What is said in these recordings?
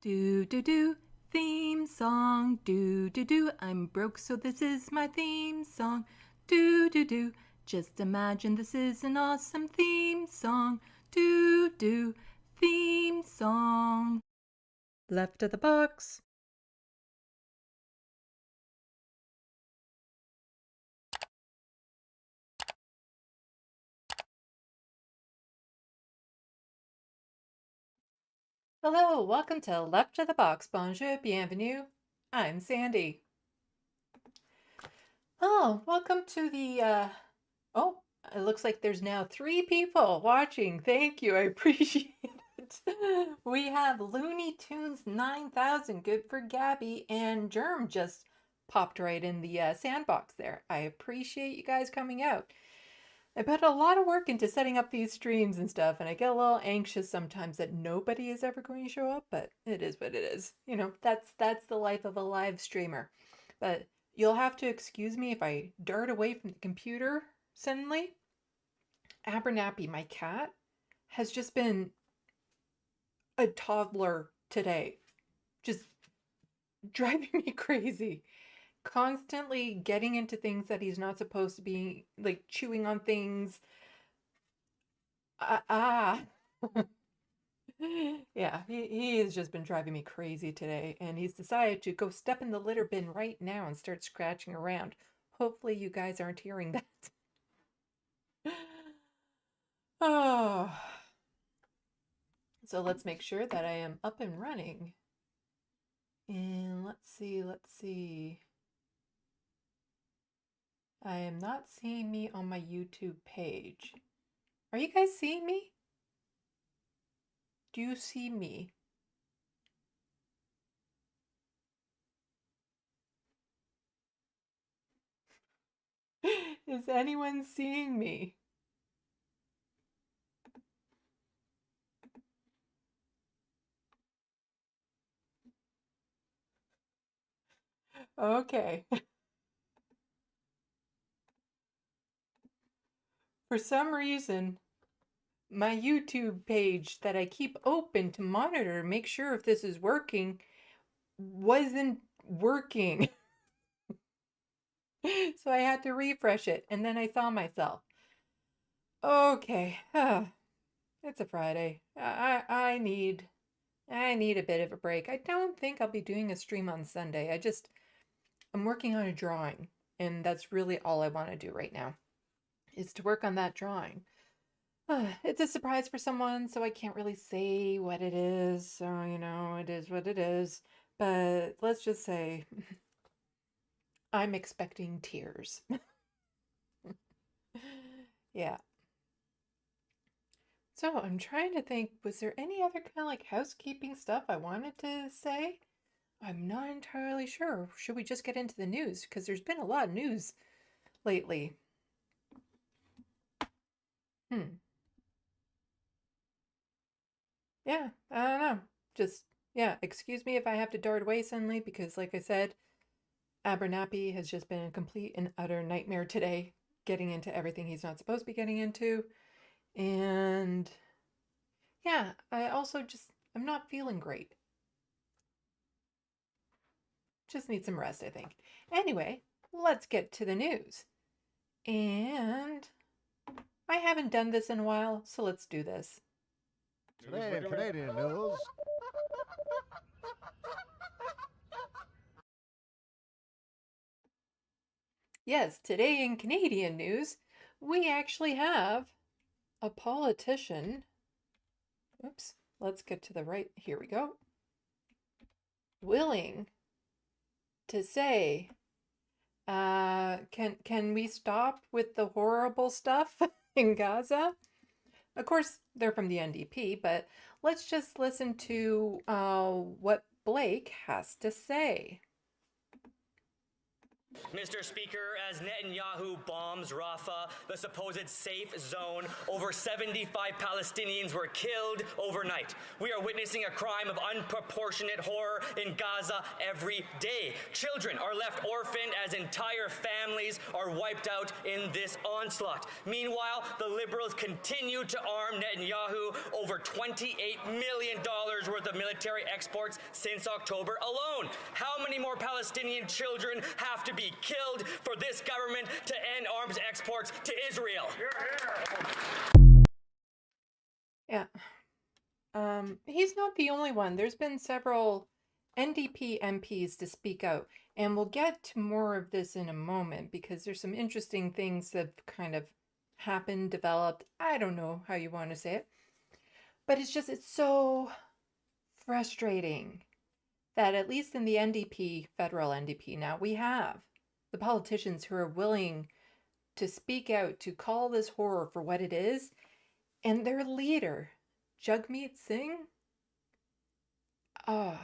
Do do do, theme song. Do do do, I'm broke, so this is my theme song. Do do do, just imagine this is an awesome theme song. Do do, theme song. Left of the box. Hello, welcome to Left of the Box. Bonjour, bienvenue. I'm Sandy. Oh, welcome to the, oh, it looks like there's now 3 people watching. Thank you, I appreciate it. We have Looney Tunes 9000, good for Gabby, and Germ just popped right in the sandbox there. I appreciate you guys coming out. I put a lot of work into setting up these streams and stuff, and I get a little anxious sometimes that nobody is ever going to show up, but it is what it is. You know, that's the life of a live streamer. But you'll have to excuse me if I dart away from the computer suddenly. Abernathy, my cat, has just been a toddler today. Just driving me crazy. Constantly getting into things that he's not supposed to be, like chewing on things. Yeah, he has just been driving me crazy today, and he's decided to go step in the litter bin right now and start scratching around. Hopefully you guys aren't hearing that. Oh. So let's make sure that I am up and running. And let's see. I am not seeing me on my YouTube page. Are you guys seeing me? Do you see me? Is anyone seeing me? Okay. For some reason, my YouTube page that I keep open to monitor, make sure if this is working, wasn't working. So I had to refresh it, and then I saw myself. Okay, it's a Friday. I need a bit of a break. I don't think I'll be doing a stream on Sunday. I'm working on a drawing, and that's really all I want to do right now, is to work on that drawing. It's a surprise for someone, so I can't really say what it is. So, you know, it is what it is. But let's just say I'm expecting tears. Yeah. So I'm trying to think, was there any other kind of like housekeeping stuff I wanted to say? I'm not entirely sure. Should we just get into the news? Because there's been a lot of news lately. Yeah, I don't know. Just, yeah, excuse me if I have to dart away suddenly because, like I said, Abernathy has just been a complete and utter nightmare today, getting into everything he's not supposed to be getting into. And yeah, I'm not feeling great. Just need some rest, I think. Anyway, let's get to the news. And I haven't done this in a while, so let's do this. Today in Canadian news. Yes, today in Canadian news, we actually have a politician. Oops, let's get to the right. Here we go. Willing to say, can we stop with the horrible stuff in Gaza? Of course, they're from the NDP, but let's just listen to what Blake has to say. Mr. Speaker, as Netanyahu bombs Rafah, the supposed safe zone, over 75 Palestinians were killed overnight. We are witnessing a crime of unproportionate horror in Gaza every day. Children are left orphaned as entire families are wiped out in this onslaught. Meanwhile, the Liberals continue to arm Netanyahu over $28 million worth of military exports since October alone. How many more Palestinian children have to be killed for this government to end arms exports to Israel? Yeah. He's not the only one. There's been several NDP MPs to speak out, and we'll get to more of this in a moment because there's some interesting things that have kind of happened, developed. I don't know how you want to say it, but it's so frustrating that at least in the NDP, federal NDP now, we have the politicians who are willing to speak out, to call this horror for what it is, and their leader, Jagmeet Singh, oh,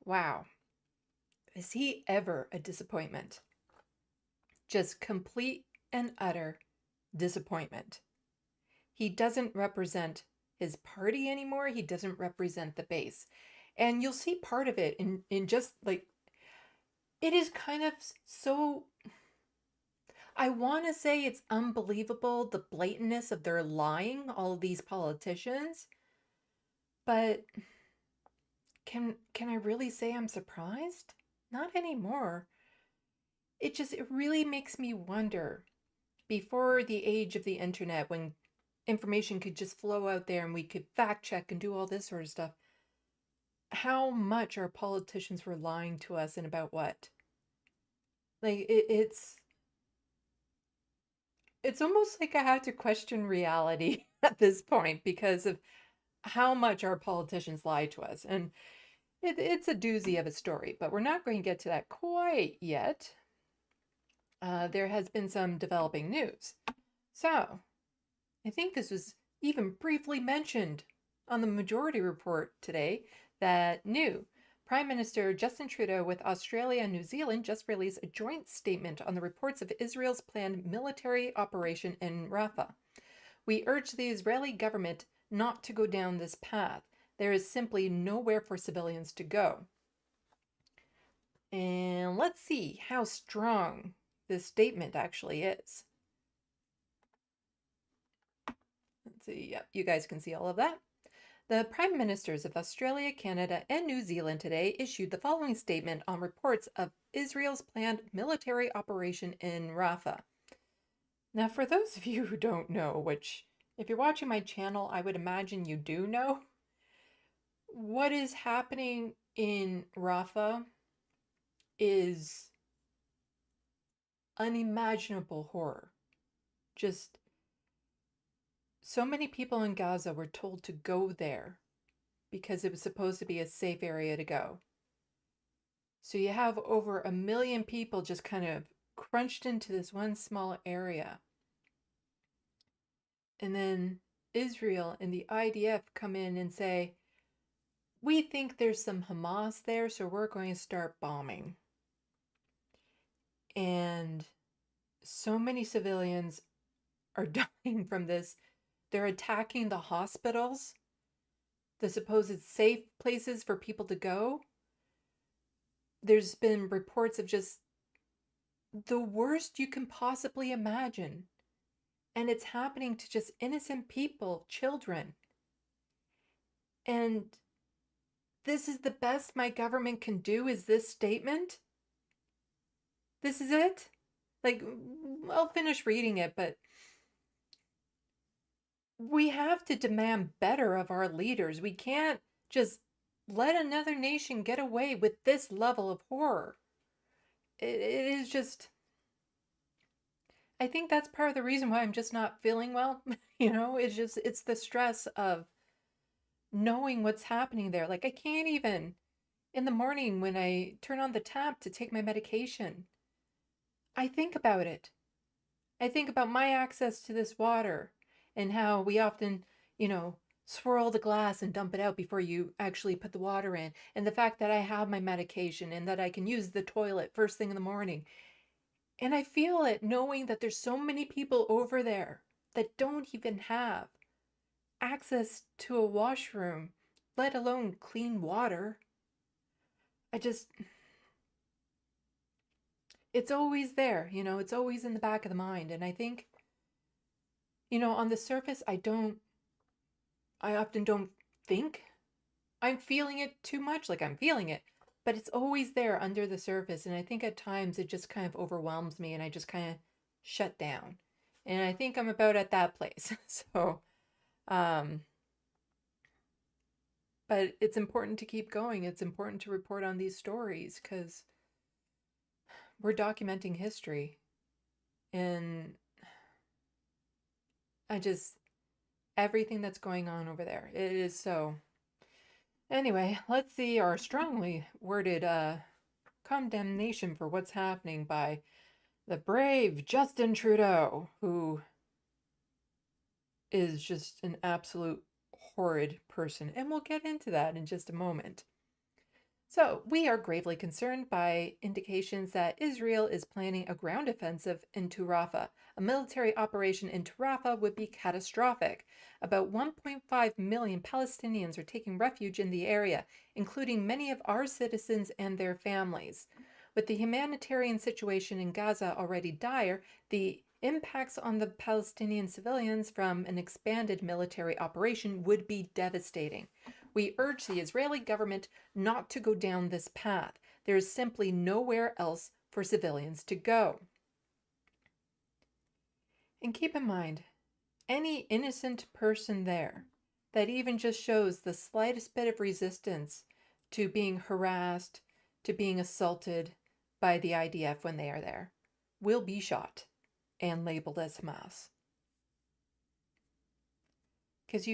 wow. Is he ever a disappointment? Just complete and utter disappointment. He doesn't represent his party anymore. He doesn't represent the base. And you'll see part of it in just like, it is kind of so, I want to say it's unbelievable, the blatantness of their lying, all of these politicians. But can I really say I'm surprised? Not anymore. It really makes me wonder, before the age of the internet, when information could just flow out there and we could fact check and do all this sort of stuff, how much our politicians were lying to us and about what? Like, it's almost like I have to question reality at this point because of how much our politicians lie to us. And it's a doozy of a story, but we're not going to get to that quite yet. There has been some developing news. So, I think this was even briefly mentioned on the Majority Report today, that new Prime Minister Justin Trudeau with Australia and New Zealand just released a joint statement on the reports of Israel's planned military operation in Rafah. We urge the Israeli government not to go down this path. There is simply nowhere for civilians to go. And let's see how strong this statement actually is. Let's see. Yep, you guys can see all of that. The Prime Ministers of Australia, Canada, and New Zealand today issued the following statement on reports of Israel's planned military operation in Rafah. Now, for those of you who don't know, which if you're watching my channel, I would imagine you do know, what is happening in Rafah is unimaginable horror. Just so many people in Gaza were told to go there because it was supposed to be a safe area to go. So you have over 1 million people just kind of crunched into this one small area. And then Israel and the IDF come in and say, we think there's some Hamas there, so we're going to start bombing. And so many civilians are dying from this. They're attacking the hospitals, the supposed safe places for people to go. There's been reports of just the worst you can possibly imagine. And it's happening to just innocent people, children. And this is the best my government can do, is this statement? This is it? Like, I'll finish reading it, but we have to demand better of our leaders. We can't just let another nation get away with this level of horror. It is just, I think that's part of the reason why I'm just not feeling well. It's the stress of knowing what's happening there. Like, I can't even, in the morning when I turn on the tap to take my medication, I think about it. I think about my access to this water and how we often, swirl the glass and dump it out before you actually put the water in. And the fact that I have my medication and that I can use the toilet first thing in the morning. And I feel it knowing that there's so many people over there that don't even have access to a washroom, let alone clean water. It's always there, it's always in the back of the mind. And I think, on the surface, I often don't think I'm feeling it too much, like I'm feeling it, but it's always there under the surface. And I think at times it just kind of overwhelms me and I just kind of shut down. And I think I'm about at that place. So, but it's important to keep going. It's important to report on these stories because we're documenting history. And everything that's going on over there, it is so. Anyway, let's see our strongly worded condemnation for what's happening by the brave Justin Trudeau, who is just an absolute horrid person. And we'll get into that in just a moment. So, we are gravely concerned by indications that Israel is planning a ground offensive into Rafah. A military operation into Rafah would be catastrophic. About 1.5 million Palestinians are taking refuge in the area, including many of our citizens and their families. With the humanitarian situation in Gaza already dire, the impacts on the Palestinian civilians from an expanded military operation would be devastating. We urge the Israeli government not to go down this path. There is simply nowhere else for civilians to go. And keep in mind, any innocent person there that even just shows the slightest bit of resistance to being harassed, to being assaulted by the IDF when they are there, will be shot and labeled as Hamas. Because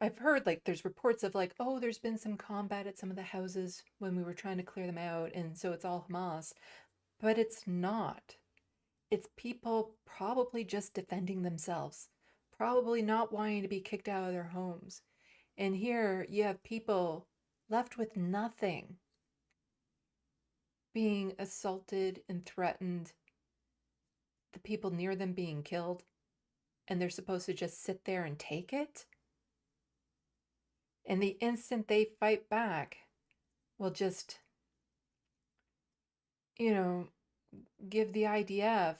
I've heard there's reports of there's been some combat at some of the houses when we were trying to clear them out, and so it's all Hamas. But it's not. It's people probably just defending themselves, probably not wanting to be kicked out of their homes. And here you have people left with nothing, being assaulted and threatened, the people near them being killed. And they're supposed to just sit there and take it? And the instant they fight back, will just, give the IDF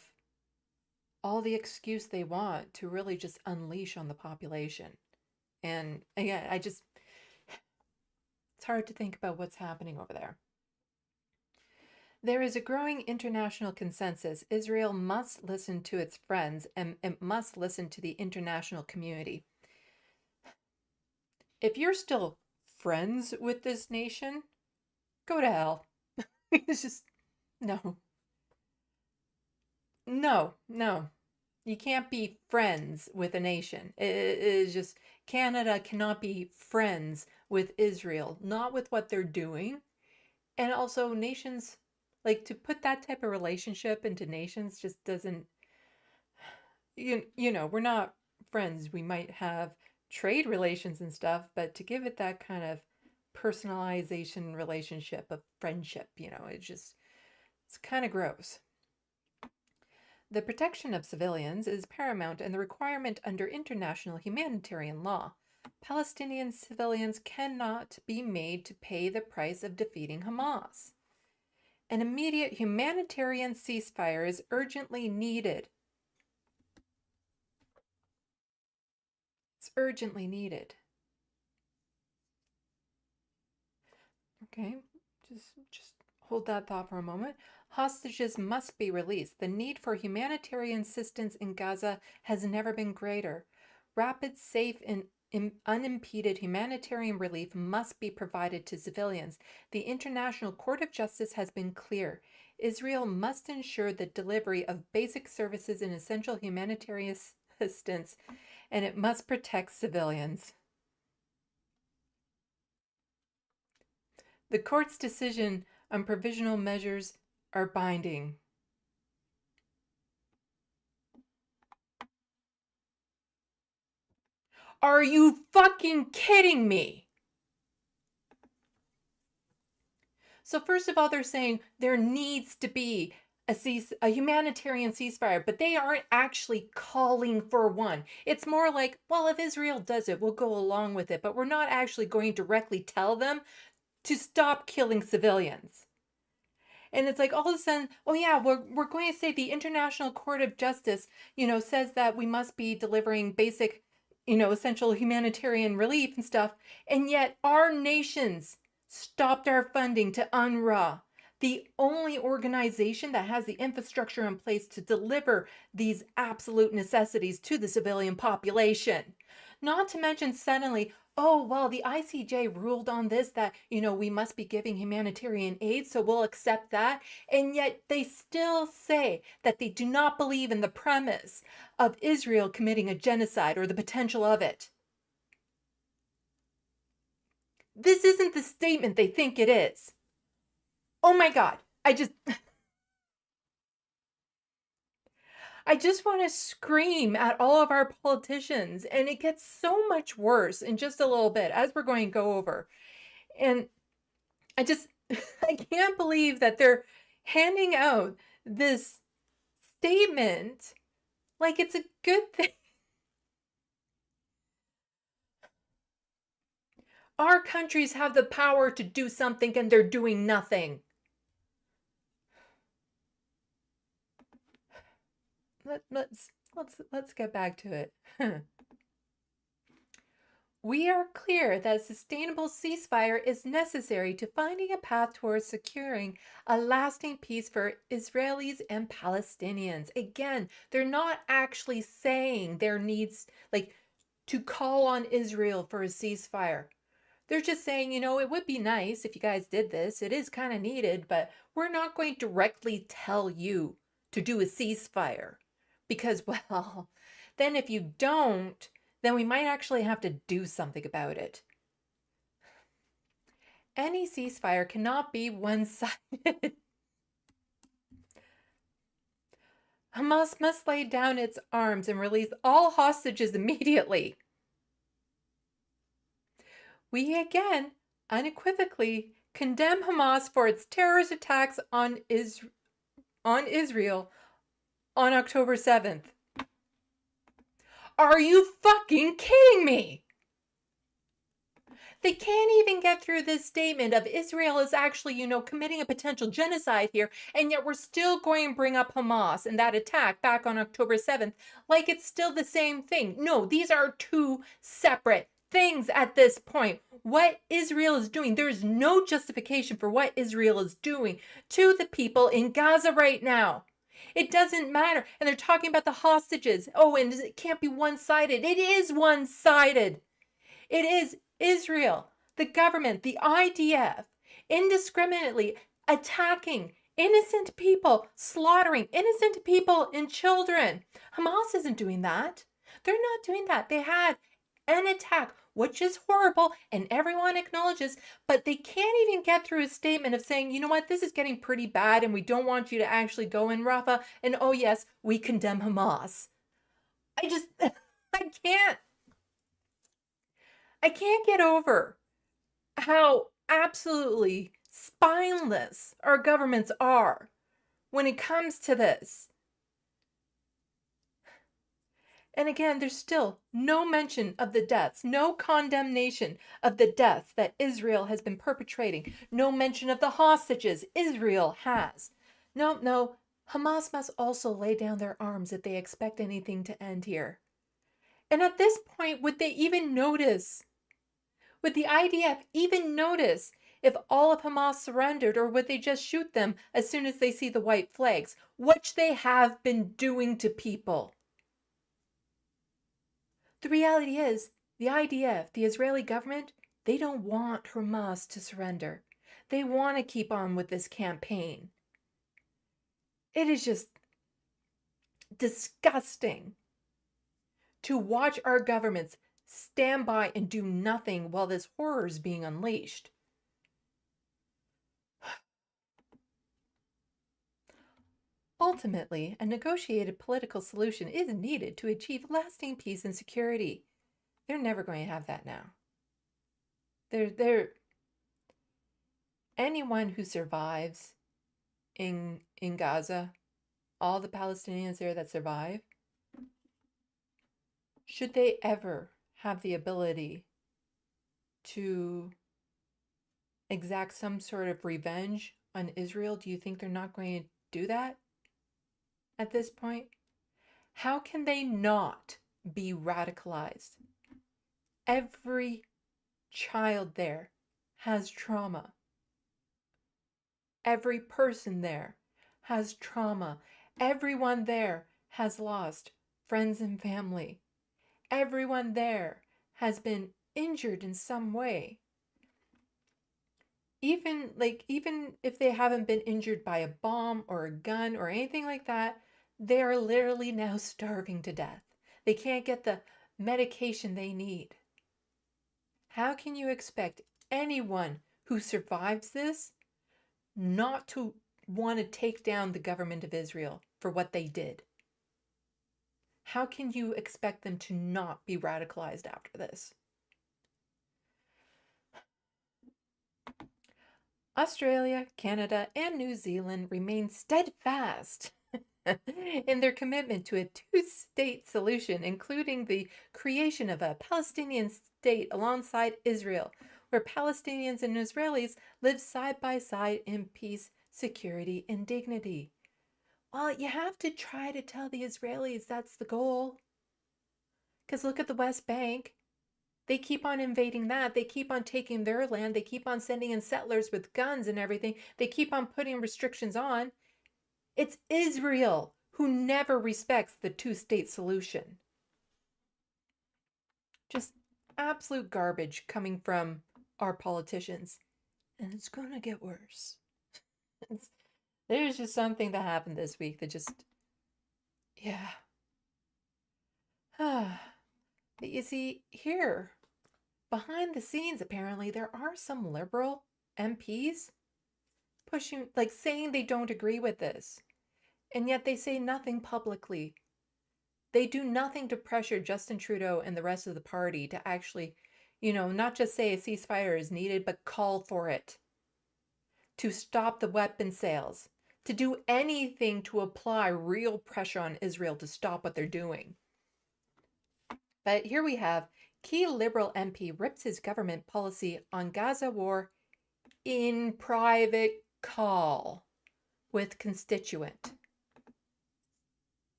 all the excuse they want to really just unleash on the population. And again, it's hard to think about what's happening over there. There is a growing international consensus. Israel must listen to its friends and it must listen to the international community. If you're still friends with this nation, go to hell. It's just, no. No. You can't be friends with a nation. It is just, Canada cannot be friends with Israel, not with what they're doing. And also nations, to put that type of relationship into nations just doesn't, we're not friends. We might have trade relations and stuff, but to give it that kind of personalization relationship of friendship, it's kind of gross. The protection of civilians is paramount and the requirement under international humanitarian law. Palestinian civilians cannot be made to pay the price of defeating Hamas. An immediate humanitarian ceasefire is urgently needed. It's urgently needed. Okay, just hold that thought for a moment. Hostages must be released. The need for humanitarian assistance in Gaza has never been greater. Rapid, safe, and unimpeded humanitarian relief must be provided to civilians. The International Court of Justice has been clear. Israel must ensure the delivery of basic services and essential humanitarian assistance, and it must protect civilians. The court's decision on provisional measures are binding. Are you fucking kidding me? So first of all, they're saying there needs to be a humanitarian ceasefire, but they aren't actually calling for one. It's more like, well, if Israel does it, we'll go along with it, but we're not actually going to directly tell them to stop killing civilians. And it's like all of a sudden, oh yeah, we're going to say the International Court of Justice, says that we must be delivering basic, essential humanitarian relief and stuff. And yet our nations stopped our funding to UNRWA, the only organization that has the infrastructure in place to deliver these absolute necessities to the civilian population. Not to mention suddenly, oh, well, the ICJ ruled on this, that, we must be giving humanitarian aid, so we'll accept that. And yet they still say that they do not believe in the premise of Israel committing a genocide or the potential of it. This isn't the statement they think it is. Oh my God, I just want to scream at all of our politicians, and it gets so much worse in just a little bit as we're going to go over. And I can't believe that they're handing out this statement like it's a good thing. Our countries have the power to do something and they're doing nothing. Let's get back to it. We are clear that a sustainable ceasefire is necessary to finding a path towards securing a lasting peace for Israelis and Palestinians. Again, they're not actually saying there needs to call on Israel for a ceasefire. They're just saying, it would be nice if you guys did this. It is kind of needed, but we're not going to directly tell you to do a ceasefire. Because, well, then if you don't, then we might actually have to do something about it. Any ceasefire cannot be one-sided. Hamas must lay down its arms and release all hostages immediately. We again unequivocally condemn Hamas for its terrorist attacks on Israel on October 7th. Are you fucking kidding me? They can't even get through this statement of Israel is actually, committing a potential genocide here, and yet we're still going to bring up Hamas and that attack back on October 7th like it's still the same thing. No, these are two separate things at this point. What Israel is doing, there is no justification for what Israel is doing to the people in Gaza right now. It doesn't matter. And they're talking about the hostages. Oh, and it can't be one-sided. It is one-sided. It is Israel, the government, the IDF, indiscriminately attacking innocent people, slaughtering innocent people and children. Hamas isn't doing that. They're not doing that. They had an attack, which is horrible, and everyone acknowledges, but they can't even get through a statement of saying, you know what, this is getting pretty bad, and we don't want you to actually go in Rafah, and oh yes, we condemn Hamas. I can't get over how absolutely spineless our governments are when it comes to this. And again, there's still no mention of the deaths, no condemnation of the deaths that Israel has been perpetrating, no mention of the hostages Israel has. No, Hamas must also lay down their arms if they expect anything to end here. And at this point, would they even notice? Would the IDF even notice if all of Hamas surrendered, or would they just shoot them as soon as they see the white flags, which they have been doing to people? The reality is, the IDF, the Israeli government, they don't want Hamas to surrender. They want to keep on with this campaign. It is just disgusting to watch our governments stand by and do nothing while this horror is being unleashed. Ultimately, a negotiated political solution is needed to achieve lasting peace and security. They're never going to have that now. Anyone who survives in Gaza all the Palestinians there that survive, should they ever have the ability to exact some sort of revenge on Israel, do you think they're not going to do that at this point? How can they not be radicalized? Every child there has trauma. Every person there has trauma. Everyone there has lost friends and family. Everyone there has been injured in some way. Even if they haven't been injured by a bomb or a gun or anything like that, they are literally now starving to death. They can't get the medication they need. How can you expect anyone who survives this not to want to take down the government of Israel for what they did? How can you expect them to not be radicalized after this? Australia, Canada, and New Zealand remain steadfast in their commitment to a two-state solution, including the creation of a Palestinian state alongside Israel, where Palestinians and Israelis live side by side in peace, security, and dignity. Well, you have to try to tell the Israelis that's the goal. Because look at the West Bank. They keep on invading that. They keep on taking their land. They keep on sending in settlers with guns and everything. They keep on putting restrictions on. It's Israel who never respects the two-state solution. Just absolute garbage coming from our politicians. And it's going to get worse. There's just something that happened this week that just, yeah. But you see, here, behind the scenes, apparently, there are some liberal MPs pushing, like saying they don't agree with this. And yet they say nothing publicly. They do nothing to pressure Justin Trudeau and the rest of the party to actually, not just say a ceasefire is needed, but call for it. To stop the weapon sales. To do anything to apply real pressure on Israel to stop what they're doing. But here we have key Liberal MP rips his government policy on Gaza war in private call with constituent.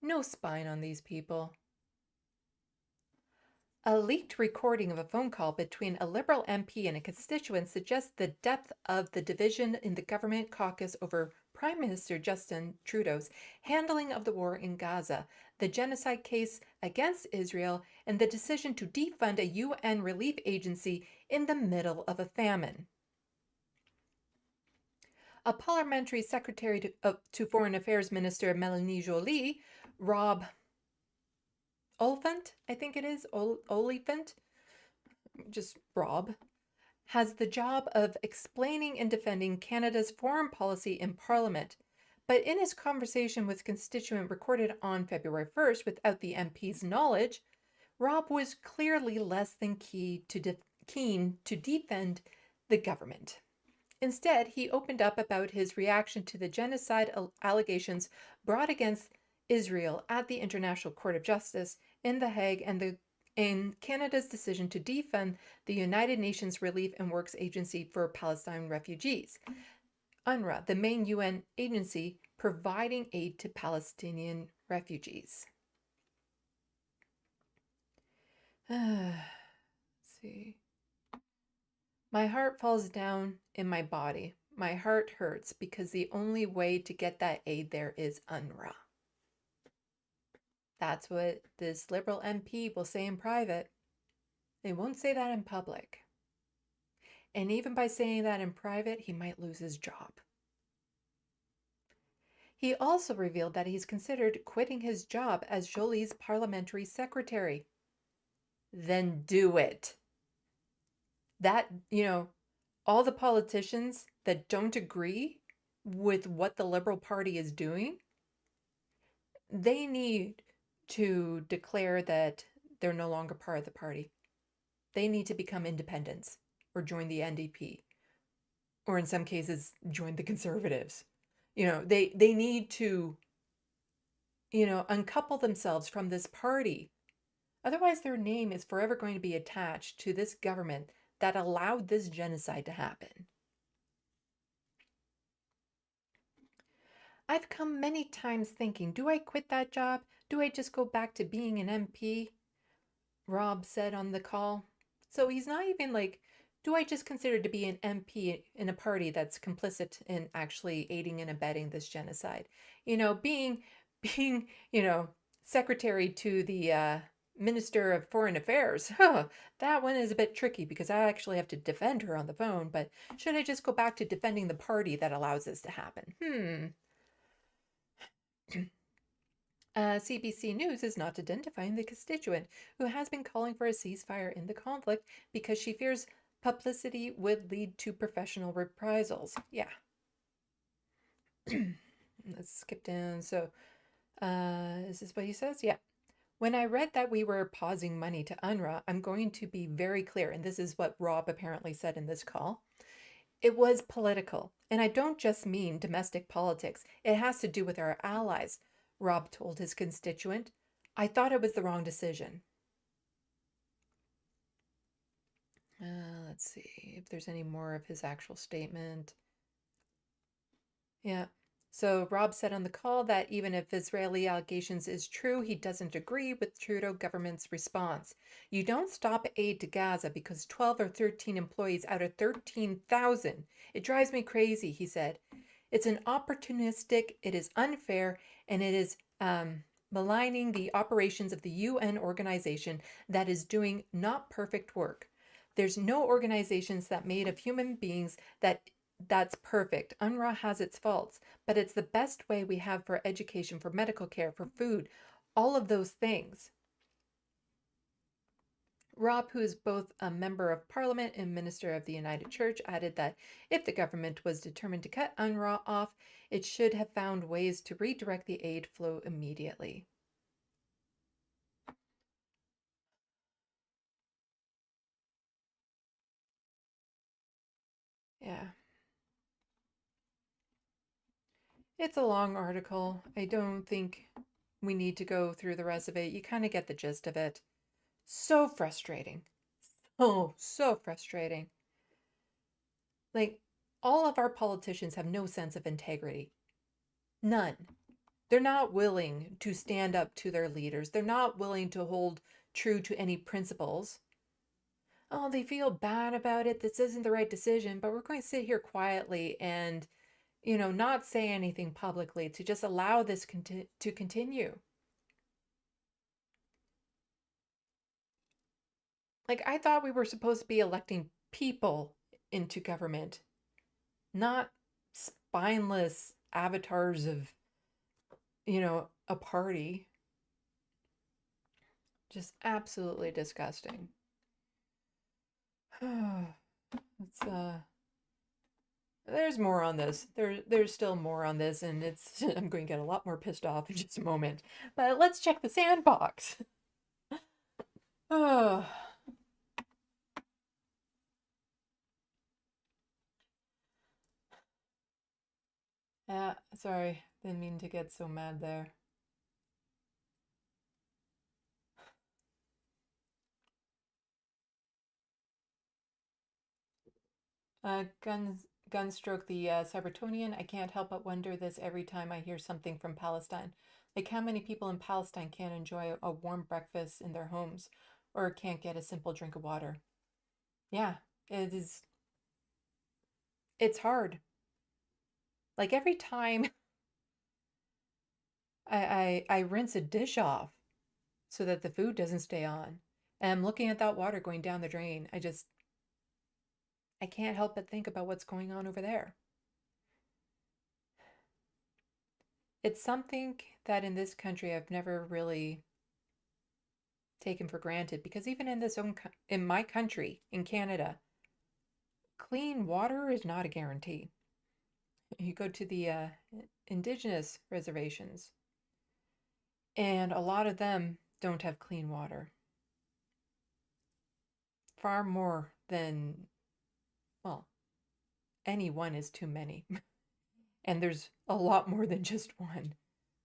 No spine on these people. A leaked recording of a phone call between a Liberal MP and a constituent suggests the depth of the division in the government caucus over Prime Minister Justin Trudeau's handling of the war in Gaza, the genocide case against Israel, and the decision to defund a UN relief agency in the middle of a famine. A parliamentary secretary to Foreign Affairs Minister Melanie Joly, Rob Oliphant, I think it is, Oliphant, just Rob, has the job of explaining and defending Canada's foreign policy in Parliament. But in his conversation with constituent recorded on February 1st without the MP's knowledge, Rob was clearly less than keen to defend the government. Instead, he opened up about his reaction to the genocide allegations brought against Israel at the International Court of Justice in The Hague and Canada's decision to defund the United Nations Relief and Works Agency for Palestine Refugees, UNRWA, the main UN agency providing aid to Palestinian refugees. Let's see. My heart falls down in my body. My heart hurts because the only way to get that aid there is UNRWA. That's what this Liberal MP will say in private. They won't say that in public. And even by saying that in private, he might lose his job. He also revealed that he's considered quitting his job as Joly's parliamentary secretary. Then do it. That, all the politicians that don't agree with what the Liberal Party is doing, they need to declare that they're no longer part of the party. They need to become independents or join the NDP, or in some cases, join the Conservatives. they need to, uncouple themselves from this party. Otherwise, their name is forever going to be attached to this government that allowed this genocide to happen. I've come many times thinking, do I quit that job? Do I just go back to being an MP? Rob said on the call. So he's not even like, do I just consider to be an MP in a party that's complicit in actually aiding and abetting this genocide? Being, secretary to the Minister of Foreign Affairs. That one is a bit tricky because I actually have to defend her on the phone, but should I just go back to defending the party that allows this to happen? CBC News is not identifying the constituent who has been calling for a ceasefire in the conflict because she fears publicity would lead to professional reprisals. Yeah. Let's skip down. So, is this what he says? Yeah. When I read that we were pausing money to UNRWA, I'm going to be very clear, and this is what Rob apparently said in this call. It was political, and I don't just mean domestic politics. It has to do with our allies, Rob told his constituent. I thought it was the wrong decision. Let's see if there's any more of his actual statement. Yeah. So Rob said on the call that even if Israeli allegations is true, he doesn't agree with Trudeau government's response. You don't stop aid to Gaza because 12 or 13 employees out of 13,000. It drives me crazy, he said. It's an opportunistic, it is unfair, and it is maligning the operations of the UN organization that is doing not perfect work. There's no organizations that made of human beings that's perfect. UNRWA has its faults, but it's the best way we have for education, for medical care, for food, all of those things. Rob, who is both a member of parliament and minister of the United Church, added that if the government was determined to cut UNRWA off, it should have found ways to redirect the aid flow immediately. Yeah. It's a long article. I don't think we need to go through the rest of it. You kind of get the gist of it. So frustrating. Oh, so frustrating. Like, all of our politicians have no sense of integrity. None. They're not willing to stand up to their leaders. They're not willing to hold true to any principles. Oh, they feel bad about it. This isn't the right decision, but we're going to sit here quietly and, not say anything publicly to just allow this to continue. Like, I thought we were supposed to be electing people into government, not spineless avatars of, a party. Just absolutely disgusting. It's there's more on this. There's still more on this, and it's I'm going to get a lot more pissed off in just a moment. But let's check the sandbox. Oh. Yeah, sorry. Didn't mean to get so mad there. Gunstroke the Cybertonian. I can't help but wonder this every time I hear something from Palestine. Like, how many people in Palestine can't enjoy a warm breakfast in their homes or can't get a simple drink of water? Yeah, it is. It's hard. Like, every time I rinse a dish off so that the food doesn't stay on, and I'm looking at that water going down the drain, I can't help but think about what's going on over there. It's something that in this country I've never really taken for granted because even in my country, in Canada, clean water is not a guarantee. You go to the indigenous reservations, and a lot of them don't have clean water. Far more than, well, any one is too many. And there's a lot more than just one,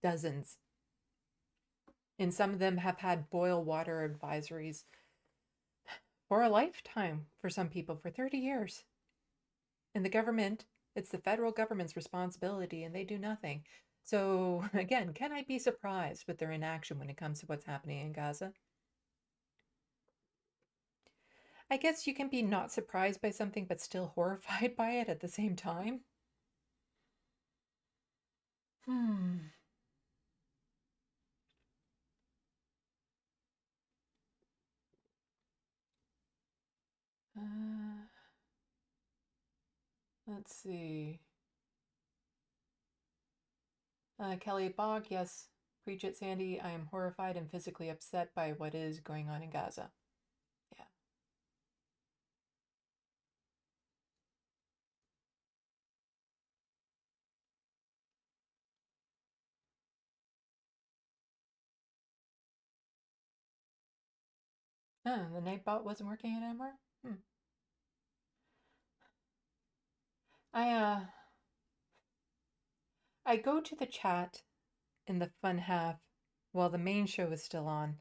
dozens. And some of them have had boil water advisories for a lifetime for some people, for 30 years. And the government, it's the federal government's responsibility, and they do nothing. So again, can I be surprised with their inaction when it comes to what's happening in Gaza? I guess you can be not surprised by something, but still horrified by it at the same time. Hmm. Uh, let's see. Kelly Bog, yes. Preach it, Sandy. I am horrified and physically upset by what is going on in Gaza. Yeah. Oh, the Nightbot wasn't working anymore? Hmm. I I go to the chat in the fun half while the main show is still on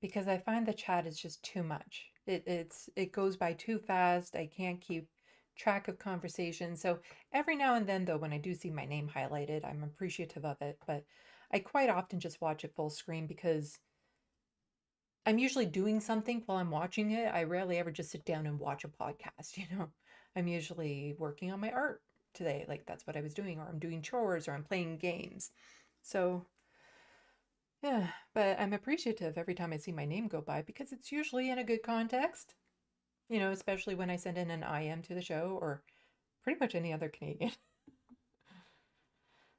because I find the chat is just too much. It goes by too fast. I can't keep track of conversation. So every now and then though, when I do see my name highlighted, I'm appreciative of it, but I quite often just watch it full screen because I'm usually doing something while I'm watching it. I rarely ever just sit down and watch a podcast, you know. I'm usually working on my art today, like that's what I was doing, or I'm doing chores, or I'm playing games. So, yeah, but I'm appreciative every time I see my name go by because it's usually in a good context, you know, especially when I send in an IM to the show or pretty much any other Canadian.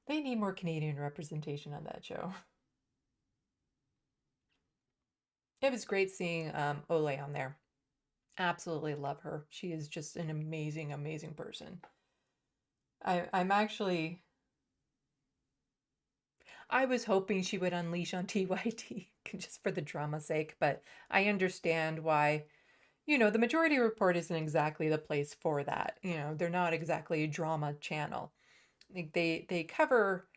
They need more Canadian representation on that show. It was great seeing Ole on there. Absolutely love her. She is just an amazing, amazing person. I'm actually, I was hoping she would unleash on TYT just for the drama's sake, but I understand why, you know, the Majority Report isn't exactly the place for that. You know, they're not exactly a drama channel. Like they cover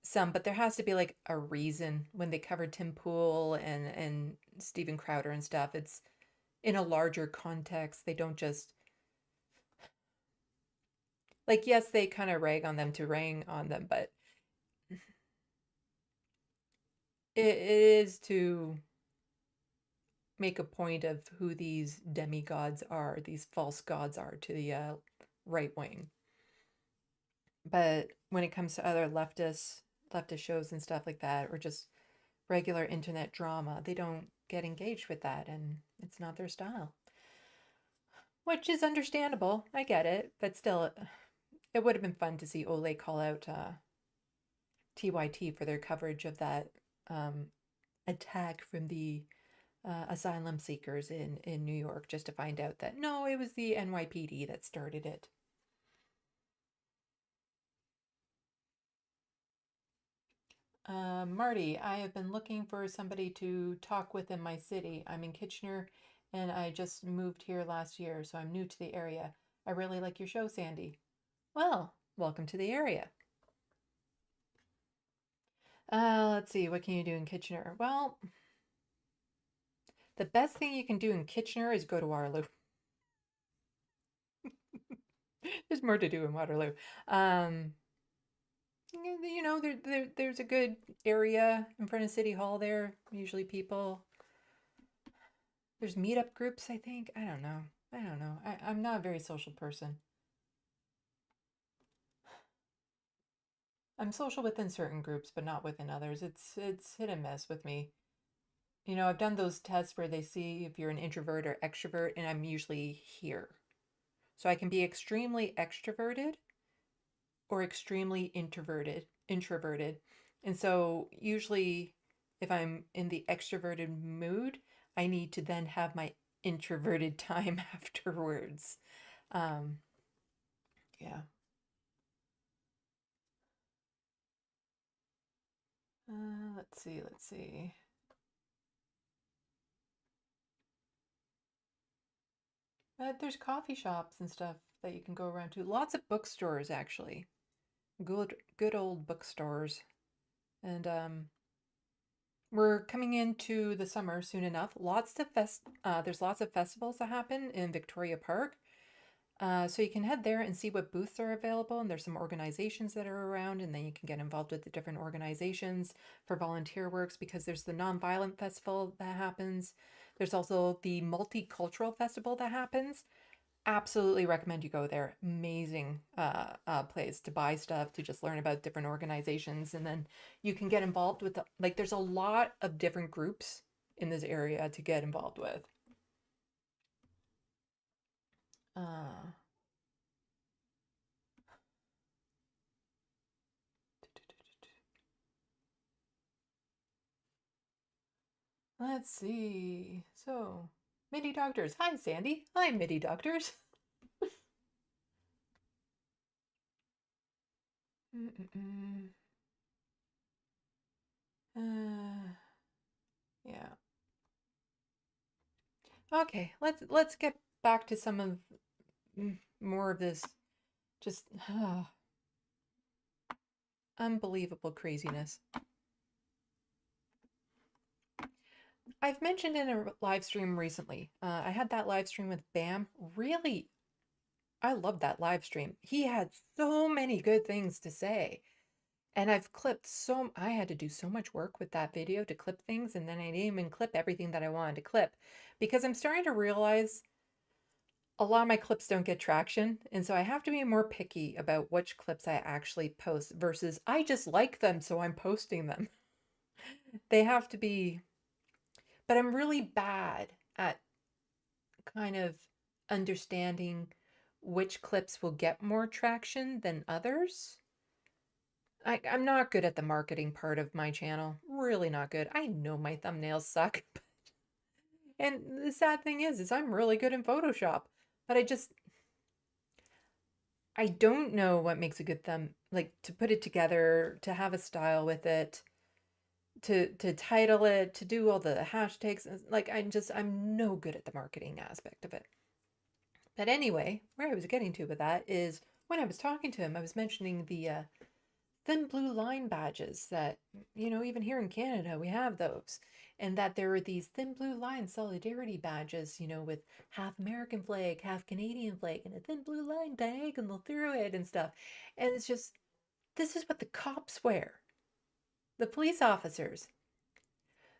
some, but there has to be like a reason when they cover Tim Pool and Steven Crowder and stuff. It's in a larger context. They don't just like, yes, they kind of rag on them to rang on them, but it is to make a point of who these demigods are, these false gods are to the right wing. But when it comes to other leftist shows and stuff like that, or just regular internet drama, they don't get engaged with that, and it's not their style. Which is understandable. I get it, but still, it would have been fun to see Ole call out TYT for their coverage of that attack from the asylum seekers in New York, just to find out that no, it was the NYPD that started it. Marty, I have been looking for somebody to talk with in my city. I'm in Kitchener and I just moved here last year, so I'm new to the area. I really like your show, Sandy. Well, welcome to the area. Let's see, what can you do in Kitchener? Well, the best thing you can do in Kitchener is go to Waterloo. There's more to do in Waterloo. Um, you know, there's a good area in front of City Hall there. Usually people, there's meetup groups, I think. I don't know. I'm not a very social person. I'm social within certain groups, but not within others. It's hit and miss with me. You know, I've done those tests where they see if you're an introvert or extrovert, and I'm usually here. So I can be extremely extroverted or extremely introverted. And so usually if I'm in the extroverted mood, I need to then have my introverted time afterwards. Um, yeah. Let's see. There's coffee shops and stuff that you can go around to. Lots of bookstores, actually. good old bookstores. And we're coming into the summer soon enough. There's lots of festivals that happen in Victoria Park. So you can head there and see what booths are available, and there's some organizations that are around, and then you can get involved with the different organizations for volunteer works, because there's the Nonviolent Festival that happens. There's also the Multicultural Festival that happens. Absolutely recommend you go there. Amazing place to buy stuff, to just learn about different organizations, and then you can get involved with like there's a lot of different groups in this area to get involved with. Uh, let's see. So, MIDI Doctors. Hi, Sandy. Hi, MIDI Doctors. Yeah. Okay, let's get back to some of more of this just unbelievable craziness. I've mentioned in a live stream recently, I had that live stream with Bam. Really, I loved that live stream. He had so many good things to say. And I've clipped I had to do so much work with that video to clip things, and then I didn't even clip everything that I wanted to clip, because I'm starting to realize a lot of my clips don't get traction, and so I have to be more picky about which clips I actually post versus I just like them, so I'm posting them. They have to be, but I'm really bad at kind of understanding which clips will get more traction than others. I'm not good at the marketing part of my channel. Really not good. I know my thumbnails suck. And the sad thing is I'm really good in Photoshop. But I don't know what makes a good thumb, like to put it together, to have a style with it, to title it, to do all the hashtags. Like I'm no good at the marketing aspect of it. But anyway, where I was getting to with that is when I was talking to him, I was mentioning the thin blue line badges that, even here in Canada, we have those. And that there are these thin blue line solidarity badges, with half American flag, half Canadian flag, and a thin blue line diagonal through it and stuff. And it's just, this is what the cops wear, the police officers.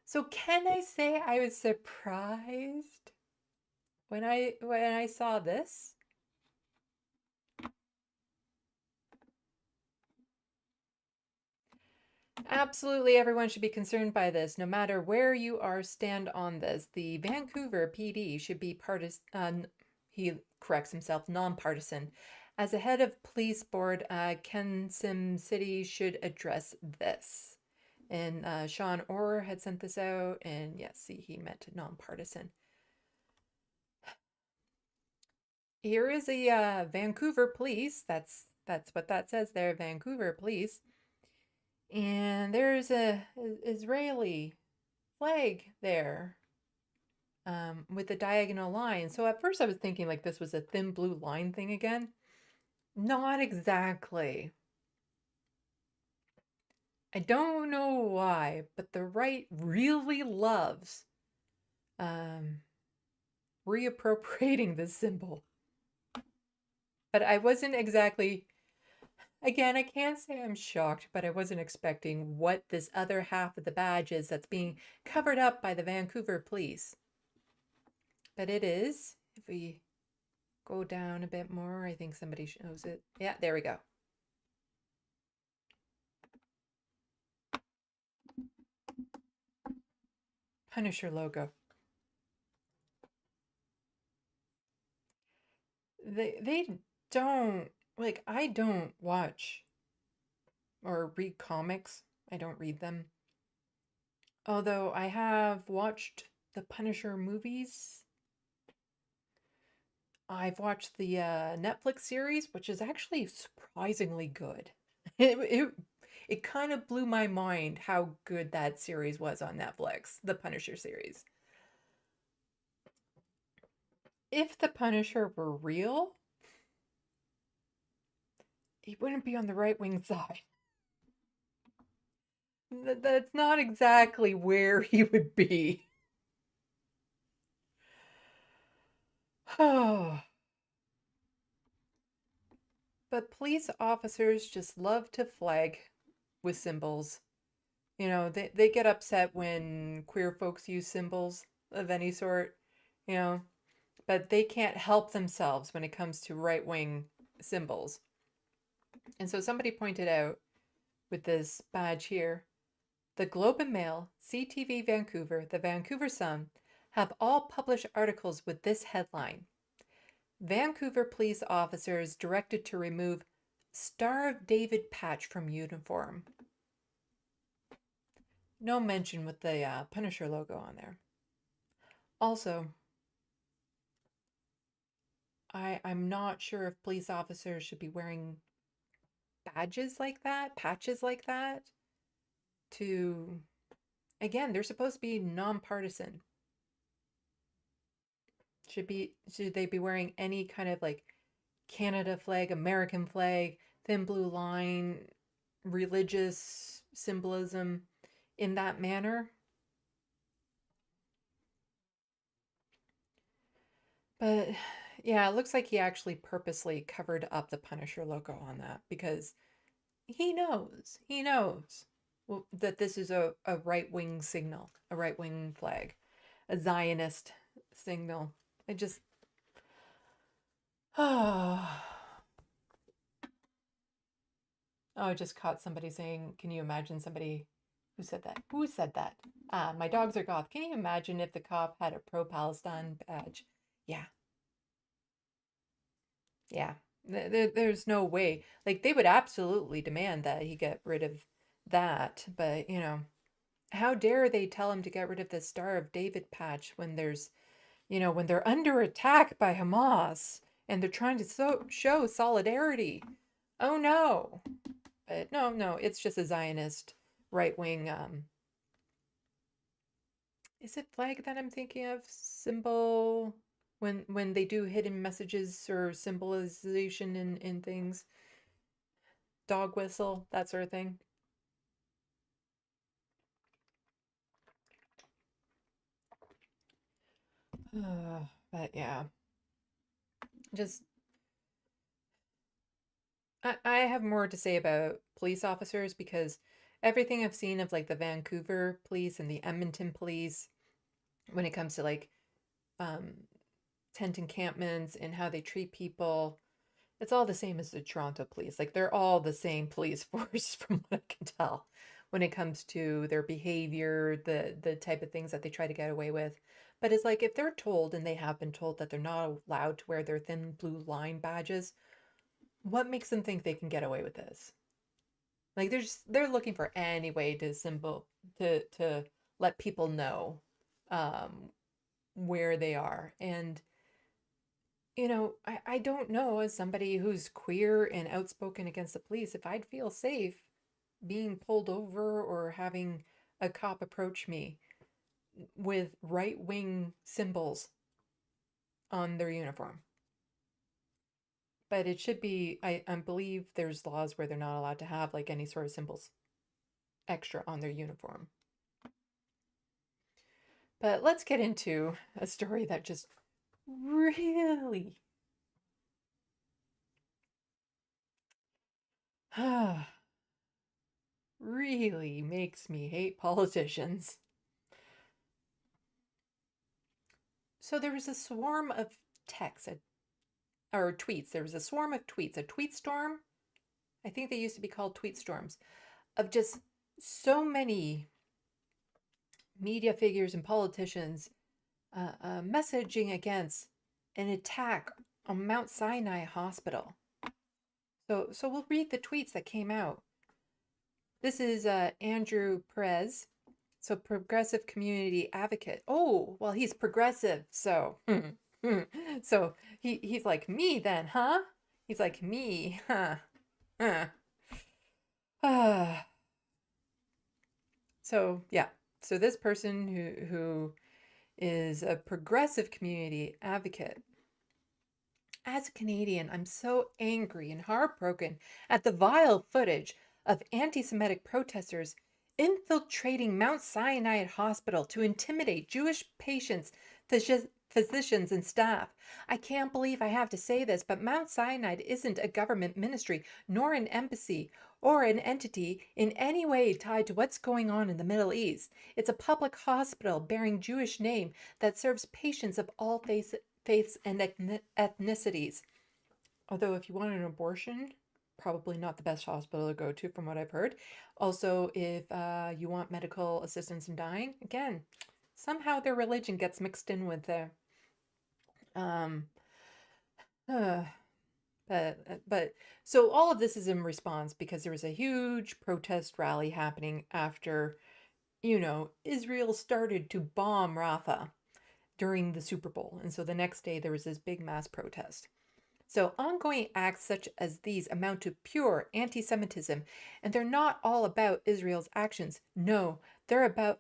So can I say I was surprised when I saw this? Absolutely, everyone should be concerned by this, no matter where you are. Stand on this. The Vancouver PD should be partisan. He corrects himself, nonpartisan. As a head of police board, Kensim City should address this. And Sean Orr had sent this out, and yes, see, he meant nonpartisan. Here is a Vancouver Police. That's what that says there, Vancouver Police. And there's a Israeli flag there with the diagonal line. So at first I was thinking like this was a thin blue line thing again. Not exactly. I don't know why, but the right really loves reappropriating this symbol. But I wasn't exactly... Again, I can't say I'm shocked, but I wasn't expecting what this other half of the badge is that's being covered up by the Vancouver Police. But it is. If we go down a bit more, I think somebody shows it. Yeah, there we go. Punisher logo. They don't, like, I don't watch or read comics. I don't read them. Although I have watched the Punisher movies. I've watched the Netflix series, which is actually surprisingly good. It kind of blew my mind how good that series was on Netflix, the Punisher series. If the Punisher were real, he wouldn't be on the right-wing side. That's not exactly where he would be. Oh. But police officers just love to flag with symbols. You know, they get upset when queer folks use symbols of any sort, you know, but they can't help themselves when it comes to right-wing symbols. And so somebody pointed out with this badge here, the Globe and Mail, CTV Vancouver, the Vancouver Sun have all published articles with this headline: Vancouver police officers directed to remove Star of David patch from uniform. No mention with the Punisher logo on there. Also, I'm not sure if police officers should be wearing badges like that, patches like that, to, again, they're supposed to be nonpartisan. Should they be wearing any kind of like Canada flag, American flag, thin blue line, religious symbolism in that manner? But yeah, it looks like he actually purposely covered up the Punisher logo on that because he knows that this is a right-wing signal, a right-wing flag, a Zionist signal. It just, oh, I just caught somebody saying, can you imagine somebody who said that? Who said that? My dogs are goth. Can you imagine if the cop had a pro-Palestine badge? Yeah. Yeah. There's no way. Like, they would absolutely demand that he get rid of that. But, you know, how dare they tell him to get rid of the Star of David patch when there's, you know, when they're under attack by Hamas and they're trying to show solidarity. Oh, no. But no, it's just a Zionist right-wing, is it flag that I'm thinking of? Symbol when they do hidden messages or symbolization in things. Dog whistle, that sort of thing. But yeah, just I have more to say about police officers because everything I've seen of like the Vancouver police and the Edmonton police when it comes to like um, tent encampments and how they treat people, it's all the same as the Toronto police. Like they're all the same police force from what I can tell when it comes to their behavior, the type of things that they try to get away with. But it's like if they're told and they have been told that they're not allowed to wear their thin blue line badges, what makes them think they can get away with this? Like they're looking for any way to let people know um where they are. And you know, I don't know, as somebody who's queer and outspoken against the police, if I'd feel safe being pulled over or having a cop approach me with right-wing symbols on their uniform. But it should be, I believe there's laws where they're not allowed to have like any sort of symbols extra on their uniform. But let's get into a story that just really really makes me hate politicians. So there was a swarm of texts or tweets. There was a swarm of tweets, a tweet storm. I think they used to be called tweet storms of just so many media figures and politicians messaging against an attack on Mount Sinai Hospital. So we'll read the tweets that came out. This is Andrew Perez, so progressive community advocate. Oh, well, he's progressive, so so he's like me then, huh? He's like me, huh? So yeah, so this person who is a progressive community advocate as a Canadian, I'm so angry and heartbroken at the vile footage of anti-Semitic protesters infiltrating Mount Sinai Hospital to intimidate Jewish patients, physicians, and staff. I can't believe I have to say this, but Mount Sinai isn't a government ministry, nor an embassy, or an entity in any way tied to what's going on in the Middle East. It's a public hospital bearing Jewish name that serves patients of all faiths and ethnicities. Although if you want an abortion, probably not the best hospital to go to from what I've heard. Also, if you want medical assistance in dying, again, somehow their religion gets mixed in with their um but so all of this is in response because there was a huge protest rally happening after, Israel started to bomb Rafah during the Super Bowl. And so the next day there was this big mass protest. So ongoing acts such as these amount to pure anti-Semitism, and they're not all about Israel's actions. No, they're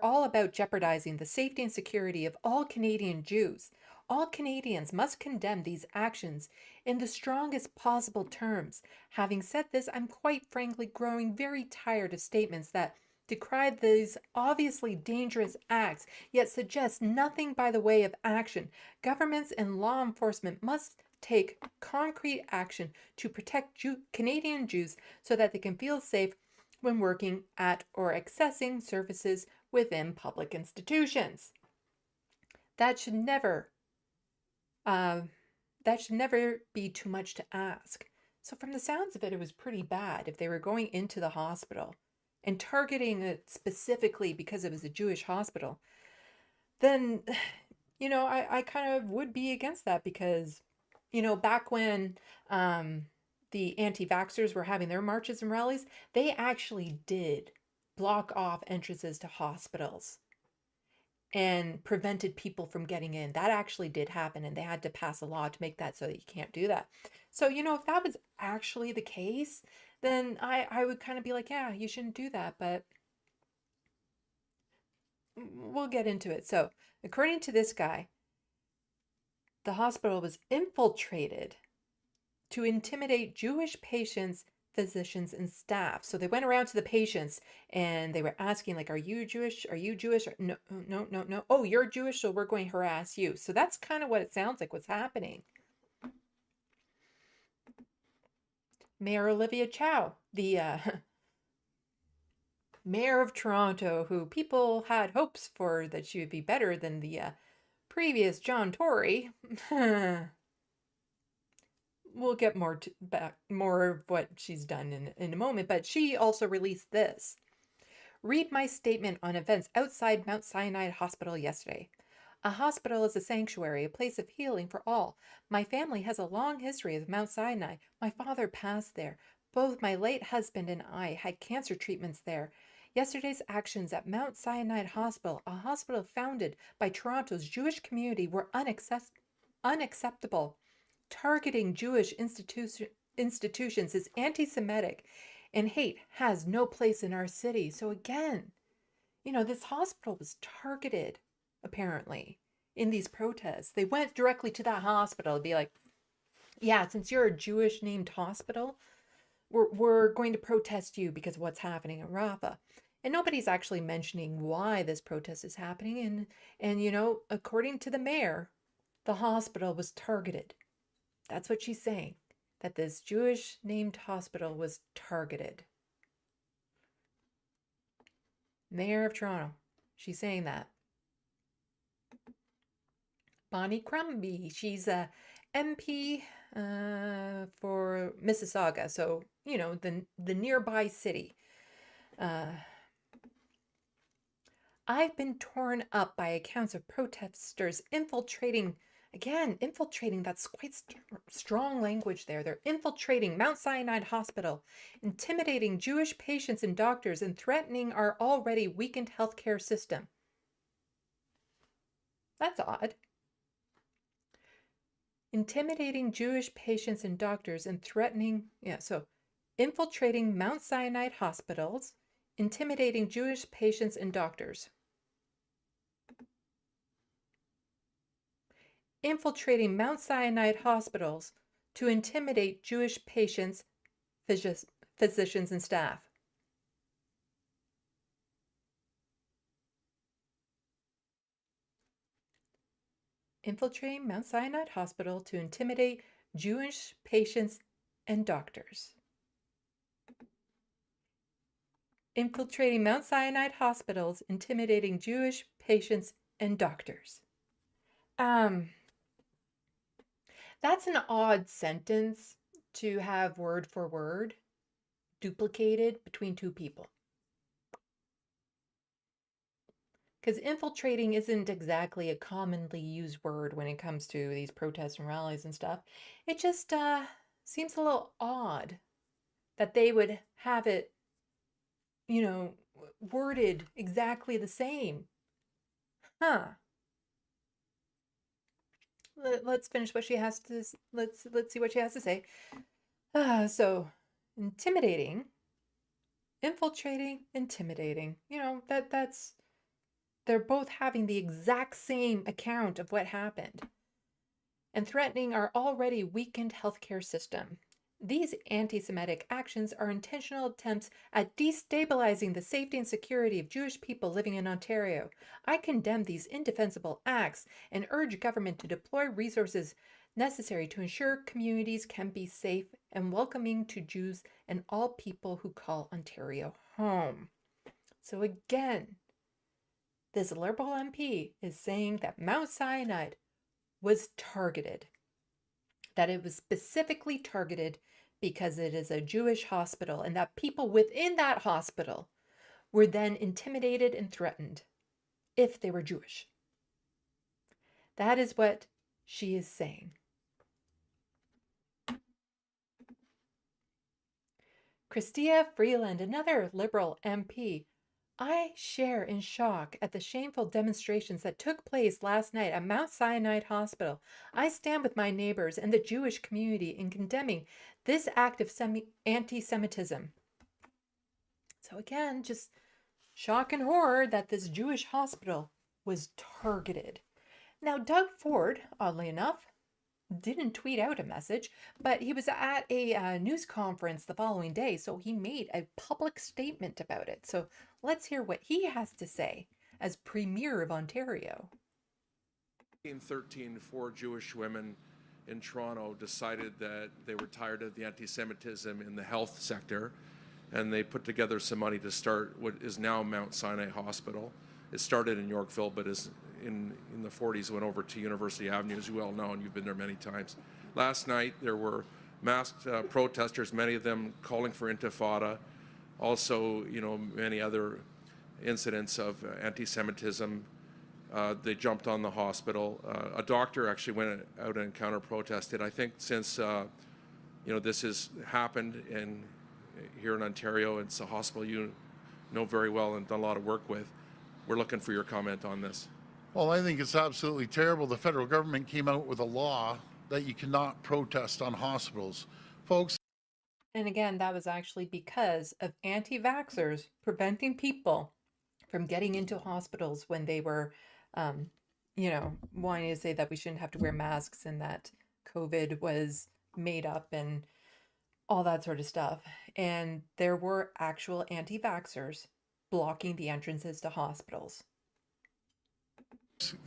all about jeopardizing the safety and security of all Canadian Jews. All Canadians must condemn these actions in the strongest possible terms. Having said this, I'm quite frankly growing very tired of statements that decry these obviously dangerous acts, yet suggest nothing by the way of action. Governments and law enforcement must take concrete action to protect Canadian Jews so that they can feel safe when working at or accessing services within public institutions. That should never be too much to ask. So from the sounds of it, it was pretty bad if they were going into the hospital and targeting it specifically because it was a Jewish hospital. Then, I kind of would be against that because, back when the anti-vaxxers were having their marches and rallies, they actually did block off entrances to hospitals and prevented people from getting in. That actually did happen, and they had to pass a law to make that so that you can't do that. So, if that was actually the case, then I would kind of be like, yeah, you shouldn't do that, but we'll get into it. So, according to this guy, the hospital was infiltrated to intimidate Jewish patients, physicians, and staff. So they went around to the patients and they were asking, like, are you Jewish? Are you Jewish? No, no, no, no. Oh, you're Jewish, so we're going to harass you. So that's kind of what it sounds like was happening. Mayor Olivia Chow, the mayor of Toronto, who people had hopes for that she would be better than the previous John Tory. We'll get more of what she's done in a moment, but she also released this. Read my statement on events outside Mount Sinai Hospital yesterday. A hospital is a sanctuary, a place of healing for all. My family has a long history of Mount Sinai. My father passed there. Both my late husband and I had cancer treatments there. Yesterday's actions at Mount Sinai Hospital, a hospital founded by Toronto's Jewish community, were unacceptable. Targeting Jewish institutions is anti-Semitic, and hate has no place in our city. So again, this hospital was targeted, apparently, in these protests. They went directly to that hospital to be like, yeah, since you're a Jewish named hospital, we're going to protest you because of what's happening in Rafah. And nobody's actually mentioning why this protest is happening. And according to the mayor, the hospital was targeted. That's what she's saying, that this Jewish named hospital was targeted. Mayor of Toronto, she's saying that. Bonnie Crombie, she's a MP for Mississauga, so, the nearby city. I've been torn up by accounts of protesters infiltrating, that's quite strong language there. They're infiltrating Mount Sinai Hospital, intimidating Jewish patients and doctors, and threatening our already weakened healthcare system. That's odd. Intimidating Jewish patients and doctors and threatening, infiltrating Mount Sinai hospitals, intimidating Jewish patients and doctors. infiltrating Mount Sinai hospitals to intimidate Jewish patients, physicians, and staff. Infiltrating Mount Sinai Hospital to intimidate Jewish patients and doctors. Infiltrating Mount Sinai hospitals, intimidating Jewish patients and doctors. That's an odd sentence to have word for word duplicated between two people. Because infiltrating isn't exactly a commonly used word when it comes to these protests and rallies and stuff. It just seems a little odd that they would have it, worded exactly the same. Huh. Let's finish what she has to. Let's see what she has to say. So, intimidating, infiltrating, intimidating. That's. They're both having the exact same account of what happened and threatening our already weakened healthcare system. These anti-Semitic actions are intentional attempts at destabilizing the safety and security of Jewish people living in Ontario. I condemn these indefensible acts and urge government to deploy resources necessary to ensure communities can be safe and welcoming to Jews and all people who call Ontario home. So again, this Liberal MP is saying that Mount Sinai was targeted, that it was specifically targeted because it is a Jewish hospital, and that people within that hospital were then intimidated and threatened if they were Jewish. That is what she is saying. Chrystia Freeland, another Liberal MP. I share in shock at the shameful demonstrations that took place last night at Mount Sinai Hospital. I stand with my neighbors and the Jewish community in condemning this act of anti-Semitism. So again, just shock and horror that this Jewish hospital was targeted. Now, Doug Ford, oddly enough, didn't tweet out a message, but he was at a news conference the following day, so he made a public statement about it. So let's hear what he has to say as Premier of Ontario. In 1913, 4 Jewish women in Toronto decided that they were tired of the anti-Semitism in the health sector, and they put together some money to start what is now Mount Sinai Hospital. It started in Yorkville, but is in the 40s went over to University Avenue, as you well know, and you've been there many times. Last night there were masked protesters, many of them calling for intifada. Also, many other incidents of anti-Semitism. They jumped on the hospital. A doctor actually went out and counter-protested. I think since this has happened here in Ontario, it's a hospital you know very well and done a lot of work with. We're looking for your comment on this. Well, I think it's absolutely terrible. The federal government came out with a law that you cannot protest on hospitals. Folks. And again, that was actually because of anti-vaxxers preventing people from getting into hospitals when they were, wanting to say that we shouldn't have to wear masks and that COVID was made up and all that sort of stuff. And there were actual anti-vaxxers blocking the entrances to hospitals.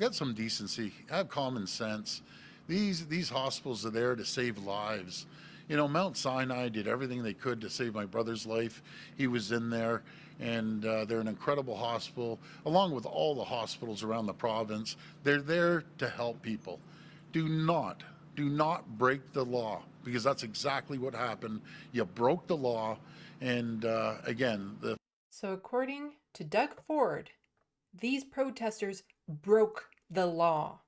Get some decency, have common sense. These hospitals are there to save lives. Mount Sinai did everything they could to save my brother's life. He was in there, and they're an incredible hospital, along with all the hospitals around the province. They're there to help people. Do not break the law, because that's exactly what happened. You broke the law, and So according to Doug Ford, these protesters broke the law.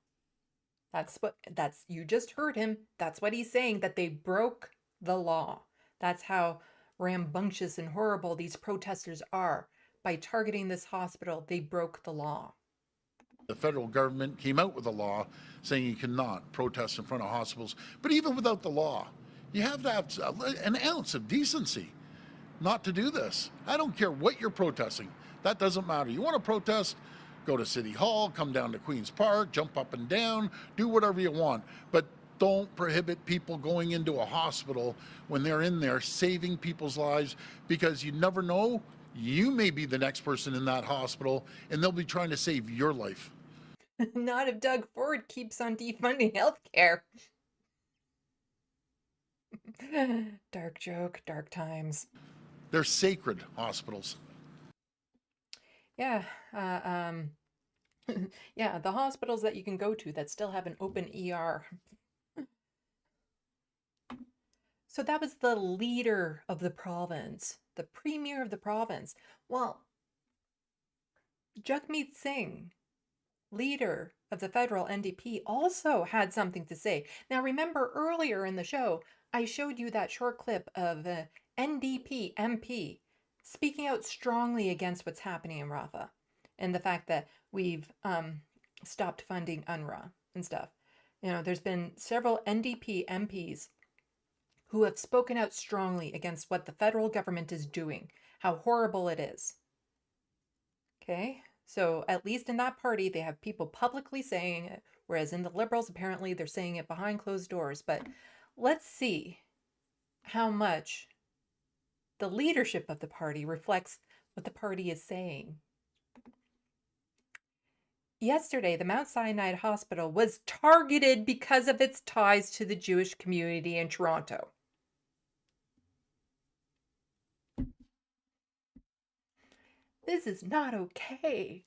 You just heard him. That's what he's saying, that they broke the law. That's how rambunctious and horrible these protesters are. By targeting this hospital, they broke the law. The federal government came out with a law saying you cannot protest in front of hospitals. But even without the law, you have to have an ounce of decency not to do this. I don't care what you're protesting. That doesn't matter. You want to protest, Go to City Hall, come down to Queen's Park, jump up and down, do whatever you want. But don't prohibit people going into a hospital when they're in there saving people's lives, because you never know, you may be the next person in that hospital and they'll be trying to save your life. Not if Doug Ford keeps on defunding healthcare. Dark joke, dark times. They're sacred hospitals. Yeah, yeah, the hospitals that you can go to that still have an open ER. So that was the leader of the province, the premier of the province. Well, Jagmeet Singh, leader of the federal NDP, also had something to say. Now, remember earlier in the show, I showed you that short clip of NDP MP speaking out strongly against what's happening in Rafah and the fact that we've stopped funding UNRWA and stuff. You know, there's been several NDP MPs who have spoken out strongly against what the federal government is doing, how horrible it is. Okay, so at least in that party, they have people publicly saying it, whereas in the Liberals, apparently they're saying it behind closed doors. But let's see how much the leadership of the party reflects what the party is saying. Yesterday, the Mount Sinai Hospital was targeted because of its ties to the Jewish community in Toronto. This is not okay.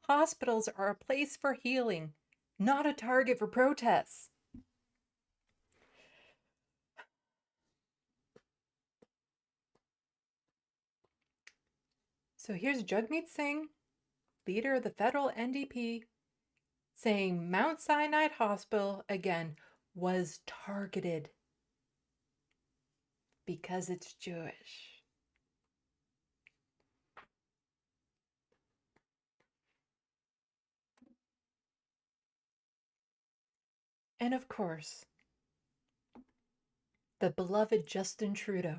Hospitals are a place for healing, not a target for protests. So here's Jagmeet Singh, leader of the federal NDP, saying Mount Sinai Hospital, again, was targeted because it's Jewish. And of course, the beloved Justin Trudeau.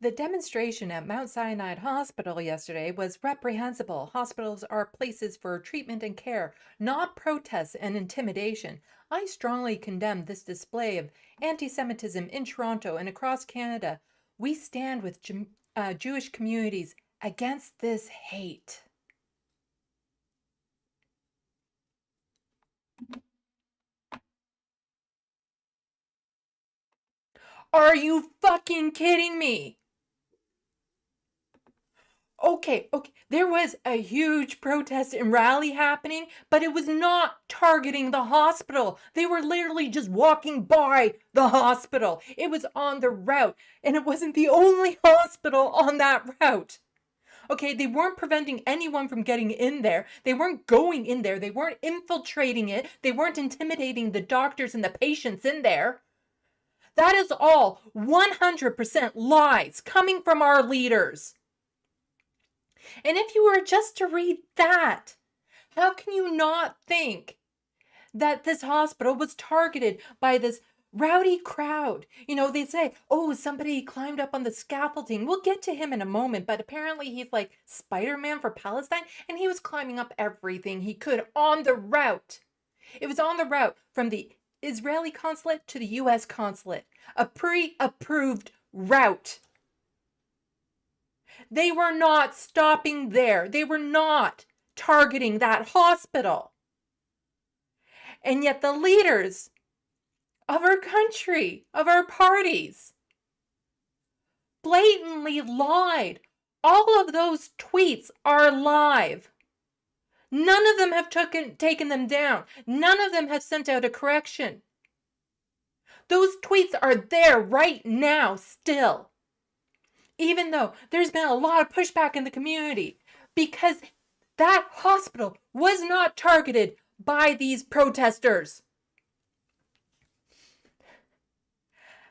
The demonstration at Mount Sinai Hospital yesterday was reprehensible. Hospitals are places for treatment and care, not protests and intimidation. I strongly condemn this display of anti-Semitism in Toronto and across Canada. We stand with Jewish communities against this hate. Are you fucking kidding me? Okay, there was a huge protest and rally happening, but it was not targeting the hospital. They were literally just walking by the hospital. It was on the route, and it wasn't the only hospital on that route. Okay, they weren't preventing anyone from getting in there. They weren't going in there. They weren't infiltrating it. They weren't intimidating the doctors and the patients in there. That is all 100% lies coming from our leaders. And if you were just to read that, how can you not think that this hospital was targeted by this rowdy crowd? You know, they say, oh, somebody climbed up on the scaffolding. We'll get to him in a moment, but apparently he's like Spider-Man for Palestine, and he was climbing up everything he could on the route. It was on the route from the Israeli consulate to the U.S. consulate, a pre-approved route. They were not stopping there. They were not targeting that hospital. And yet the leaders of our country, of our parties, blatantly lied. All of those tweets are live. None of them have taken them down. None of them have sent out a correction. Those tweets are there right now still. Even though there's been a lot of pushback in the community because that hospital was not targeted by these protesters.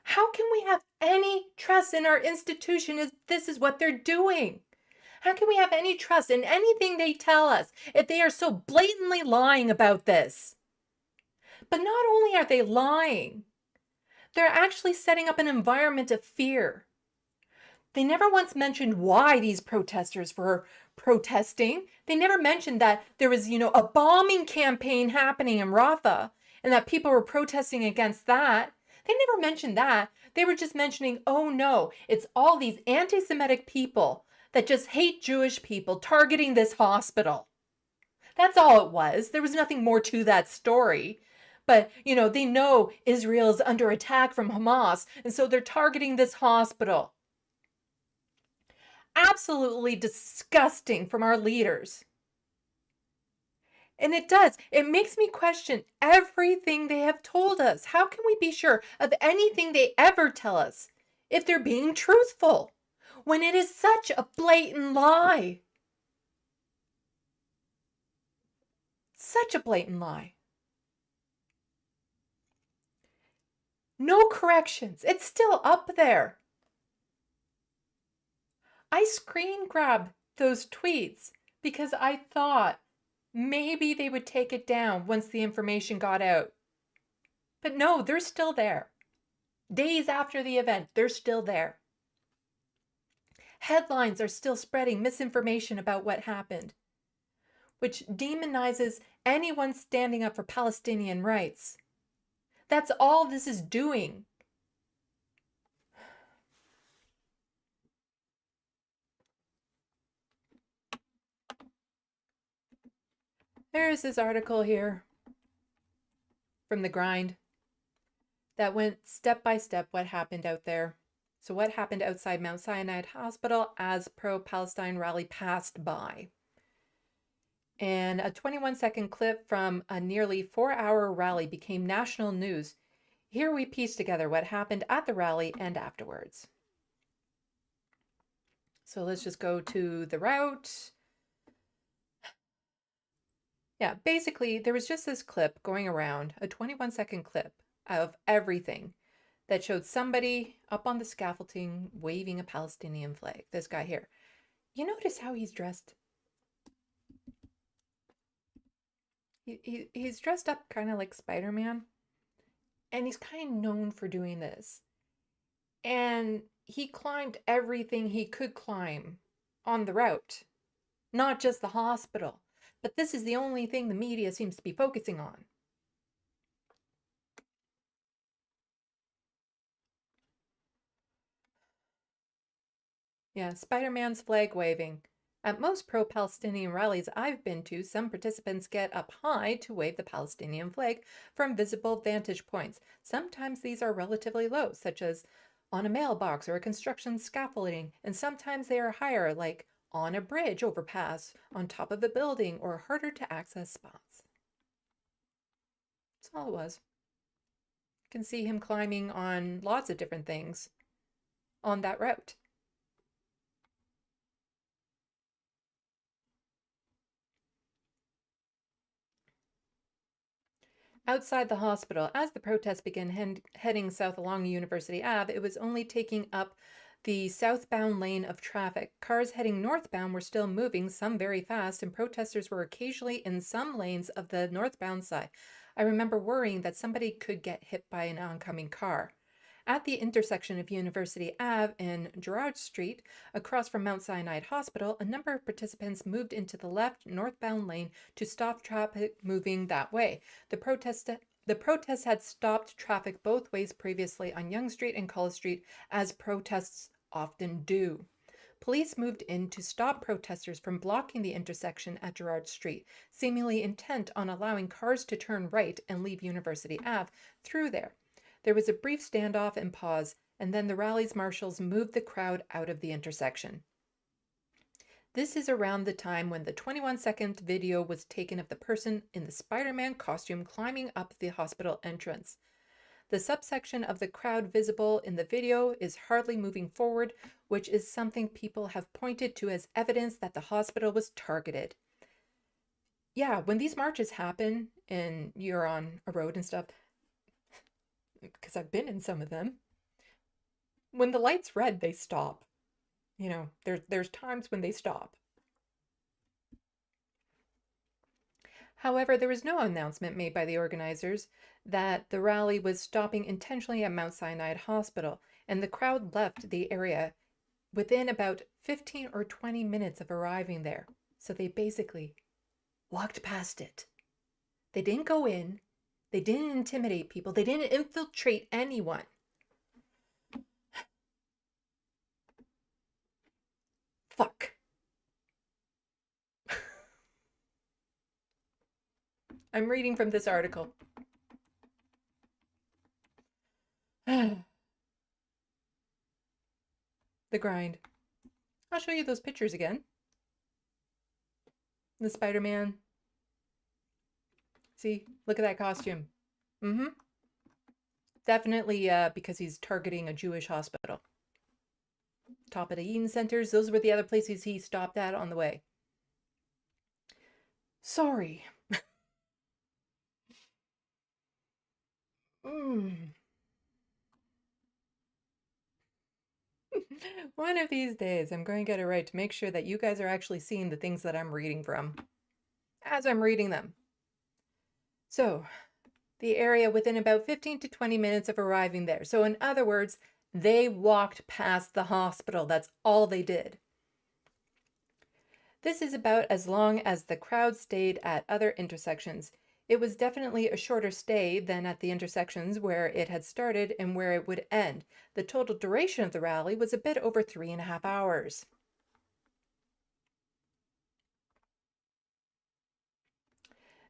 How can we have any trust in our institution if this is what they're doing? How can we have any trust in anything they tell us if they are so blatantly lying about this? But not only are they lying, they're actually setting up an environment of fear. They never once mentioned why these protesters were protesting. They never mentioned that there was, a bombing campaign happening in Rafah and that people were protesting against that. They never mentioned that. They were just mentioning, oh no, it's all these anti-Semitic people that just hate Jewish people targeting this hospital. That's all it was. There was nothing more to that story. But, they know Israel is under attack from Hamas, and so they're targeting this hospital. Absolutely disgusting from our leaders. And it makes me question everything they have told us. How can we be sure of anything they ever tell us if they're being truthful when it is such a blatant lie? Such a blatant lie. No corrections. It's still up there. I screen grabbed those tweets because I thought maybe they would take it down once the information got out. But no, they're still there. Days after the event, they're still there. Headlines are still spreading misinformation about what happened, which demonizes anyone standing up for Palestinian rights. That's all this is doing. There's this article here from The Grind that went step by step what happened out there. So what happened outside Mount Sinai Hospital as pro-Palestine rally passed by. And a 21-second clip from a nearly 4-hour rally became national news. Here we piece together what happened at the rally and afterwards. So let's just go to the route. Yeah, basically, there was just this clip going around, a 21-second clip of everything that showed somebody up on the scaffolding waving a Palestinian flag. This guy here. You notice how he's dressed? He's dressed up kind of like Spider-Man, and he's kind of known for doing this. And he climbed everything he could climb on the route, not just the hospital. But this is the only thing the media seems to be focusing on. Yeah, Spider-Man's flag waving. At most pro-Palestinian rallies I've been to, some participants get up high to wave the Palestinian flag from visible vantage points. Sometimes these are relatively low, such as on a mailbox or a construction scaffolding, and sometimes they are higher, like on a bridge overpass, on top of a building, or harder to access spots. That's all it was. You can see him climbing on lots of different things on that route. Outside the hospital, as the protests began heading south along University Ave, it was only taking up the southbound lane of traffic. Cars heading northbound were still moving, some very fast, and protesters were occasionally in some lanes of the northbound side. I remember worrying that somebody could get hit by an oncoming car. At the intersection of University Ave and Gerrard Street, across from Mount Sinai Hospital, a number of participants moved into the left northbound lane to stop traffic moving that way. The protests had stopped traffic both ways previously on Yonge Street and College Street, as protests often do. Police moved in to stop protesters from blocking the intersection at Gerrard Street, seemingly intent on allowing cars to turn right and leave University Ave through there. There was a brief standoff and pause, and then the rally's marshals moved the crowd out of the intersection. This is around the time when the 21-second video was taken of the person in the Spider-Man costume climbing up the hospital entrance. The subsection of the crowd visible in the video is hardly moving forward, which is something people have pointed to as evidence that the hospital was targeted. Yeah, when these marches happen and you're on a road and stuff, because I've been in some of them, when the light's red, they stop. There's times when they stop. However, there was no announcement made by the organizers that the rally was stopping intentionally at Mount Sinai Hospital, and the crowd left the area within about 15 or 20 minutes of arriving there. So they basically walked past it. They didn't go in. They didn't intimidate people. They didn't infiltrate anyone. Fuck. I'm reading from this article. The grind. I'll show you those pictures again. The Spider-Man. See, look at that costume. Definitely because he's targeting a Jewish hospital. Top of the Eden Centers, those were the other places he stopped at on the way. Sorry. One of these days, I'm going to get it right to make sure that you guys are actually seeing the things that I'm reading from as I'm reading them. So, the area within about 15 to 20 minutes of arriving there. So, in other words, they walked past the hospital. That's all they did. This is about as long as the crowd stayed at other intersections. It was definitely a shorter stay than at the intersections where it had started and where it would end. The total duration of the rally was a bit over 3.5 hours.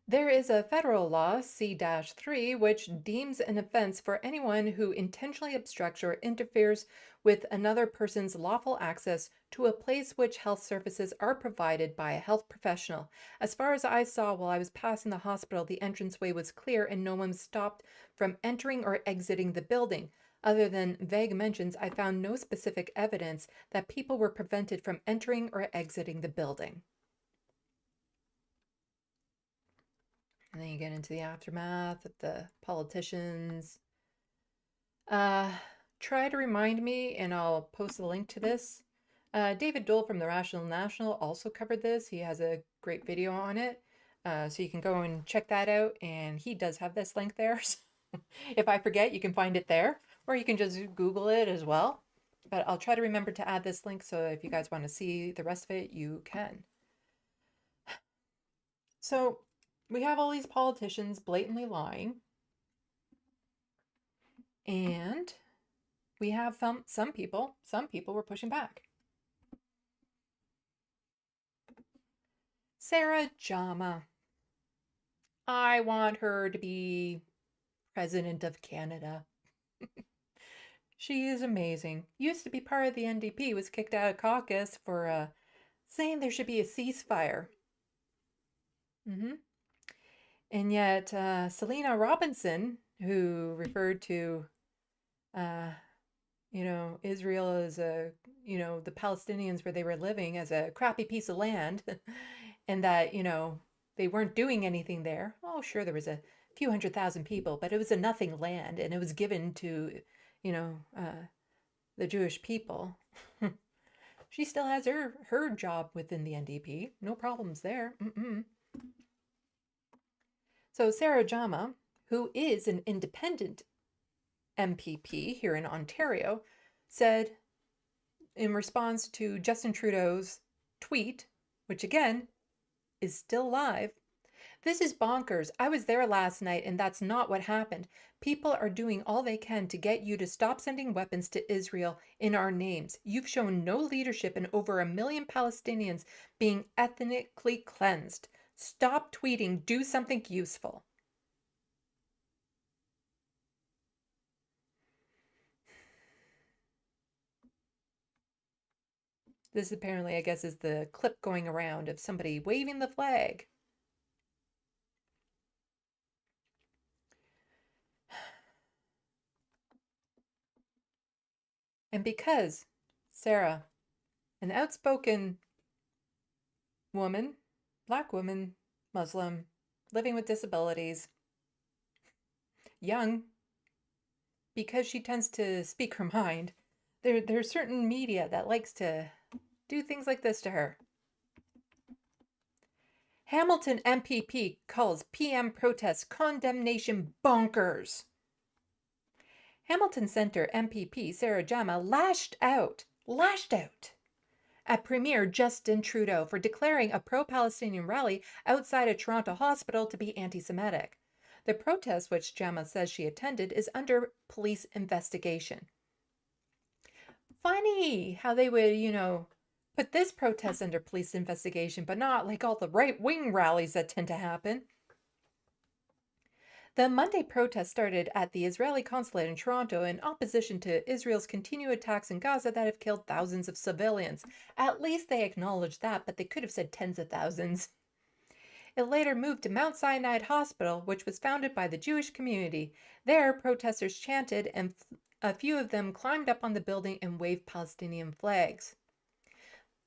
There is a federal law, C-3, which deems an offense for anyone who intentionally obstructs or interferes with another person's lawful access to a place which health services are provided by a health professional. As far as I saw while I was passing the hospital, the entranceway was clear and no one was stopped from entering or exiting the building. Other than vague mentions, I found no specific evidence that people were prevented from entering or exiting the building. And then you get into the aftermath of the politicians. Try to remind me, and I'll post a link to this. David Dole from the Rational National also covered this. He has a great video on it. So you can go and check that out. And he does have this link there. So if I forget, you can find it there. Or you can just Google it as well. But I'll try to remember to add this link. So if you guys want to see the rest of it, you can. So we have all these politicians blatantly lying. And we have some people were pushing back. Sarah Jama. I want her to be president of Canada. She is amazing. Used to be part of the NDP, was kicked out of caucus for saying there should be a ceasefire. And yet, Selena Robinson, who referred to, Israel as the Palestinians where they were living as a crappy piece of land, and that, they weren't doing anything there. Oh, sure, there was a few 100,000 people, but it was a nothing land, and it was given to, the Jewish people. She still has her job within the NDP. No problems there. So Sarah Jama, who is an independent MPP here in Ontario, said in response to Justin Trudeau's tweet, which again is still live, "This is bonkers. I was there last night and that's not what happened. People are doing all they can to get you to stop sending weapons to Israel in our names. You've shown no leadership in over 1 million Palestinians being ethnically cleansed. Stop tweeting. Do something useful." This apparently, I guess, is the clip going around of somebody waving the flag. And because Sarah, an outspoken woman, Black woman, Muslim, living with disabilities, young, because she tends to speak her mind, there's certain media that likes to do things like this to her. Hamilton MPP calls PM protest condemnation bonkers. Hamilton Centre MPP Sarah Jama lashed out lashed out at Premier Justin Trudeau for declaring a pro-Palestinian rally outside a Toronto hospital to be anti-Semitic. The protest, which Gemma says she attended, is under police investigation. Funny how they would, put this protest under police investigation, but not like all the right-wing rallies that tend to happen. The Monday protest started at the Israeli consulate in Toronto in opposition to Israel's continued attacks in Gaza that have killed thousands of civilians. At least they acknowledged that, but they could have said tens of thousands. It later moved to Mount Sinai Hospital, which was founded by the Jewish community. There, protesters chanted, and a few of them climbed up on the building and waved Palestinian flags.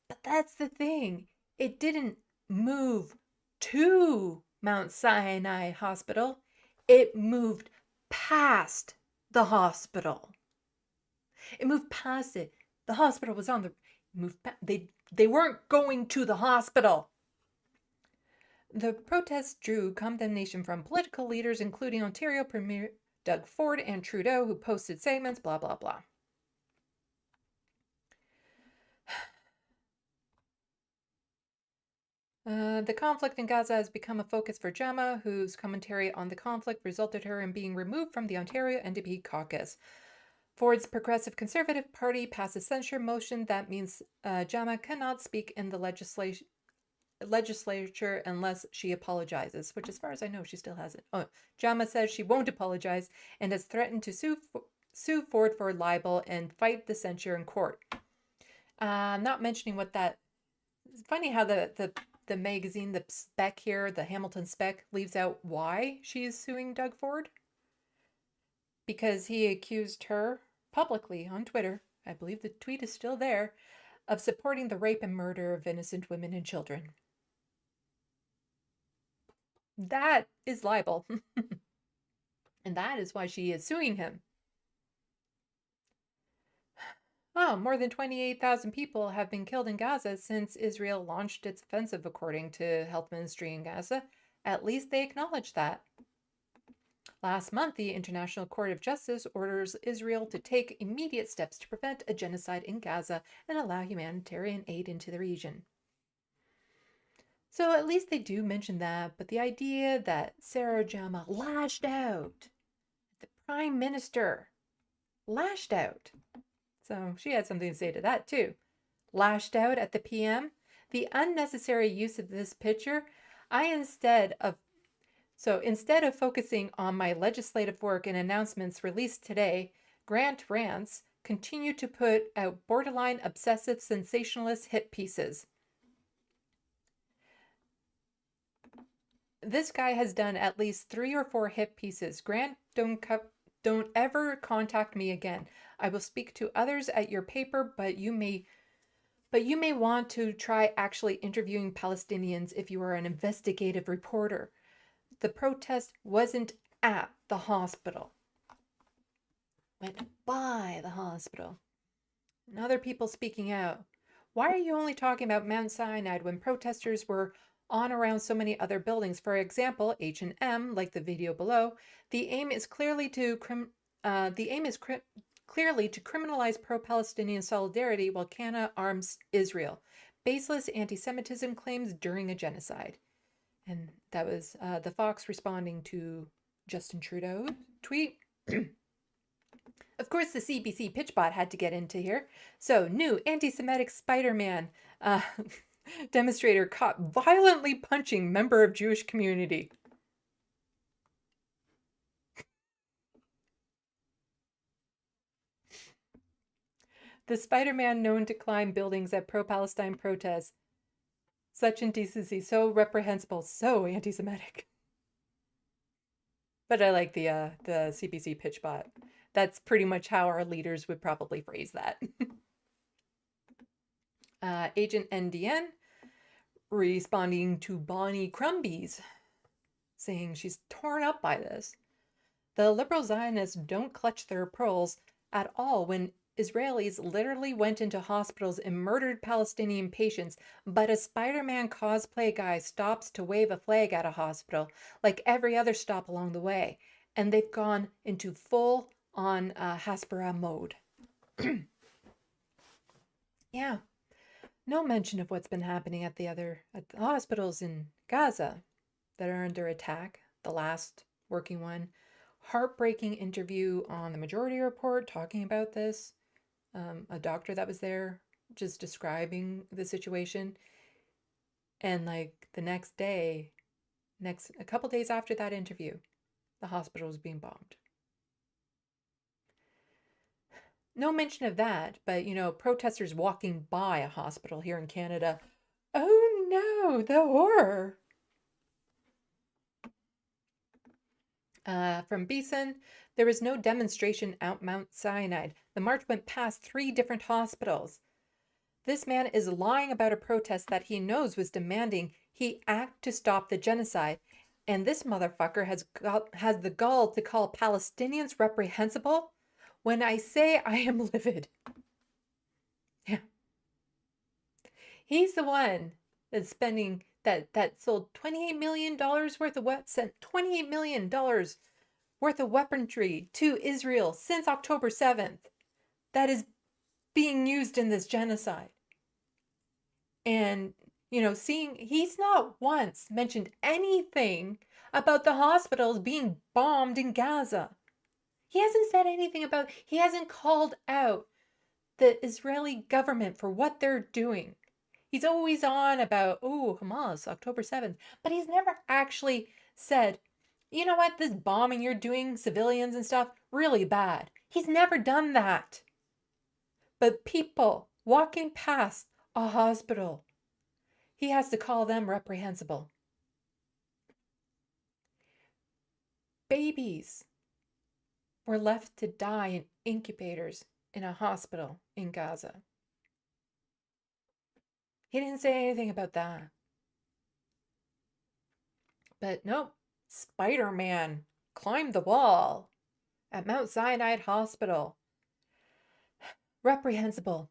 But that's the thing. It didn't move to Mount Sinai Hospital. It moved past the hospital. It moved past it. The hospital was on the move. They weren't going to the hospital. The protest drew condemnation from political leaders, including Ontario Premier Doug Ford and Trudeau, who posted statements, blah, blah, blah. The conflict in Gaza has become a focus for Gemma, whose commentary on the conflict resulted her in being removed from the Ontario NDP caucus. Ford's Progressive Conservative Party passed a censure motion that means Gemma cannot speak in the legislature unless she apologizes, which as far as I know, she still hasn't. Oh, Gemma says she won't apologize and has threatened to sue Ford for libel and fight the censure in court. I'm not mentioning what that... It's funny how the magazine, the spec here, the Hamilton spec, leaves out why she is suing Doug Ford. Because he accused her publicly on Twitter, I believe the tweet is still there, of supporting the rape and murder of innocent women and children. That is libel. And that is why she is suing him. Oh, more than 28,000 people have been killed in Gaza since Israel launched its offensive, according to Health Ministry in Gaza. At least they acknowledge that. Last month, the International Court of Justice orders Israel to take immediate steps to prevent a genocide in Gaza and allow humanitarian aid into the region. So at least they do mention that, but the idea that Sarah Jama lashed out, the Prime Minister lashed out. So she had something to say to that too. Lashed out at the PM. The unnecessary use of this picture, instead of focusing on my legislative work and announcements released today, Grant Rants continue to put out borderline obsessive sensationalist hit pieces. This guy has done at least 3 or 4 hit pieces. Grant, don't ever contact me again. I will speak to others at your paper, but you may want to try actually interviewing Palestinians if you are an investigative reporter. The protest wasn't at the hospital. Went by the hospital. And other people speaking out. Why are you only talking about Mount Sinai when protesters were on around so many other buildings? For example, H&M, like the video below, the aim is clearly to criminalize pro-Palestinian solidarity while Canada arms Israel. Baseless anti-Semitism claims during a genocide. And that was the Fox responding to Justin Trudeau's tweet. Of course, the CBC pitchbot had to get into here. So, new anti-Semitic Spider-Man demonstrator caught violently punching member of Jewish community. The Spider-Man known to climb buildings at pro-Palestine protests. Such indecency, so reprehensible, so anti-Semitic. But I like the CBC pitchbot. That's pretty much how our leaders would probably phrase that. Agent NDN responding to Bonnie Crumbies, saying she's torn up by this. The liberal Zionists don't clutch their pearls at all when Israelis literally went into hospitals and murdered Palestinian patients, but a Spider-Man cosplay guy stops to wave a flag at a hospital, like every other stop along the way, and they've gone into full-on Hasbara mode. Yeah. No mention of what's been happening at the hospitals in Gaza that are under attack. The last working one. Heartbreaking interview on the Majority Report talking about this. A doctor that was there just describing the situation. And like the next day, a couple days after that interview, the hospital was being bombed. No mention of that, but protesters walking by a hospital here in Canada. Oh no, the horror. From Beeson, there was no demonstration at Mount Sinai. The march went past 3 different hospitals. This man is lying about a protest that he knows was demanding he act to stop the genocide. And this motherfucker has the gall to call Palestinians reprehensible? When I say I am livid. Yeah. He's the one that's spending that sold $28 million worth of sent $28 million worth of weaponry to Israel since October 7th. That is being used in this genocide. And, he's not once mentioned anything about the hospitals being bombed in Gaza. He hasn't said anything about, he hasn't called out the Israeli government for what they're doing. He's always on about, Hamas, October 7th. But he's never actually said, you know what, this bombing you're doing, civilians and stuff, really bad. He's never done that. But people walking past a hospital, he has to call them reprehensible. Babies were left to die in incubators in a hospital in Gaza. He didn't say anything about that. But nope, Spider-Man climbed the wall at Mount Sinai Hospital. Reprehensible.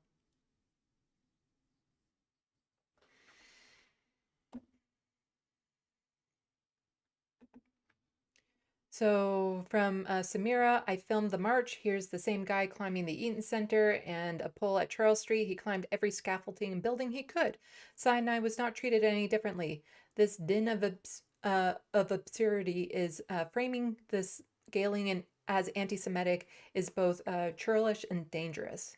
So from Samira, I filmed the march. Here's the same guy climbing the Eaton Center and a pole at Charles Street. He climbed every scaffolding and building he could. Sinai was not treated any differently. This din of absurdity is framing this Galen as anti-Semitic is both churlish and dangerous.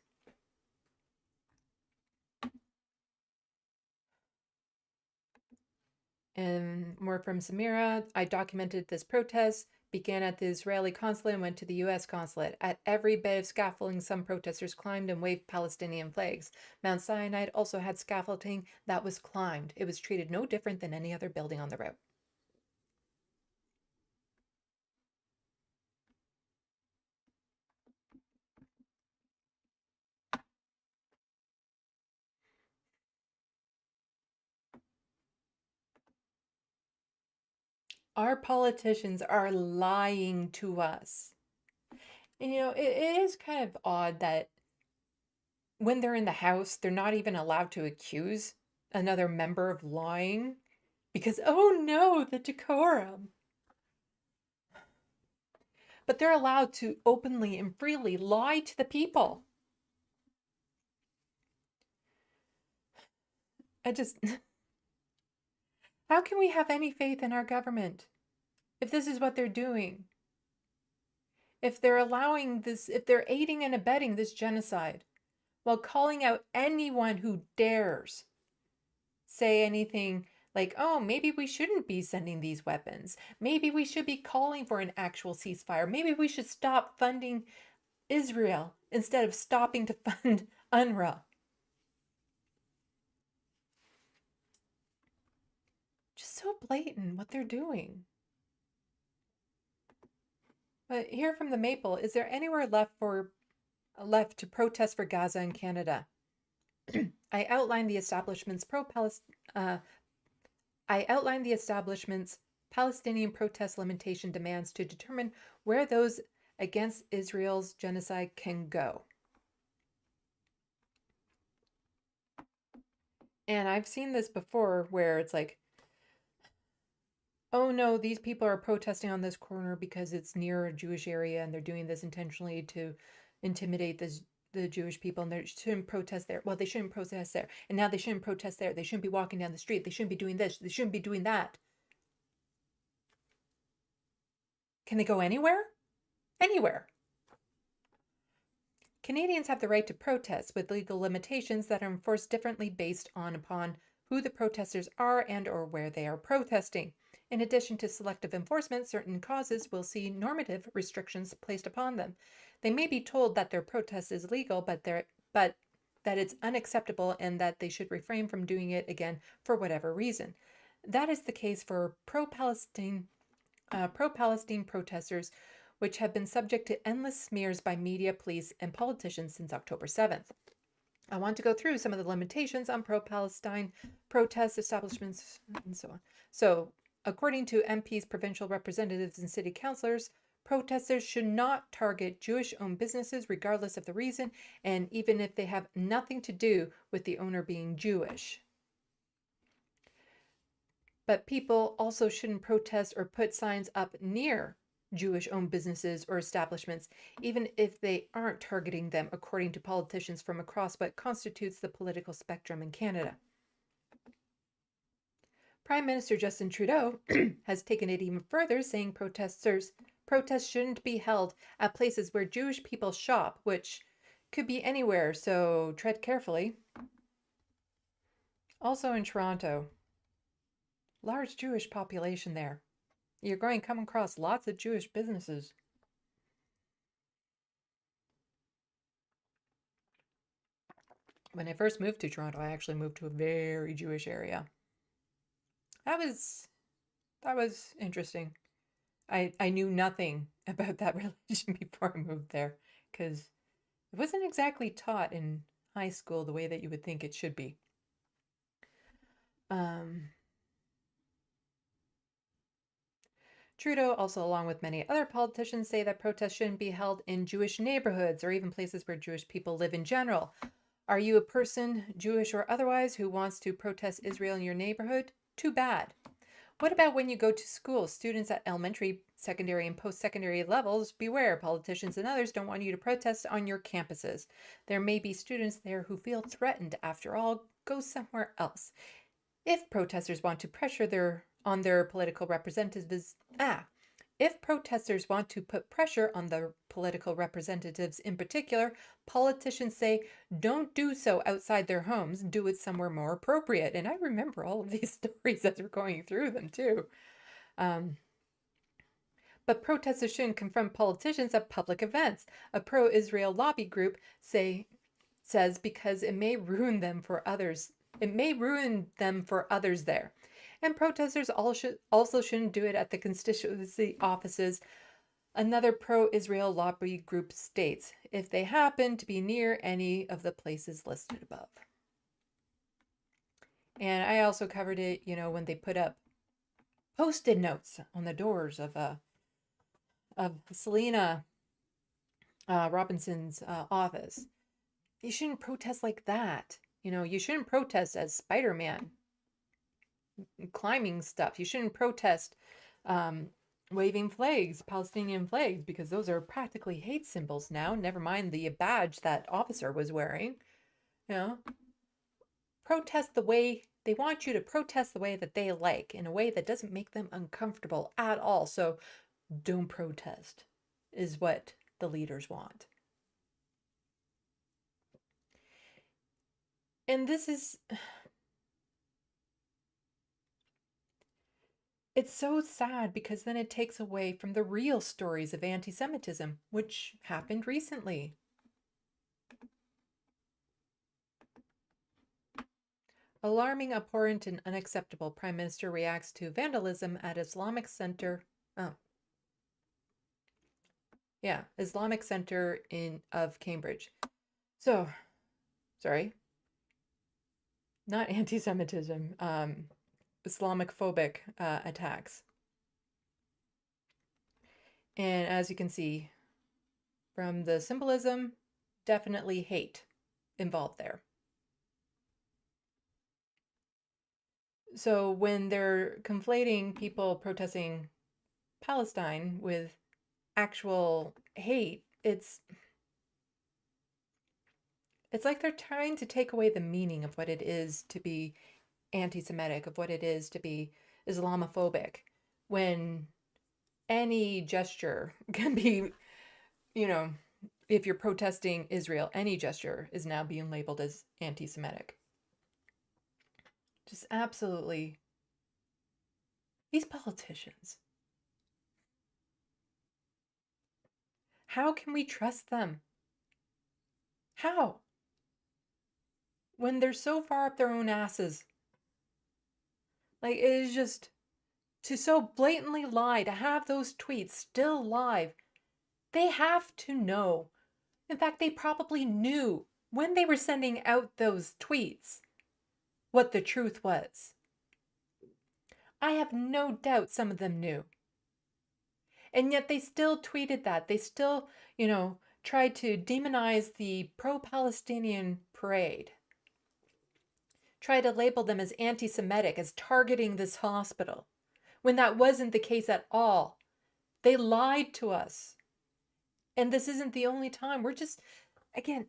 And more from Samira, I documented this protest, began at the Israeli consulate and went to the US consulate. At every bit of scaffolding, some protesters climbed and waved Palestinian flags. Mount Sinai also had scaffolding that was climbed. It was treated no different than any other building on the route. Our politicians are lying to us. And it is kind of odd that when they're in the House, they're not even allowed to accuse another member of lying because, oh no, the decorum. But they're allowed to openly and freely lie to the people. How can we have any faith in our government if this is what they're doing? If they're allowing this, if they're aiding and abetting this genocide while calling out anyone who dares say anything like, oh, maybe we shouldn't be sending these weapons. Maybe we should be calling for an actual ceasefire. Maybe we should stop funding Israel instead of stopping to fund UNRWA. Just so blatant what they're doing. But here from the Maple, is there anywhere left to protest for Gaza in Canada? I outlined the establishment's Palestinian protest limitation demands to determine where those against Israel's genocide can go. And I've seen this before where it's like, oh no, these people are protesting on this corner because it's near a Jewish area and they're doing this intentionally to intimidate this the Jewish people and they shouldn't protest there. Well, they shouldn't protest there. And now they shouldn't protest there. They shouldn't be walking down the street. They shouldn't be doing this. They shouldn't be doing that. Can they go anywhere? Anywhere. Canadians have the right to protest with legal limitations that are enforced differently based upon who the protesters are and or where they are protesting. In addition to selective enforcement, certain causes will see normative restrictions placed upon them. They may be told that their protest is legal, but that it's unacceptable and that they should refrain from doing it again for whatever reason. That is the case for pro-Palestine protesters, which have been subject to endless smears by media, police, and politicians since October 7th. I want to go through some of the limitations on pro-Palestine protest establishments and so on. So, according to MPs, provincial representatives, and city councillors, protesters should not target Jewish-owned businesses regardless of the reason, and even if they have nothing to do with the owner being Jewish. But people also shouldn't protest or put signs up near Jewish-owned businesses or establishments, even if they aren't targeting them, according to politicians from across what constitutes the political spectrum in Canada. Prime Minister Justin Trudeau has taken it even further, saying protests shouldn't be held at places where Jewish people shop, which could be anywhere, so tread carefully. Also in Toronto, large Jewish population there. You're going to come across lots of Jewish businesses. When I first moved to Toronto, I actually moved to a very Jewish area. That was interesting. I knew nothing about that religion before I moved there because it wasn't exactly taught in high school the way that you would think it should be. Trudeau, also along with many other politicians, say that protests shouldn't be held in Jewish neighborhoods or even places where Jewish people live in general. Are you a person, Jewish or otherwise, who wants to protest Israel in your neighborhood? Too bad. What about when you go to school? Students at elementary, secondary, and post-secondary levels, beware. Politicians and others don't want you to protest on your campuses. There may be students there who feel threatened. After all, go somewhere else. If protesters want to pressure on their political representatives, if protesters want to put pressure on the political representatives in particular, politicians say, don't do so outside their homes, do it somewhere more appropriate. And I remember all of these stories as we're going through them too. But protesters shouldn't confront politicians at public events. A pro-Israel lobby group says because it may ruin them for others. It may ruin them for others there. And protesters also shouldn't do it at the constituency offices. Another pro-Israel lobby group states, if they happen to be near any of the places listed above. And I also covered it, when they put up post-it notes on the doors of Selena Robinson's office. You shouldn't protest like that. You shouldn't protest as Spider-Man climbing stuff. You shouldn't protest waving flags, Palestinian flags, because those are practically hate symbols now. Never mind the badge that officer was wearing. Protest the way they want you to protest, the way that they like, in a way that doesn't make them uncomfortable at all. So don't protest is what the leaders want. And this is... It's so sad because then it takes away from the real stories of anti-Semitism, which happened recently. Alarming, abhorrent, and unacceptable. Prime Minister reacts to vandalism at Islamic Center. Islamic Center of Cambridge. So, sorry. Not anti-Semitism. Islamophobic attacks. And as you can see from the symbolism, definitely hate involved there. So when they're conflating people protesting Palestine with actual hate, it's It's like they're trying to take away the meaning of what it is to be anti-Semitic, of what it is to be Islamophobic, when any gesture can be, you know, if you're protesting Israel, any gesture is now being labeled as anti-Semitic. Just absolutely. These politicians. How can we trust them? How? When they're so far up their own asses. Like, it is just to so blatantly lie, to have those tweets still live. They have to know. In fact, they probably knew when they were sending out those tweets what the truth was. I have no doubt some of them knew. And yet they still tweeted that. They still, tried to demonize the pro-Palestinian parade. Try to label them as anti-Semitic, as targeting this hospital, when that wasn't the case at all. They lied to us. And this isn't the only time. We're just, again,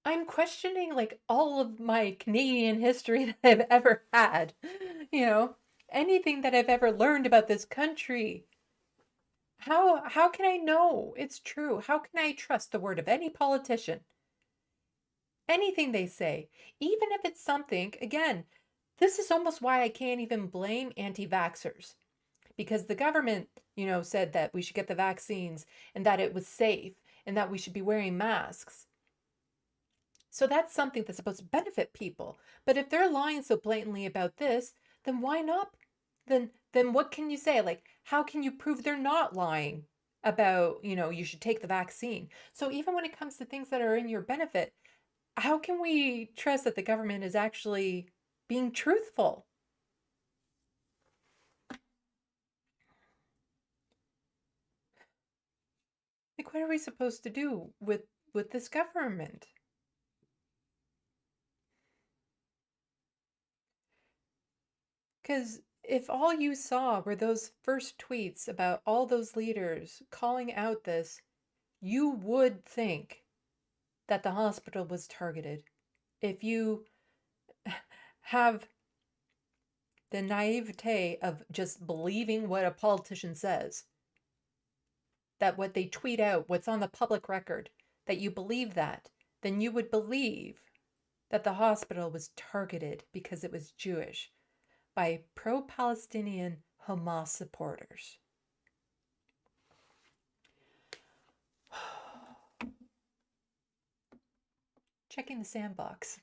I'm questioning like all of my Canadian history that I've ever had. Anything that I've ever learned about this country. How can I know it's true? How can I trust the word of any politician? Anything they say, even if it's something, again, this is almost why I can't even blame anti-vaxxers, because the government, said that we should get the vaccines and that it was safe and that we should be wearing masks. So that's something that's supposed to benefit people. But if they're lying so blatantly about this, then why not? Then what can you say? Like, how can you prove they're not lying about, you should take the vaccine? So even when it comes to things that are in your benefit, how can we trust that the government is actually being truthful? Like, what are we supposed to do with this government? Because if all you saw were those first tweets about all those leaders calling out this, you would think that the hospital was targeted. If you have the naivete of just believing what a politician says, that what they tweet out, what's on the public record, that you believe that, then you would believe that the hospital was targeted because it was Jewish by pro-Palestinian Hamas supporters. Checking the Sandbox.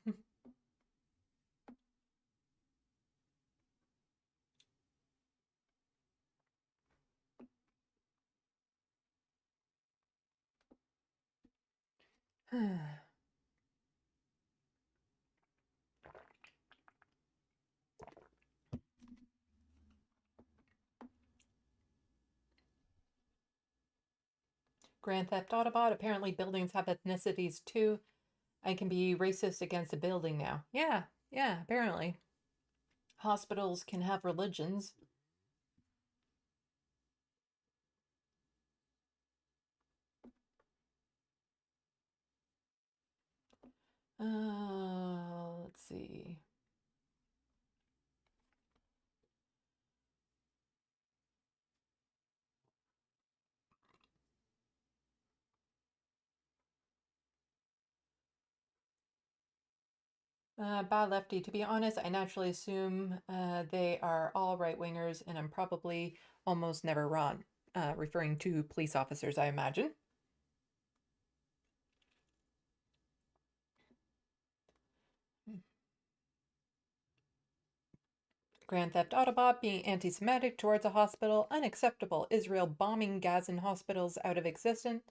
Grand Theft Autobot. Apparently buildings have ethnicities too. I can be racist against a building now. Yeah, apparently. Hospitals can have religions. Let's see. Bad lefty. To be honest, I naturally assume they are all right-wingers, and I'm probably almost never wrong. Referring to police officers, I imagine. Grand Theft Autobot being anti-Semitic towards a hospital, unacceptable. Israel bombing Gazan hospitals out of existence.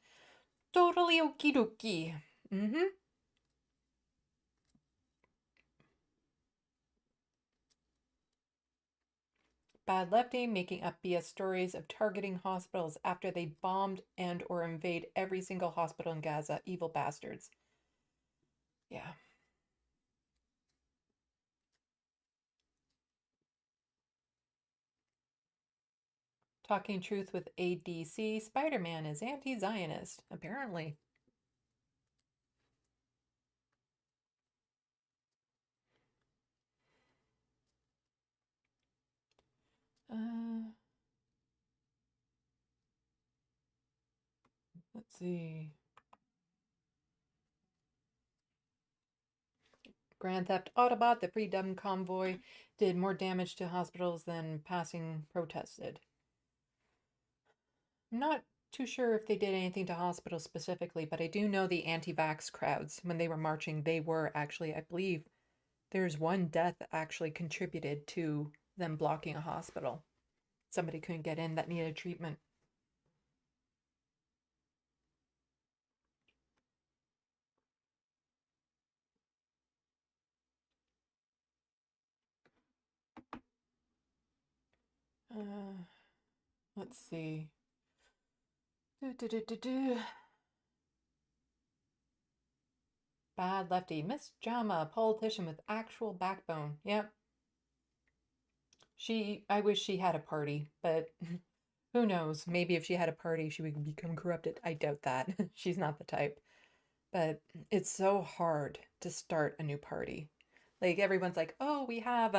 Totally okie dokie. Bad lefty making up BS stories of targeting hospitals after they bombed and or invade every single hospital in Gaza. Evil bastards. Yeah. Talking Truth with ADC. Spider-Man is anti-Zionist, apparently. Let's see. Grand Theft Autobot, the Freedom Convoy, did more damage to hospitals than passing protested. I'm not too sure if they did anything to hospitals specifically, but I do know the anti-vax crowds, when they were marching, they were actually, I believe, there's one death that actually contributed to them blocking a hospital. Somebody couldn't get in that needed treatment. Let's see. Bad lefty. Miss Jama, a politician with actual backbone. Yep. I wish she had a party, but who knows? Maybe if she had a party, she would become corrupted. I doubt that. She's not the type. But it's so hard to start a new party. Like everyone's like, oh, we have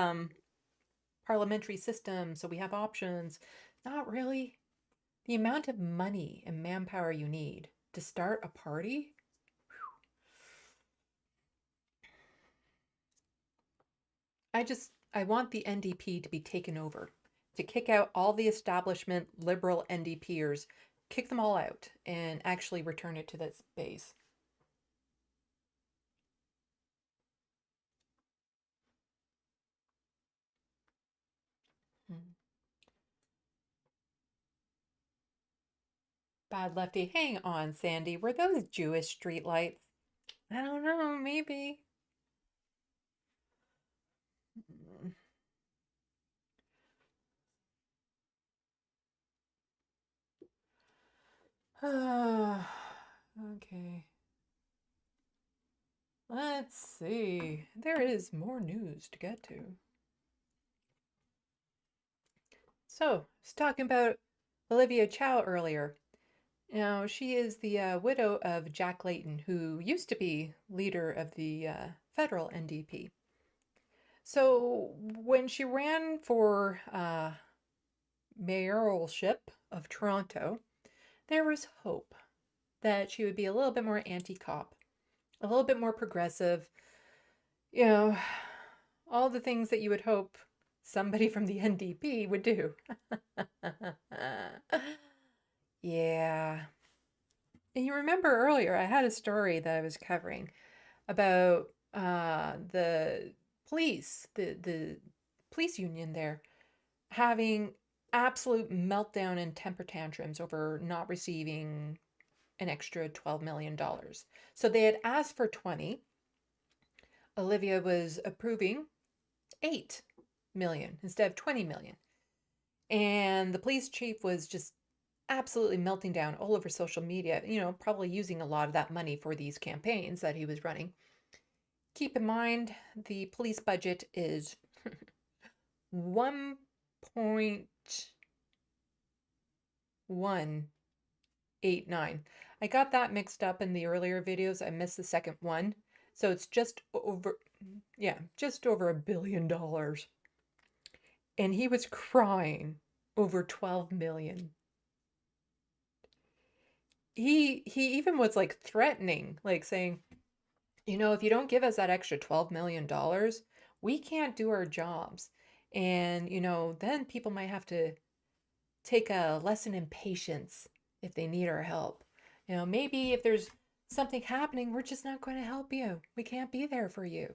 parliamentary system, so we have options. Not really. The amount of money and manpower you need to start a party. I want the NDP to be taken over, to kick out all the establishment liberal NDPers, kick them all out, and actually return it to this base. Bad lefty. Hang on, Sandy. Were those Jewish streetlights? I don't know, maybe. Okay. Let's see. There is more news to get to. So, I was talking about Olivia Chow earlier. Now, she is the widow of Jack Layton, who used to be leader of the federal NDP. So, when she ran for mayoralship of Toronto, there was hope that she would be a little bit more anti-cop, a little bit more progressive, you know, all the things that you would hope somebody from the NDP would do. Yeah. And you remember earlier, I had a story that I was covering about the police, the police union there, having absolute meltdown and temper tantrums over not receiving an extra $12 million. So they had asked for 20. Olivia was approving 8 million instead of 20 million. And the police chief was just absolutely melting down all over social media, probably using a lot of that money for these campaigns that he was running. Keep in mind, the police budget is 1.189. I got that mixed up in the earlier videos. I missed the second one. So it's just over $1 billion. And he was crying over 12 million. He even was like threatening, like saying, if you don't give us that extra $12 million, we can't do our jobs. And, then people might have to take a lesson in patience if they need our help. Maybe if there's something happening, we're just not going to help you. We can't be there for you.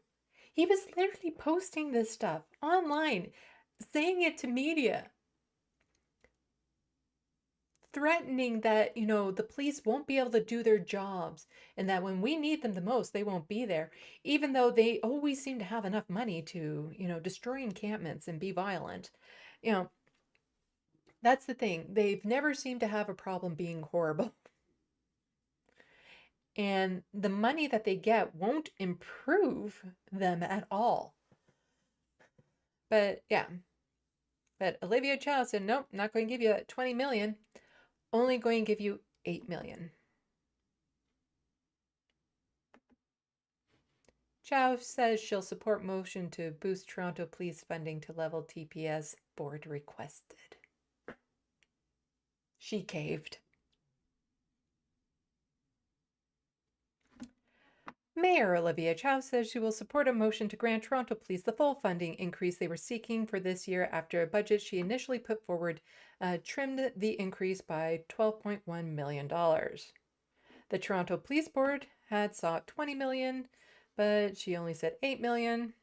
He was literally posting this stuff online, saying it to media, threatening that, the police won't be able to do their jobs and that when we need them the most, they won't be there, even though they always seem to have enough money to, destroy encampments and be violent. That's the thing. They've never seemed to have a problem being horrible. And the money that they get won't improve them at all. But yeah. But Olivia Chow said, nope, not going to give you that 20 million. Only going to give you 8 million. Chow says she'll support motion to boost Toronto police funding to level TPS board requested. She caved. Mayor Olivia Chow says she will support a motion to grant Toronto Police the full funding increase they were seeking for this year after a budget she initially put forward trimmed the increase by $12.1 million. The Toronto Police Board had sought $20 million, but she only said $8 million.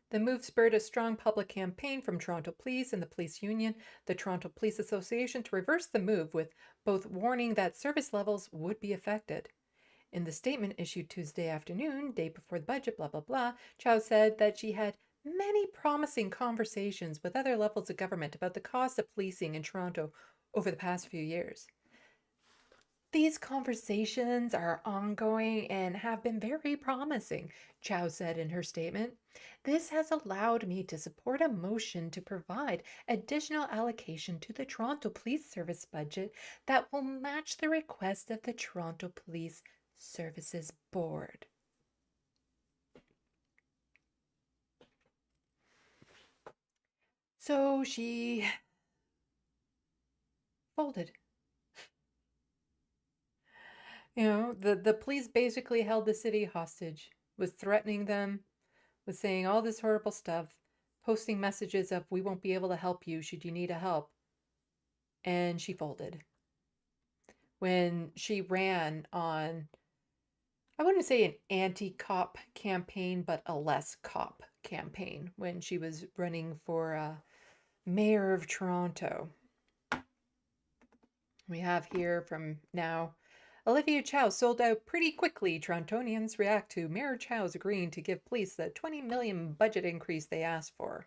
The move spurred a strong public campaign from Toronto Police and the Police Union, the Toronto Police Association, to reverse the move, with both warning that service levels would be affected. In the statement issued Tuesday afternoon, day before the budget, blah, blah, blah, Chow said that she had many promising conversations with other levels of government about the cost of policing in Toronto over the past few years. These conversations are ongoing and have been very promising, Chow said in her statement. This has allowed me to support a motion to provide additional allocation to the Toronto Police Service budget that will match the request of the Toronto Police Services Board. So she folded. You know, the police basically held the city hostage, was threatening them, was saying all this horrible stuff, posting messages of, we won't be able to help you should you need a help. And she folded. When she ran on, I wouldn't say an anti-cop campaign, but a less cop campaign, when she was running for mayor of Toronto. We have here from now, Olivia Chow sold out pretty quickly. Torontonians react to Mayor Chow's agreeing to give police the $20 million budget increase they asked for.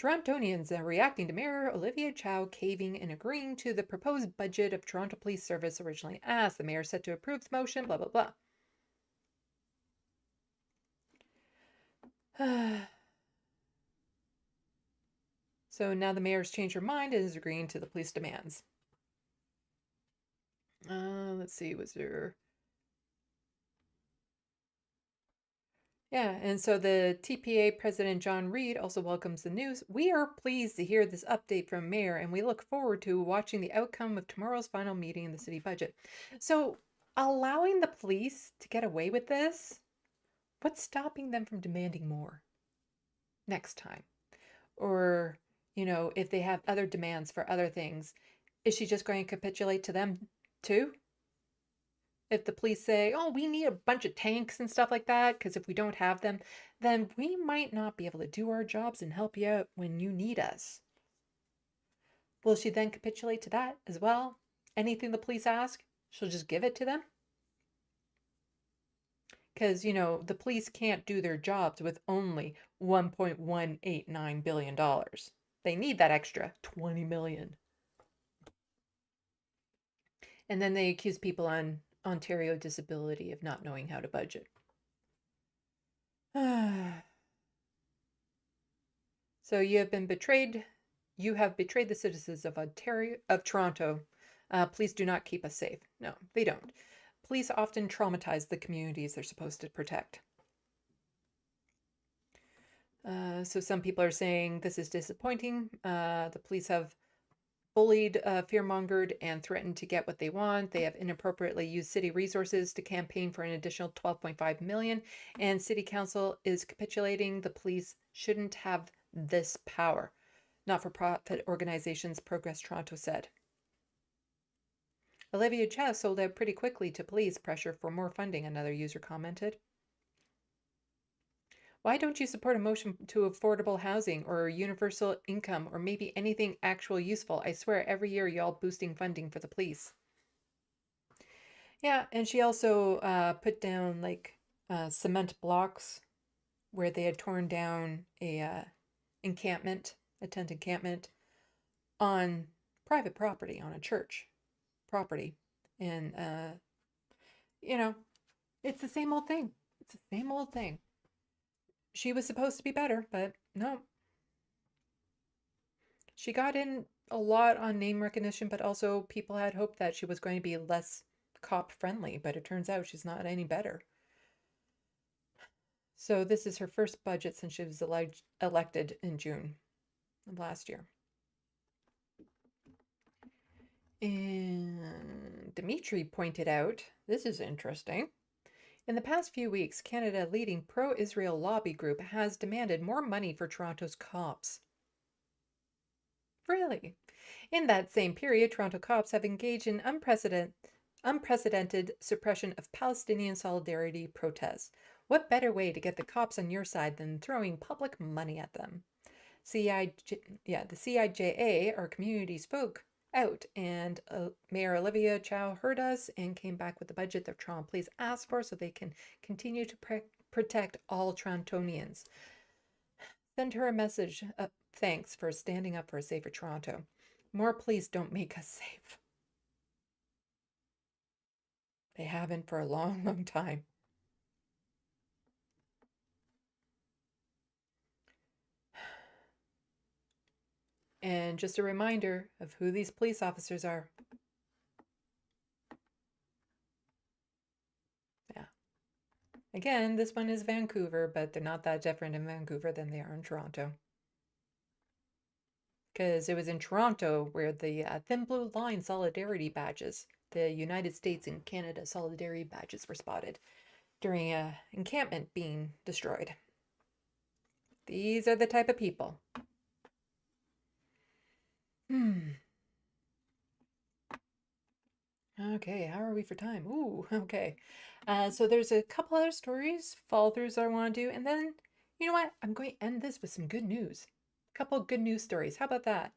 Torontonians are reacting to Mayor Olivia Chow caving and agreeing to the proposed budget of Toronto Police Service originally asked. The mayor said to approve the motion, blah, blah, blah. So now the mayor's changed her mind and is agreeing to the police demands. Let's see, was there... Yeah, and so the TPA President John Reid also welcomes the news. We are pleased to hear this update from Mayor, and we look forward to watching the outcome of tomorrow's final meeting in the city budget. So allowing the police to get away with this, what's stopping them from demanding more next time? Or, you know, if they have other demands for other things, is she just going to capitulate to them too? If the police say, oh, we need a bunch of tanks and stuff like that, because if we don't have them, then we might not be able to do our jobs and help you out when you need us. Will she then capitulate to that as well? Anything the police ask, she'll just give it to them? Because, you know, the police can't do their jobs with only $1.189 billion. They need that extra $20 million. And then they accuse people on Ontario Disability of not knowing how to budget. So you have been betrayed. You have betrayed the citizens of Toronto. Please do not keep us safe. No, they don't. Police often traumatize the communities they're supposed to protect. So some people are saying this is disappointing. The police have bullied, fear-mongered, and threatened to get what they want. They have inappropriately used city resources to campaign for an additional $12.5 million, and City Council is capitulating. The police shouldn't have this power. Not-for-profit organizations Progress Toronto said. Olivia Chow sold out pretty quickly to police pressure for more funding, another user commented. Why don't you support a motion to affordable housing or universal income or maybe anything actual useful? I swear every year y'all boosting funding for the police. Yeah, and she also put down like cement blocks where they had torn down a encampment, a tent encampment on private property, on a church property. And, you know, it's the same old thing. It's the same old thing. She was supposed to be better, but no. She got in a lot on name recognition, but also people had hoped that she was going to be less cop friendly, but it turns out she's not any better. So this is her first budget since she was elected in June of last year. And Dimitri pointed out, this is interesting. In the past few weeks, Canada leading pro-Israel lobby group has demanded more money for Toronto's cops. Really? In that same period, Toronto cops have engaged in unprecedented suppression of Palestinian solidarity protests. What better way to get the cops on your side than throwing public money at them? The CIJA, our community, spoke out, and Mayor Olivia Chow heard us and came back with the budget that Toronto Police asked for so they can continue to protect all Torontonians. Send her a message of thanks for standing up for a safer Toronto. More police don't make us safe. They haven't for a long, long time. And just a reminder of who these police officers are. Yeah. Again, this one is Vancouver, but they're not that different in Vancouver than they are in Toronto. Because it was in Toronto where the Thin Blue Line solidarity badges, the United States and Canada solidarity badges, were spotted during an encampment being destroyed. These are the type of people. Okay, how are we for time? Ooh, okay. So there's a couple other stories, follow-throughs I want to do, and then, you know what? I'm going to end this with some good news. A couple good news stories. How about that?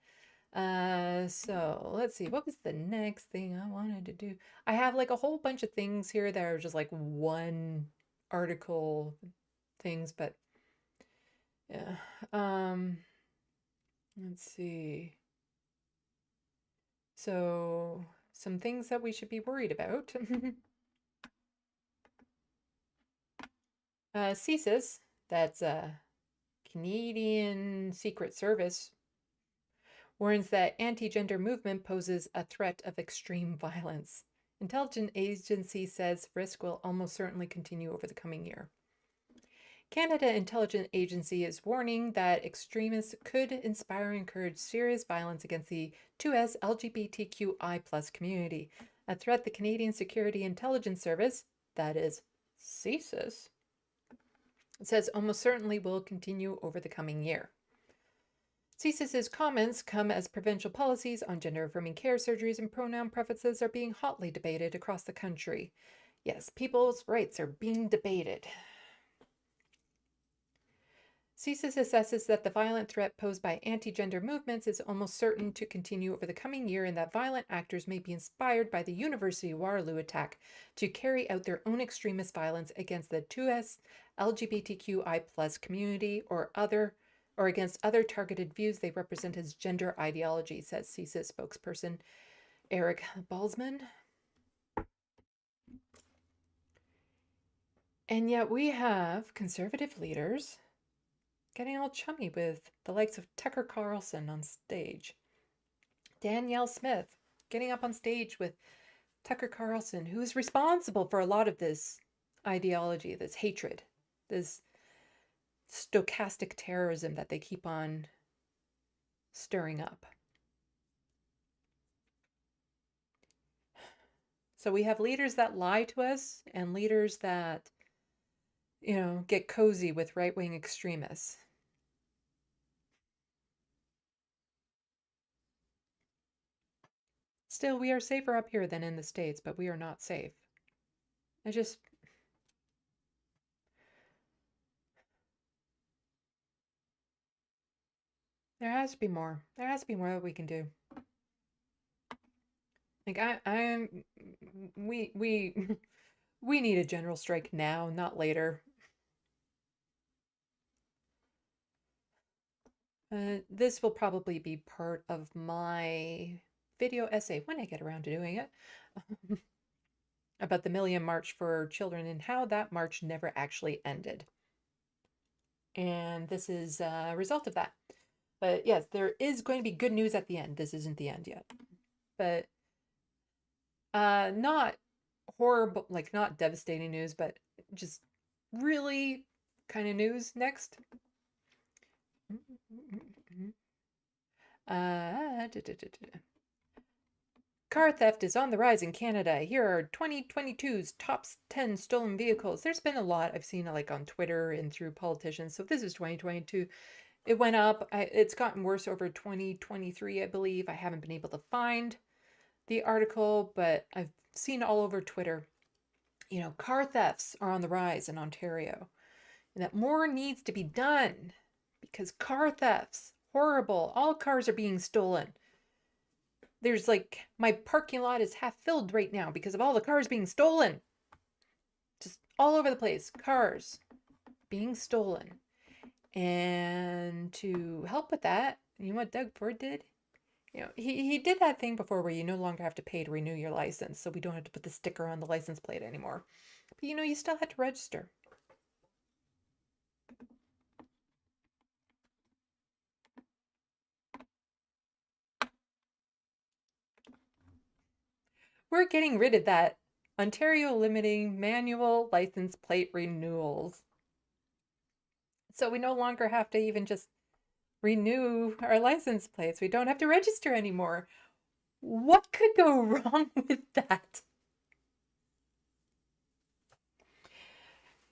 So let's see. What was the next thing I wanted to do? I have like a whole bunch of things here that are just like one article things, but yeah. Let's see. So some things that we should be worried about. CSIS, that's a Canadian Secret Service, warns that anti-gender movement poses a threat of extreme violence. Intelligence agency says risk will almost certainly continue over the coming year. Canada Intelligence Agency is warning that extremists could inspire and encourage serious violence against the 2S LGBTQI+ community, a threat the Canadian Security Intelligence Service, that is CSIS, says almost certainly will continue over the coming year. CSIS's comments come as provincial policies on gender-affirming care surgeries and pronoun preferences are being hotly debated across the country. Yes, people's rights are being debated. CSIS assesses that the violent threat posed by anti-gender movements is almost certain to continue over the coming year and that violent actors may be inspired by the University of Waterloo attack to carry out their own extremist violence against the 2S LGBTQI+ community or against other targeted views they represent as gender ideology, says CSIS spokesperson Eric Balsman. And yet we have conservative leaders getting all chummy with the likes of Tucker Carlson on stage. Danielle Smith getting up on stage with Tucker Carlson, who is responsible for a lot of this ideology, this hatred, this stochastic terrorism that they keep on stirring up. So we have leaders that lie to us and leaders that, you know, get cozy with right-wing extremists. Still, we are safer up here than in the States, but we are not safe. There has to be more. There has to be more that we can do. Like we need a general strike now, not later. This will probably be part of my video essay when I get around to doing it about the Million March for Children and how that march never actually ended. And this is a result of that. But yes, there is going to be good news at the end. This isn't the end yet. But not horrible, like not devastating news, but just really kind of news next. Car theft is on the rise in Canada. Here are 2022's top 10 stolen vehicles. There's been a lot I've seen like on Twitter and through politicians. So this is 2022. It went up. It's gotten worse over 2023, I believe. I haven't been able to find the article, but I've seen all over Twitter. You know, car thefts are on the rise in Ontario, and that more needs to be done because car thefts, horrible. All cars are being stolen. There's like, my parking lot is half filled right now because of all the cars being stolen. Just all over the place, cars being stolen. And to help with that, you know what Doug Ford did? You know, he did that thing before where you no longer have to pay to renew your license, so we don't have to put the sticker on the license plate anymore. But you know, you still had to register. We're getting rid of that. Ontario limiting manual license plate renewals. So we no longer have to even just renew our license plates. We don't have to register anymore. What could go wrong with that?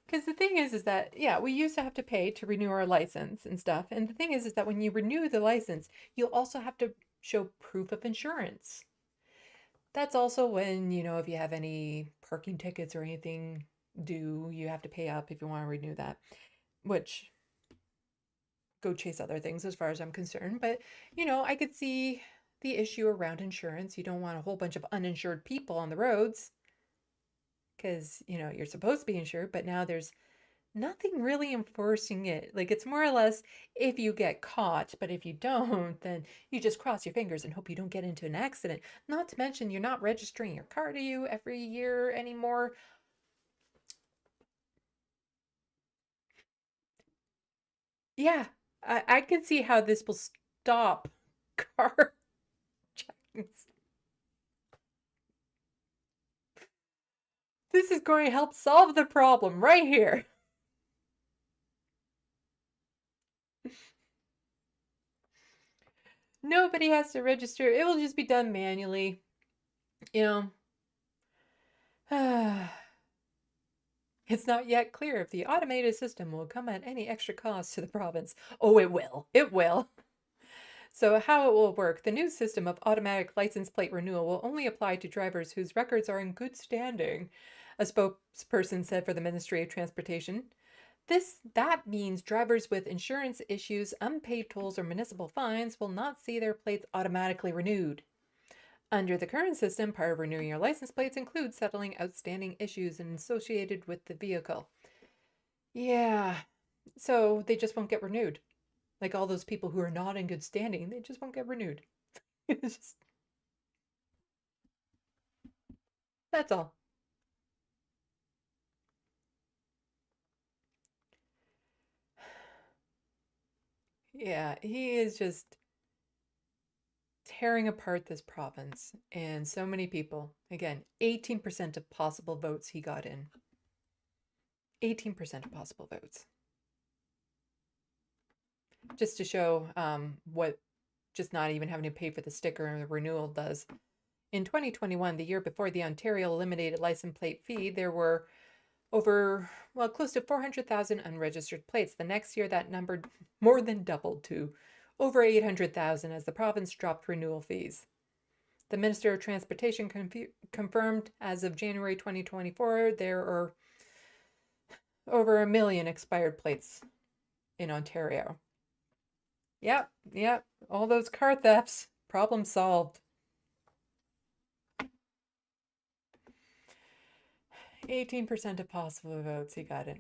Because the thing is that, yeah, we used to have to pay to renew our license and stuff. And the thing is that when you renew the license, you'll also have to show proof of insurance. That's also when, you know, if you have any parking tickets or anything due, you have to pay up if you want to renew that, which go chase other things as far as I'm concerned. But, you know, I could see the issue around insurance. You don't want a whole bunch of uninsured people on the roads because, you know, you're supposed to be insured, but now there's nothing really enforcing it. Like, it's more or less if you get caught, but if you don't, then you just cross your fingers and hope you don't get into an accident. Not to mention, you're not registering your car to you every year anymore. Yeah, I can see how this will stop car checkings. This is going to help solve the problem right here. Nobody has to register. It will just be done manually. You know, it's not yet clear if the automated system will come at any extra cost to the province. Oh, it will. It will. So how it will work, the new system of automatic license plate renewal will only apply to drivers whose records are in good standing, a spokesperson said for the Ministry of Transportation. That means drivers with insurance issues, unpaid tolls, or municipal fines will not see their plates automatically renewed. Under the current system, part of renewing your license plates includes settling outstanding issues associated with the vehicle. Yeah, so they just won't get renewed. Like all those people who are not in good standing, they just won't get renewed. It's just, that's all. Yeah, he is just tearing apart this province and so many people. Again, 18% of possible votes he got in. 18% of possible votes. Just to show what just not even having to pay for the sticker and the renewal does. In 2021, the year before the Ontario eliminated license plate fee, there were close to 400,000 unregistered plates. The next year, that number more than doubled to over 800,000 as the province dropped renewal fees. The Minister of Transportation confirmed as of January 2024, there are over 1 million expired plates in Ontario. Yep, all those car thefts, problem solved. 18% of possible votes, he got in.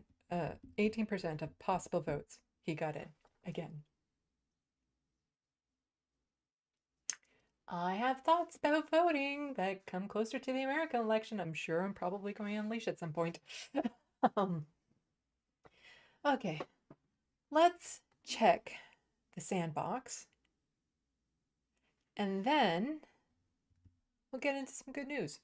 18% of possible votes, he got in again. I have thoughts about voting that come closer to the American election. I'm sure I'm probably going to unleash at some point. Okay, let's check the Sandbox. And then we'll get into some good news.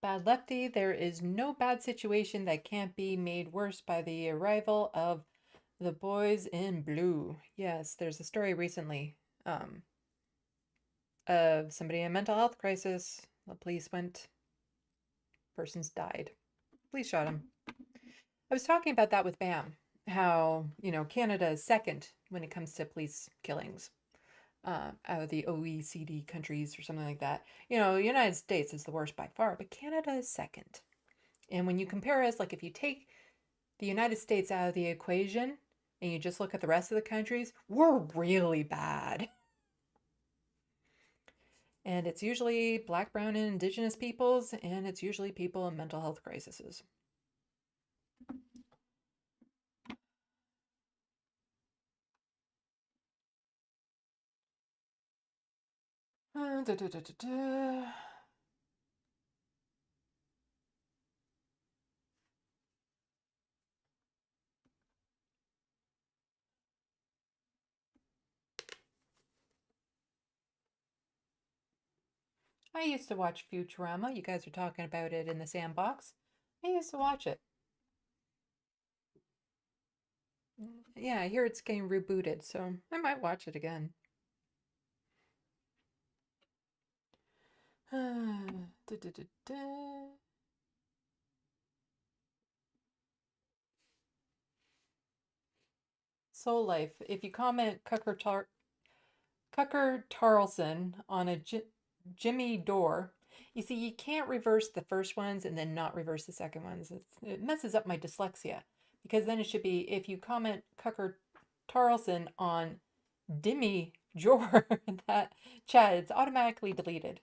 Bad Lefty, there is no bad situation that can't be made worse by the arrival of the boys in blue. Yes, there's a story recently of somebody in a mental health crisis. The police went, person's died. Police shot him. I was talking about that with Bam, how, Canada is second when it comes to police killings out of the OECD countries or something like that. The United States is the worst by far, but Canada is second. And when you compare us, like if you take the United States out of the equation and you just look at the rest of the countries, we're really bad. And it's usually Black, Brown, and Indigenous peoples, and it's usually people in mental health crises. I used to watch Futurama. You guys are talking about it in the Sandbox. I used to watch it. Yeah, I hear it's getting rebooted, so I might watch it again. Soul Life. If you comment Cucker Tarlson on a Jimmy Dore, you see, you can't reverse the first ones and then not reverse the second ones. It messes up my dyslexia, because then it should be, if you comment Cucker Tarlson on Dimmy Jor, that chat, it's automatically deleted.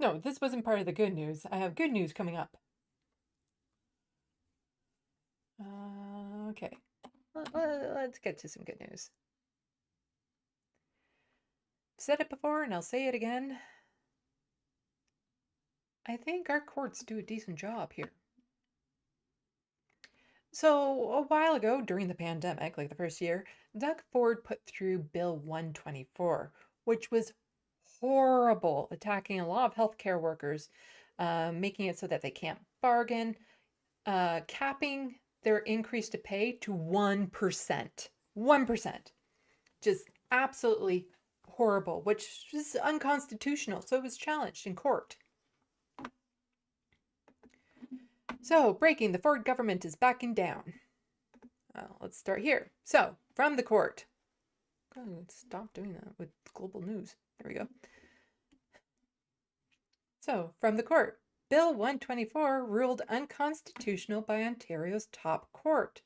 No, this wasn't part of the good news. I have good news coming up. Okay, let's get to some good news. Said it before and I'll say it again. I think our courts do a decent job here. So a while ago, during the pandemic, like the first year, Doug Ford put through Bill 124, which was horrible, attacking a lot of healthcare workers, making it so that they can't bargain, capping their increase to pay to 1%. 1%. Just absolutely horrible, which is unconstitutional. So it was challenged in court. So, breaking, the Ford government is backing down. Well, let's start here. So, from the court. God, stop doing that with global news. There we go. So, from the court. Bill 124 ruled unconstitutional by Ontario's top court.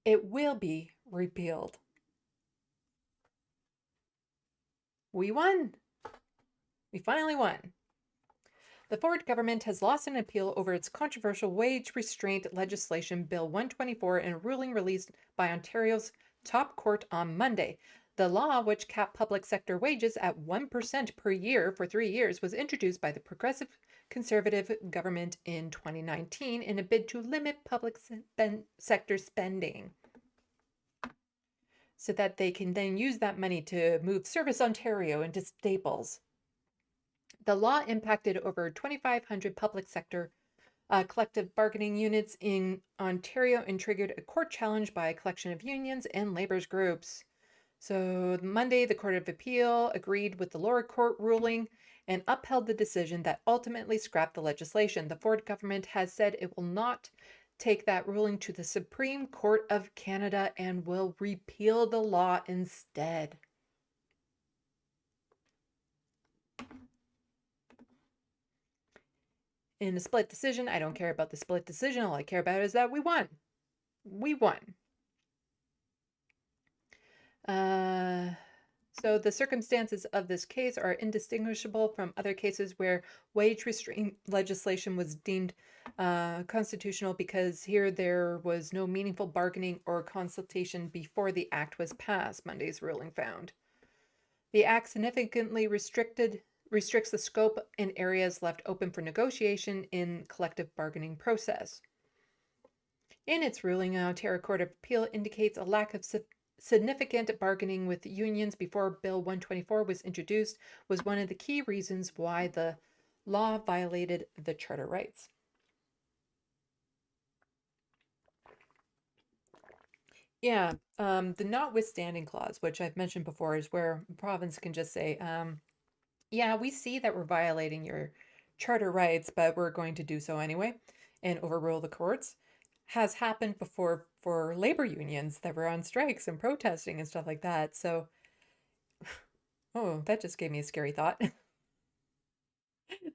It will be repealed. We won. We finally won. The Ford government has lost an appeal over its controversial wage restraint legislation, Bill 124, in a ruling released by Ontario's top court on Monday. The law, which capped public sector wages at 1% per year for 3 years, was introduced by the Progressive Conservative government in 2019 in a bid to limit public sector spending, so that they can then use that money to move Service Ontario into staples. The law impacted over 2,500 public sector collective bargaining units in Ontario and triggered a court challenge by a collection of unions and labour's groups. So Monday, the Court of Appeal agreed with the lower court ruling and upheld the decision that ultimately scrapped the legislation. The Ford government has said it will not take that ruling to the Supreme Court of Canada and will repeal the law instead. In a split decision, I don't care about the split decision. All I care about is that we won. We won. So the circumstances of this case are indistinguishable from other cases where wage restraint legislation was deemed constitutional, because here there was no meaningful bargaining or consultation before the act was passed, Monday's ruling found. The act significantly restricted restricts the scope and areas left open for negotiation in collective bargaining process. In its ruling, an Ontario Court of Appeal indicates a lack of significant bargaining with unions before Bill 124 was introduced was one of the key reasons why the law violated the charter rights. Yeah, the notwithstanding clause, which I've mentioned before, is where the province can just say, yeah, we see that we're violating your charter rights, but we're going to do so anyway and overrule the courts, has happened before for labor unions that were on strikes and protesting and stuff like that. So, oh, that just gave me a scary thought.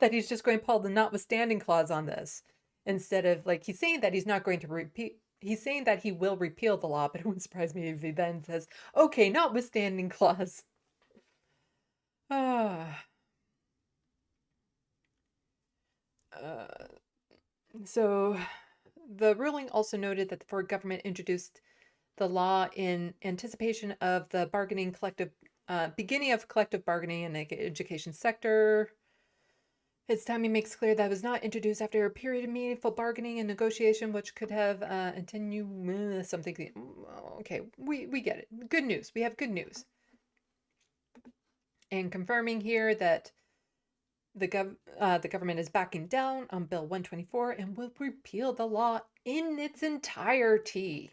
That he's just going to pull the notwithstanding clause on this instead of, like, he's saying that he's not going to repeat. He's saying that he will repeal the law, but it wouldn't surprise me if he then says, okay, notwithstanding clause. So the ruling also noted that the Ford government introduced the law in anticipation of the beginning of collective bargaining in the education sector. Its timing makes clear that it was not introduced after a period of meaningful bargaining and negotiation, which could have something. Okay, we get it. Good news. We have good news. And confirming here that the government is backing down on Bill 124 and will repeal the law in its entirety.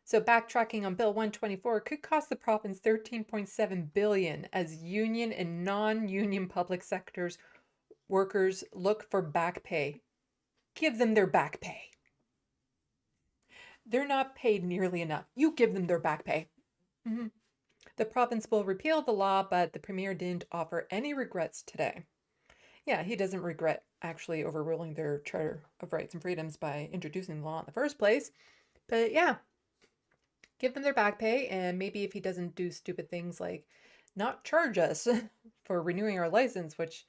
So backtracking on Bill 124 could cost the province $13.7 billion as union and non-union public sectors workers look for back pay. Give them their back pay. They're not paid nearly enough. You give them their back pay. Mm-hmm. The province will repeal the law, but the premier didn't offer any regrets today. Yeah, he doesn't regret actually overruling their Charter of Rights and Freedoms by introducing the law in the first place. But yeah, give them their back pay, and maybe if he doesn't do stupid things like not charge us for renewing our license, which,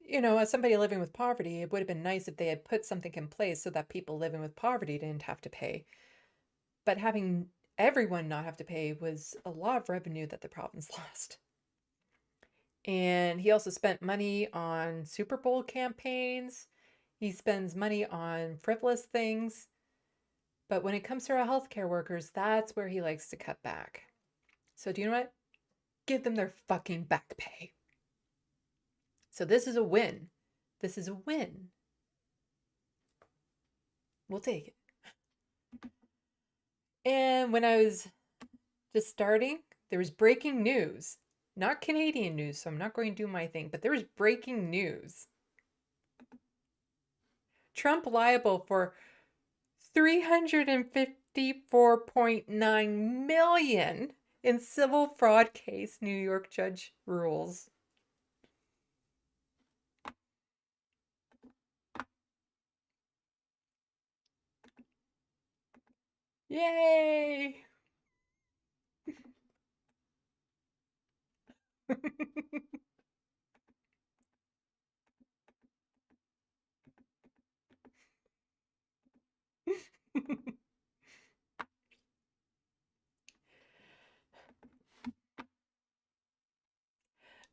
you know, as somebody living with poverty, it would have been nice if they had put something in place so that people living with poverty didn't have to pay. But having everyone not have to pay was a lot of revenue that the province lost. And he also spent money on Super Bowl campaigns. He spends money on frivolous things. But when it comes to our healthcare workers, that's where he likes to cut back. So do you know what? Give them their fucking back pay. So this is a win. This is a win. We'll take it. And when I was just starting, there was breaking news. Not Canadian news, so I'm not going to do my thing, but there was breaking news. Trump liable for $354.9 million in civil fraud case, New York judge rules. Yay!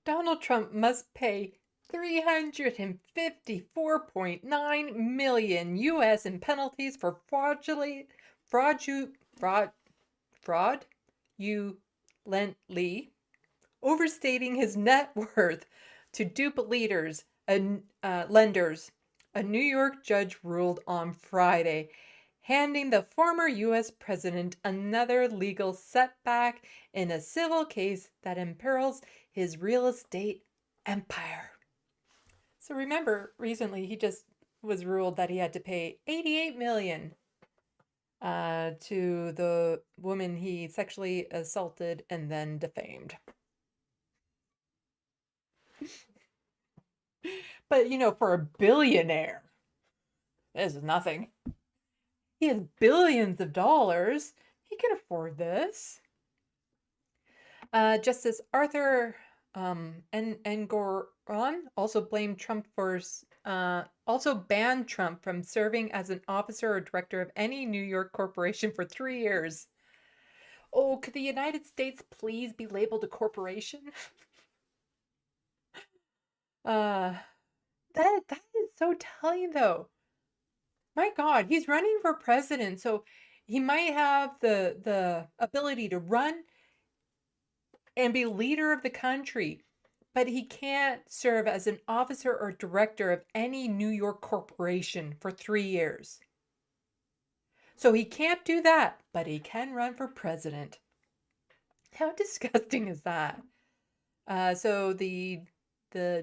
Donald Trump must pay $354.9 million US in penalties for fraudulently overstating his net worth to dupe lenders, a New York judge ruled on Friday, handing the former U.S. president another legal setback in a civil case that imperils his real estate empire. So remember, recently he just was ruled that he had to pay $88 million to the woman he sexually assaulted and then defamed. But, you know, for a billionaire, this is nothing. He has billions of dollars. He can afford this. Justice Arthur Engoron also banned Trump from serving as an officer or director of any New York corporation for 3 years. Oh, could the United States please be labeled a corporation? Uh, that is so telling though. My God, he's running for president, so he might have the ability to run and be leader of the country, but he can't serve as an officer or director of any New York corporation for 3 years. So he can't do that, but he can run for president. How disgusting is that? So the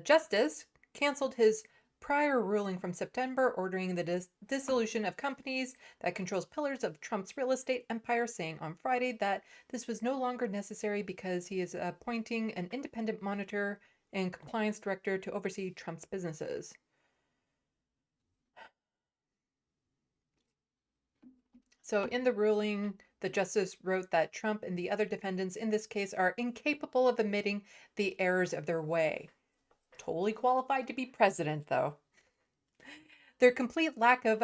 justice canceled his prior ruling from September ordering the dissolution of companies that controls pillars of Trump's real estate empire, saying on Friday that this was no longer necessary because he is appointing an independent monitor and compliance director to oversee Trump's businesses. So in the ruling, the justice wrote that Trump and the other defendants in this case are incapable of admitting the errors of their way. Totally qualified to be president, though. Their complete lack of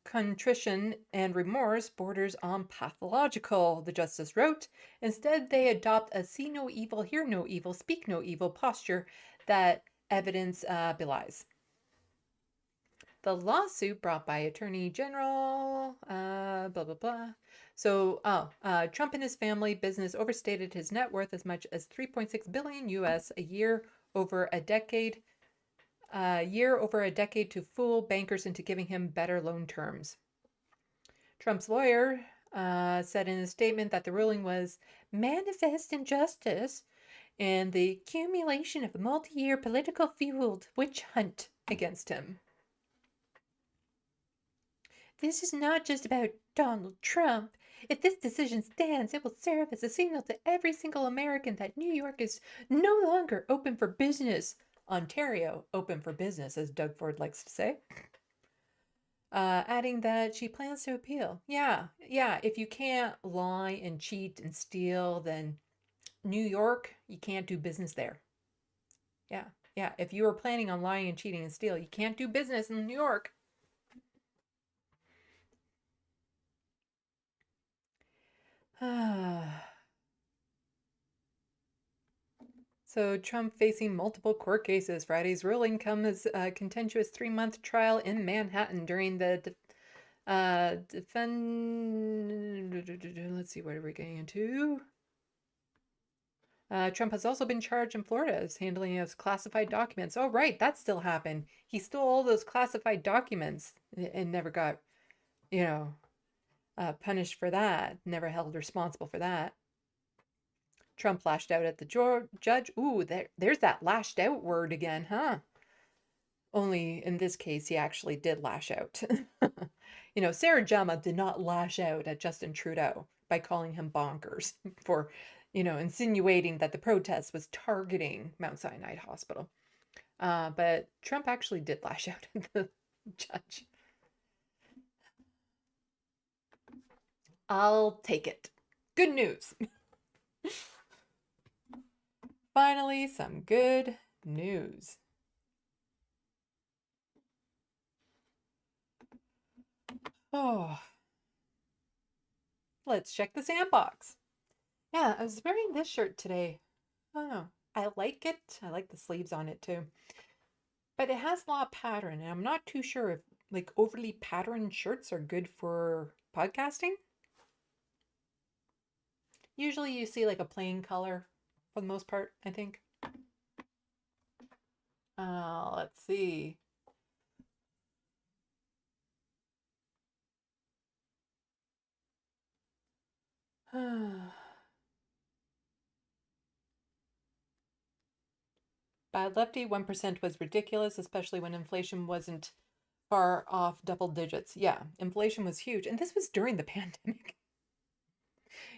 contrition and remorse borders on pathological, the justice wrote. Instead, they adopt a see no evil, hear no evil, speak no evil posture that evidence belies. The lawsuit brought by Attorney General, blah, blah, blah. So, Trump and his family business overstated his net worth as much as $3.6 billion US a year over a decade to fool bankers into giving him better loan terms. Trump's lawyer said in a statement that the ruling was manifest injustice and the accumulation of a multi-year political fueled witch hunt against him. This is not just about Donald Trump. If this decision stands, it will serve as a signal to every single American that New York is no longer open for business. Ontario, open for business, as Doug Ford likes to say. Adding that she plans to appeal. Yeah, if you can't lie and cheat and steal, then New York, you can't do business there. Yeah, if you are planning on lying and cheating and steal, you can't do business in New York. So Trump facing multiple court cases. Friday's ruling comes as a contentious 3-month trial in Manhattan during the let's see, what are we getting into? Trump has also been charged in Florida as handling of classified documents. Oh, right, that still happened. He stole all those classified documents and never got, punished for that, never held responsible for that. Trump lashed out at the judge. Ooh, there's that lashed out word again, huh? Only in this case, he actually did lash out. Sarah Jama did not lash out at Justin Trudeau by calling him bonkers for, insinuating that the protest was targeting Mount Sinai Hospital. But Trump actually did lash out at the judge. I'll take it. Good news. Finally, some good news. Oh, let's check the Sandbox. Yeah, I was wearing this shirt today. Oh, I like it. I like the sleeves on it too. But it has a lot of pattern, and I'm not too sure if overly patterned shirts are good for podcasting. Usually you see a plain color for the most part, I think. Let's see. Bad Lefty, 1% was ridiculous, especially when inflation wasn't far off double digits. Yeah, inflation was huge. And this was during the pandemic.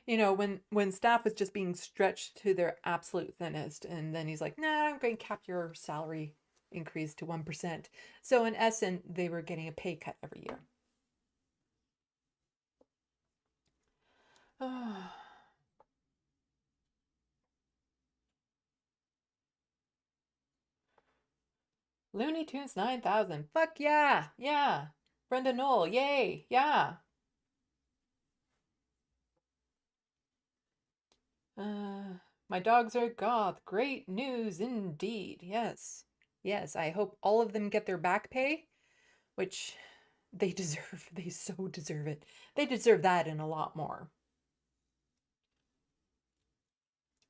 When staff was just being stretched to their absolute thinnest. And then he's like, nah, I'm going to cap your salary increase to 1%. So in essence, they were getting a pay cut every year. Looney Tunes 9000. Fuck yeah. Yeah. Brenda Knoll. Yay. Yeah. My dogs are goth. Great news indeed. Yes. Yes, I hope all of them get their back pay, which they deserve. They so deserve it. They deserve that and a lot more.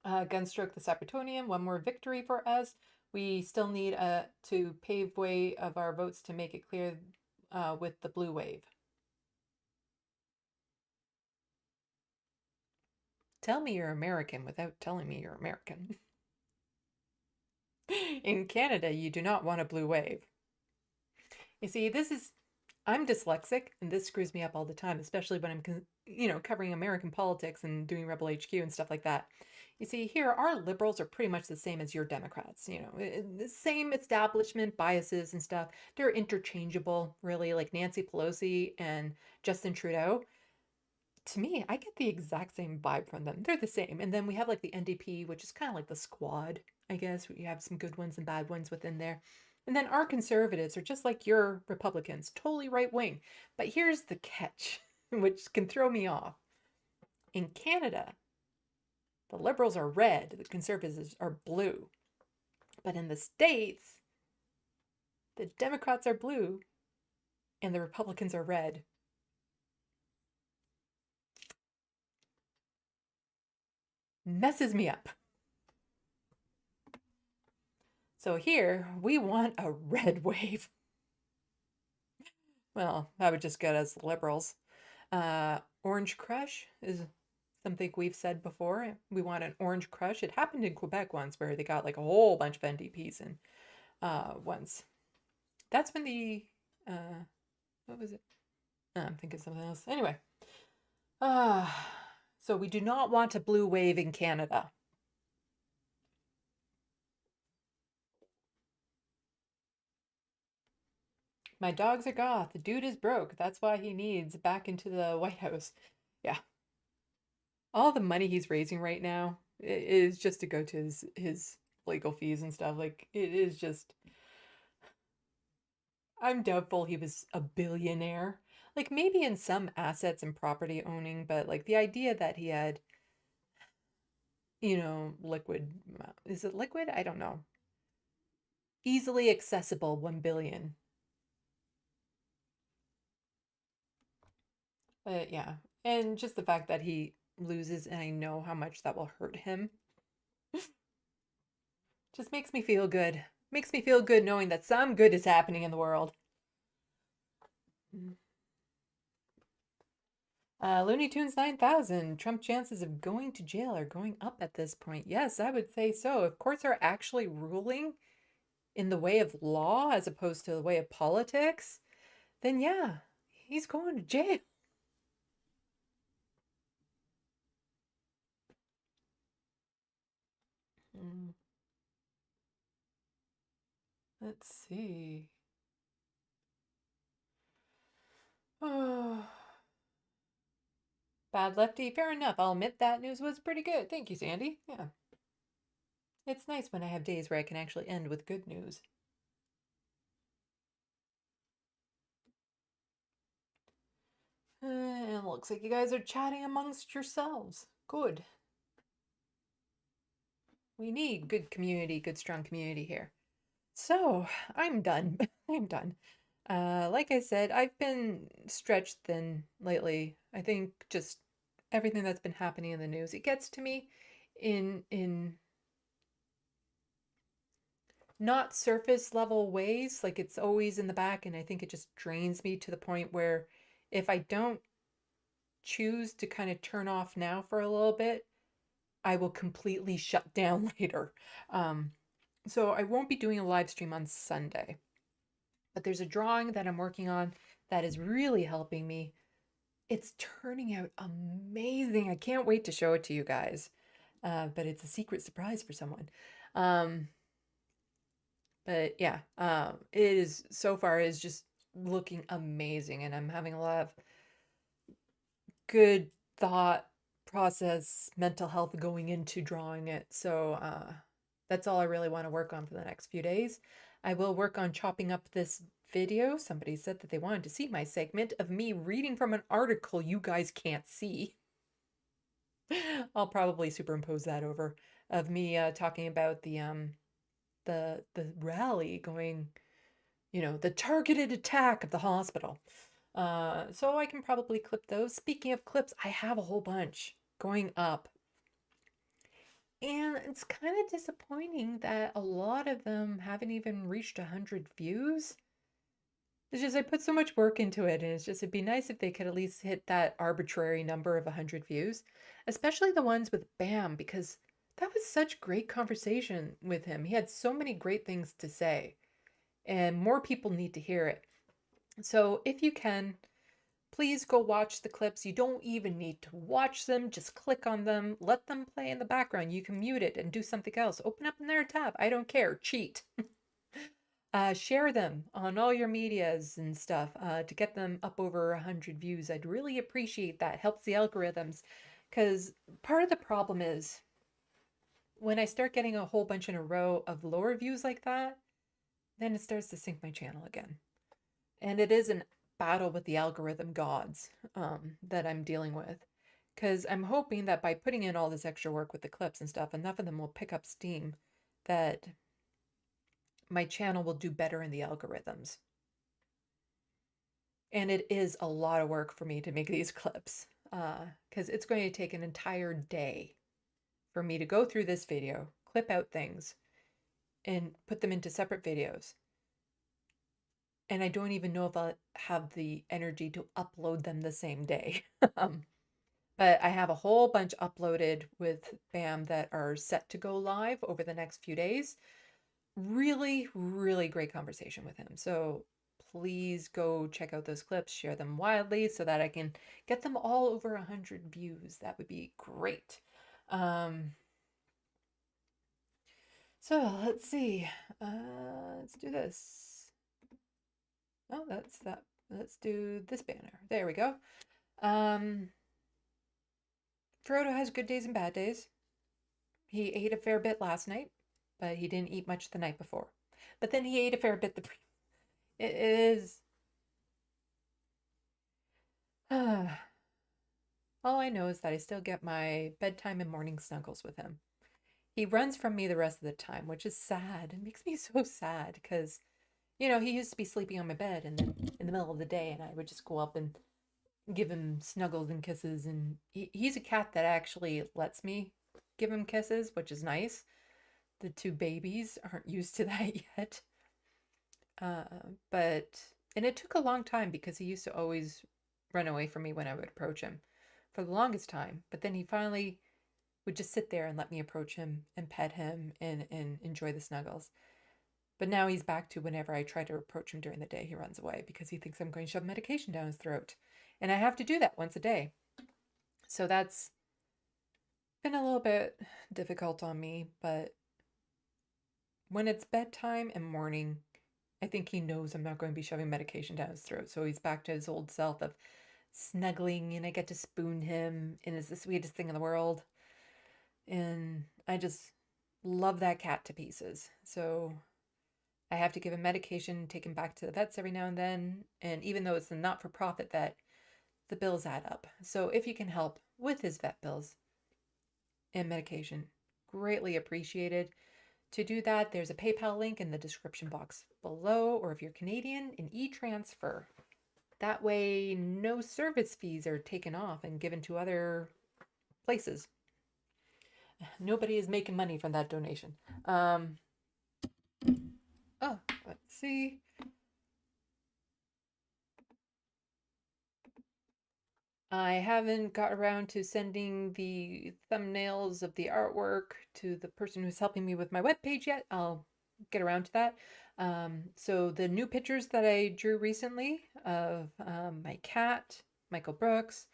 Gunstroke the Cybertonian. One more victory for us. We still need to pave way of our votes to make it clear with the blue wave. Tell me you're American without telling me you're American. In Canada, you do not want a blue wave. You see, I'm dyslexic, and this screws me up all the time, especially when I'm, covering American politics and doing Rebel HQ and stuff like that. You see, here, our liberals are pretty much the same as your Democrats, the same establishment biases and stuff. They're interchangeable, really, like Nancy Pelosi and Justin Trudeau. To me, I get the exact same vibe from them. They're the same. And then we have like the NDP, which is kind of like the squad, I guess. We have some good ones and bad ones within there. And then our conservatives are just like your Republicans, totally right wing. But here's the catch, which can throw me off. In Canada, the liberals are red, the conservatives are blue. But in the States, the Democrats are blue and the Republicans are red. Messes me up. So here, we want a red wave. Well, that would just get us liberals. Orange Crush is something we've said before. We want an Orange Crush. It happened in Quebec once where they got like a whole bunch of NDPs in once. That's when the, what was it? I'm thinking something else. Anyway. So we do not want a blue wave in Canada. My dogs are goth. The dude is broke. That's why he needs back into the White House. Yeah. All the money he's raising right now is just to go to his legal fees and stuff. Like, it is just... I'm doubtful he was a billionaire. Like, maybe in some assets and property owning, but, like, the idea that he had, liquid... Is it liquid? I don't know. Easily accessible 1 billion. But yeah, and just the fact that he loses and I know how much that will hurt him just makes me feel good. Makes me feel good knowing that some good is happening in the world. Looney Tunes 9000. Trump chances of going to jail are going up at this point. Yes, I would say so. If courts are actually ruling in the way of law as opposed to the way of politics, then yeah, he's going to jail. Let's see. Oh. Bad Lefty, fair enough. I'll admit that news was pretty good. Thank you, Sandy. Yeah. It's nice when I have days where I can actually end with good news. And it looks like you guys are chatting amongst yourselves. Good. We need good community, good strong community here. So, I'm done. I'm done. Like I said, I've been stretched thin lately. I think just everything that's been happening in the news, it gets to me in not surface level ways. Like it's always in the back, and I think it just drains me to the point where if I don't choose to kind of turn off now for a little bit, I will completely shut down later. So I won't be doing a live stream on Sunday, but there's a drawing that I'm working on that is really helping me. It's turning out amazing. I can't wait to show it to you guys. But it's a secret surprise for someone. But yeah, it is so far is just looking amazing, and I'm having a lot of good thought process, mental health going into drawing it. So that's all I really want to work on for the next few days. I will work on chopping up this video. Somebody said that they wanted to see my segment of me reading from an article you guys can't see. I'll probably superimpose that over of me talking about the rally going, the targeted attack of the hospital. So I can probably clip those. Speaking of clips, I have a whole bunch going up. And it's kind of disappointing that a lot of them haven't even reached 100 views. It's just I put so much work into it, and it'd be nice if they could at least hit that arbitrary number of 100 views, especially the ones with Bam, because that was such great conversation with him. He had so many great things to say, and more people need to hear it. So if you can, please go watch the clips. You don't even need to watch them. Just click on them. Let them play in the background. You can mute it and do something else. Open up another tab. I don't care. Cheat. Share them on all your medias and stuff to get them up over 100 views. I'd really appreciate that. Helps the algorithms. Because part of the problem is when I start getting a whole bunch in a row of lower views like that, then it starts to sink my channel again. And it is a battle with the algorithm gods that I'm dealing with. Because I'm hoping that by putting in all this extra work with the clips and stuff, enough of them will pick up steam that my channel will do better in the algorithms. And it is a lot of work for me to make these clips because it's going to take an entire day for me to go through this video, clip out things, and put them into separate videos. And I don't even know if I'll have the energy to upload them the same day. But I have a whole bunch uploaded with Bam that are set to go live over the next few days. Really, really great conversation with him. So please go check out those clips, share them widely so that I can get them all over 100 views. That would be great. So let's see. Let's do this. Oh, that's that. Let's do this banner. There we go. Frodo has good days and bad days. He ate a fair bit last night, but he didn't eat much the night before. But then he ate a fair bit It is... All I know is that I still get my bedtime and morning snuggles with him. He runs from me the rest of the time, which is sad. It makes me so sad because, he used to be sleeping on my bed and then in the middle of the day, and I would just go up and give him snuggles and kisses. And he's a cat that actually lets me give him kisses, which is nice. The two babies aren't used to that yet. And it took a long time because he used to always run away from me when I would approach him for the longest time. But then he finally would just sit there and let me approach him and pet him and enjoy the snuggles. But now he's back to whenever I try to approach him during the day, he runs away because he thinks I'm going to shove medication down his throat. And I have to do that once a day. So that's been a little bit difficult on me, but when it's bedtime and morning, I think he knows I'm not going to be shoving medication down his throat. So he's back to his old self of snuggling, and I get to spoon him, and it's the sweetest thing in the world. And I just love that cat to pieces. So I have to give him medication, take him back to the vets every now and then. And even though it's a not-for-profit vet, the bills add up. So if you can help with his vet bills and medication, greatly appreciated. To do that, there's a PayPal link in the description box below, or if you're Canadian, an e-transfer. That way, no service fees are taken off and given to other places. Nobody is making money from that donation. Let's see. I haven't got around to sending the thumbnails of the artwork to the person who's helping me with my webpage yet. I'll get around to that. So the new pictures that I drew recently of my cat, Michael Brooks,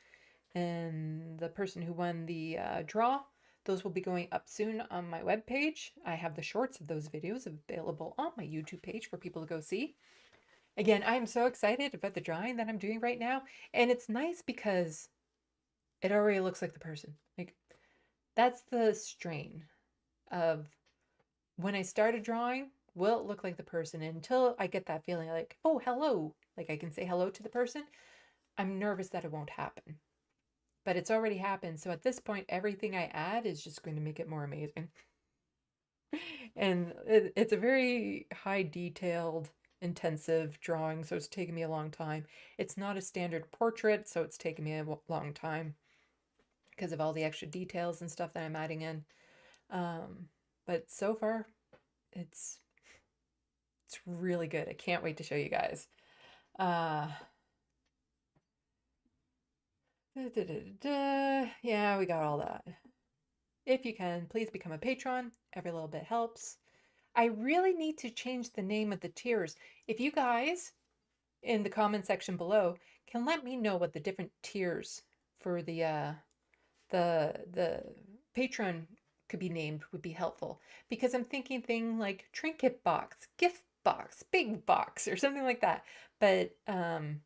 and the person who won the draw, those will be going up soon on my webpage. I have the shorts of those videos available on my YouTube page for people to go see. Again, I'm so excited about the drawing that I'm doing right now. And it's nice because it already looks like the person. Like, that's the strain of when I started drawing, will it look like the person? And until I get that feeling like, oh, hello, like I can say hello to the person, I'm nervous that it won't happen. but it's already happened. So at this point, everything I add is just going to make it more amazing. And it's a very high detailed, intensive drawing, so it's taken me a long time. It's not a standard portrait, so it's taken me a long time because of all the extra details and stuff that I'm adding in. But so far, it's really good. I can't wait to show you guys. Yeah, we got all that. If you can, please become a patron. Every little bit helps. I really need to change the name of the tiers. If you guys in the comment section below can let me know what the different tiers for the patron could be named, would be helpful, because I'm thinking thing like trinket box, gift box, big box, or something like that. But then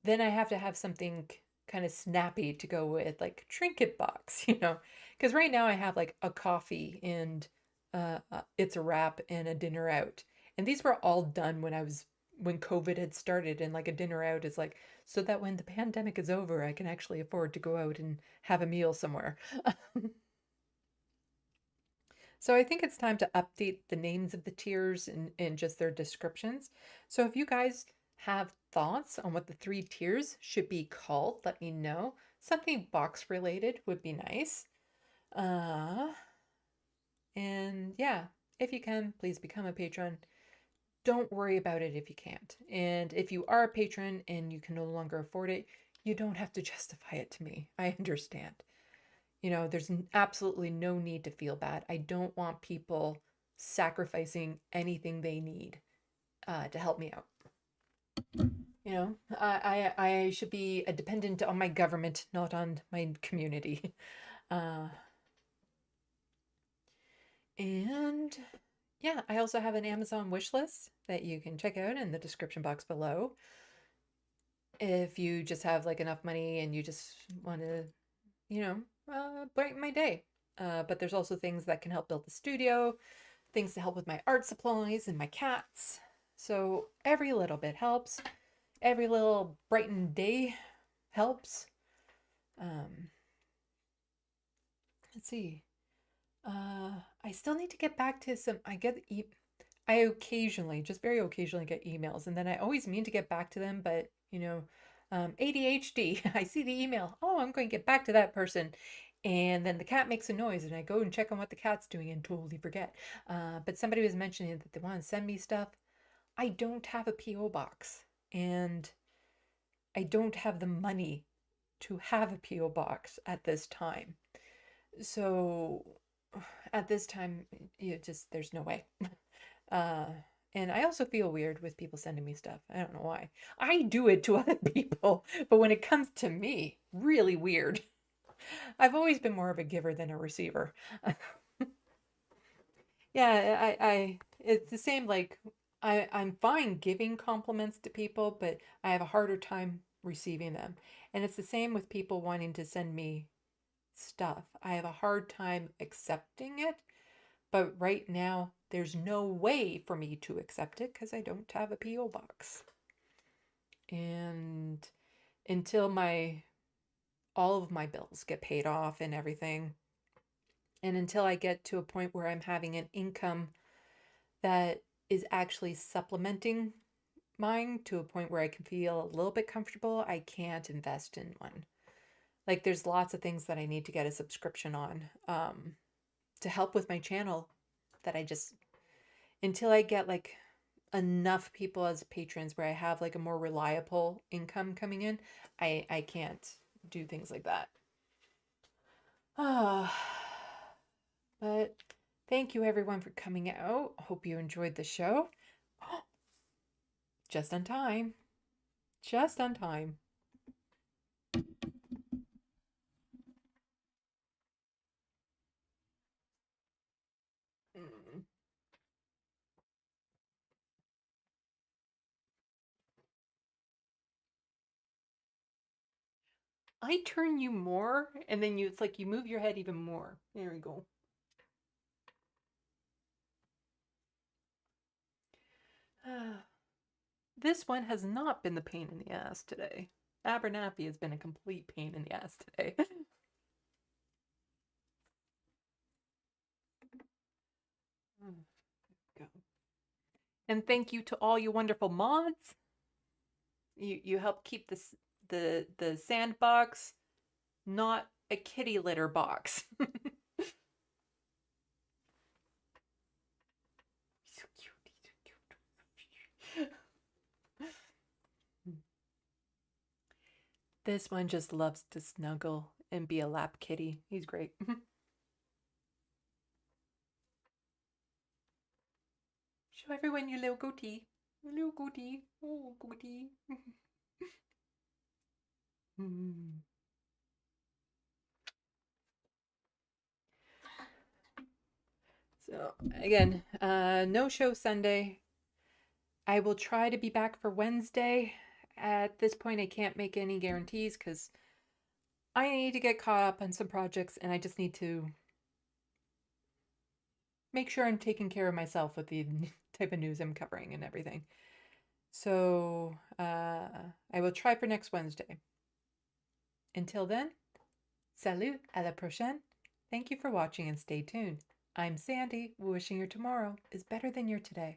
I have to have something kind of snappy to go with, like trinket box, you know, because right now I have like a coffee and it's a wrap and a dinner out, and these were all done when COVID had started, and like a dinner out is like so that when the pandemic is over, I can actually afford to go out and have a meal somewhere. So I think it's time to update the names of the tiers and just their descriptions. So if you guys have thoughts on what the 3 tiers should be called, let me know. Something box related would be nice. And yeah, if you can, please become a patron. Don't worry about it if you can't. And if you are a patron and you can no longer afford it, you don't have to justify it to me. I understand. You know, there's absolutely no need to feel bad. I don't want people sacrificing anything they need to help me out. You know, I should be a dependent on my government, not on my community. And yeah, I also have an Amazon wish list that you can check out in the description box below. If you just have like enough money and you just want to, you know, brighten my day. But there's also things that can help build the studio, things to help with my art supplies and my cats. So every little bit helps. Every little brightened day helps. Let's see. I still need to get back to some. I occasionally, just very occasionally, get emails, and then I always mean to get back to them, but you know, ADHD. I see the email. Oh, I'm going to get back to that person, and then the cat makes a noise, and I go and check on what the cat's doing and totally forget. But somebody was mentioning that they want to send me stuff. I don't have a PO box, and I don't have the money to have a PO box at this time. So at this time, there's no way. And I also feel weird with people sending me stuff. I don't know why. I do it to other people, but when it comes to me, really weird. I've always been more of a giver than a receiver. Yeah, it's the same, like I'm fine giving compliments to people, but I have a harder time receiving them. And it's the same with people wanting to send me stuff. I have a hard time accepting it, but right now there's no way for me to accept it because I don't have a PO box. And until all of my bills get paid off and everything, and until I get to a point where I'm having an income that is actually supplementing mine to a point where I can feel a little bit comfortable, I can't invest in one. Like there's lots of things that I need to get a subscription on to help with my channel that until I get like enough people as patrons where I have like a more reliable income coming in, I can't do things like that. But thank you everyone for coming out. Hope you enjoyed the show. Just on time. Just on time. I turn you more, and then it's like you move your head even more. There we go. This one has not been the pain in the ass today. Abernathy has been a complete pain in the ass today. Go. And thank you to all you wonderful mods. You help keep this the sandbox not a kitty litter box. So cute. He's so cute. This one just loves to snuggle and be a lap kitty. He's great. Show everyone your little goatee. Your little goatee. Oh, goatee. So, again, no show Sunday. I will try to be back for Wednesday. At this point, I can't make any guarantees because I need to get caught up on some projects and I just need to make sure I'm taking care of myself with the type of news I'm covering and everything. So I will try for next Wednesday. Until then, salut, à la prochaine. Thank you for watching and stay tuned. I'm Sandy, wishing your tomorrow is better than your today.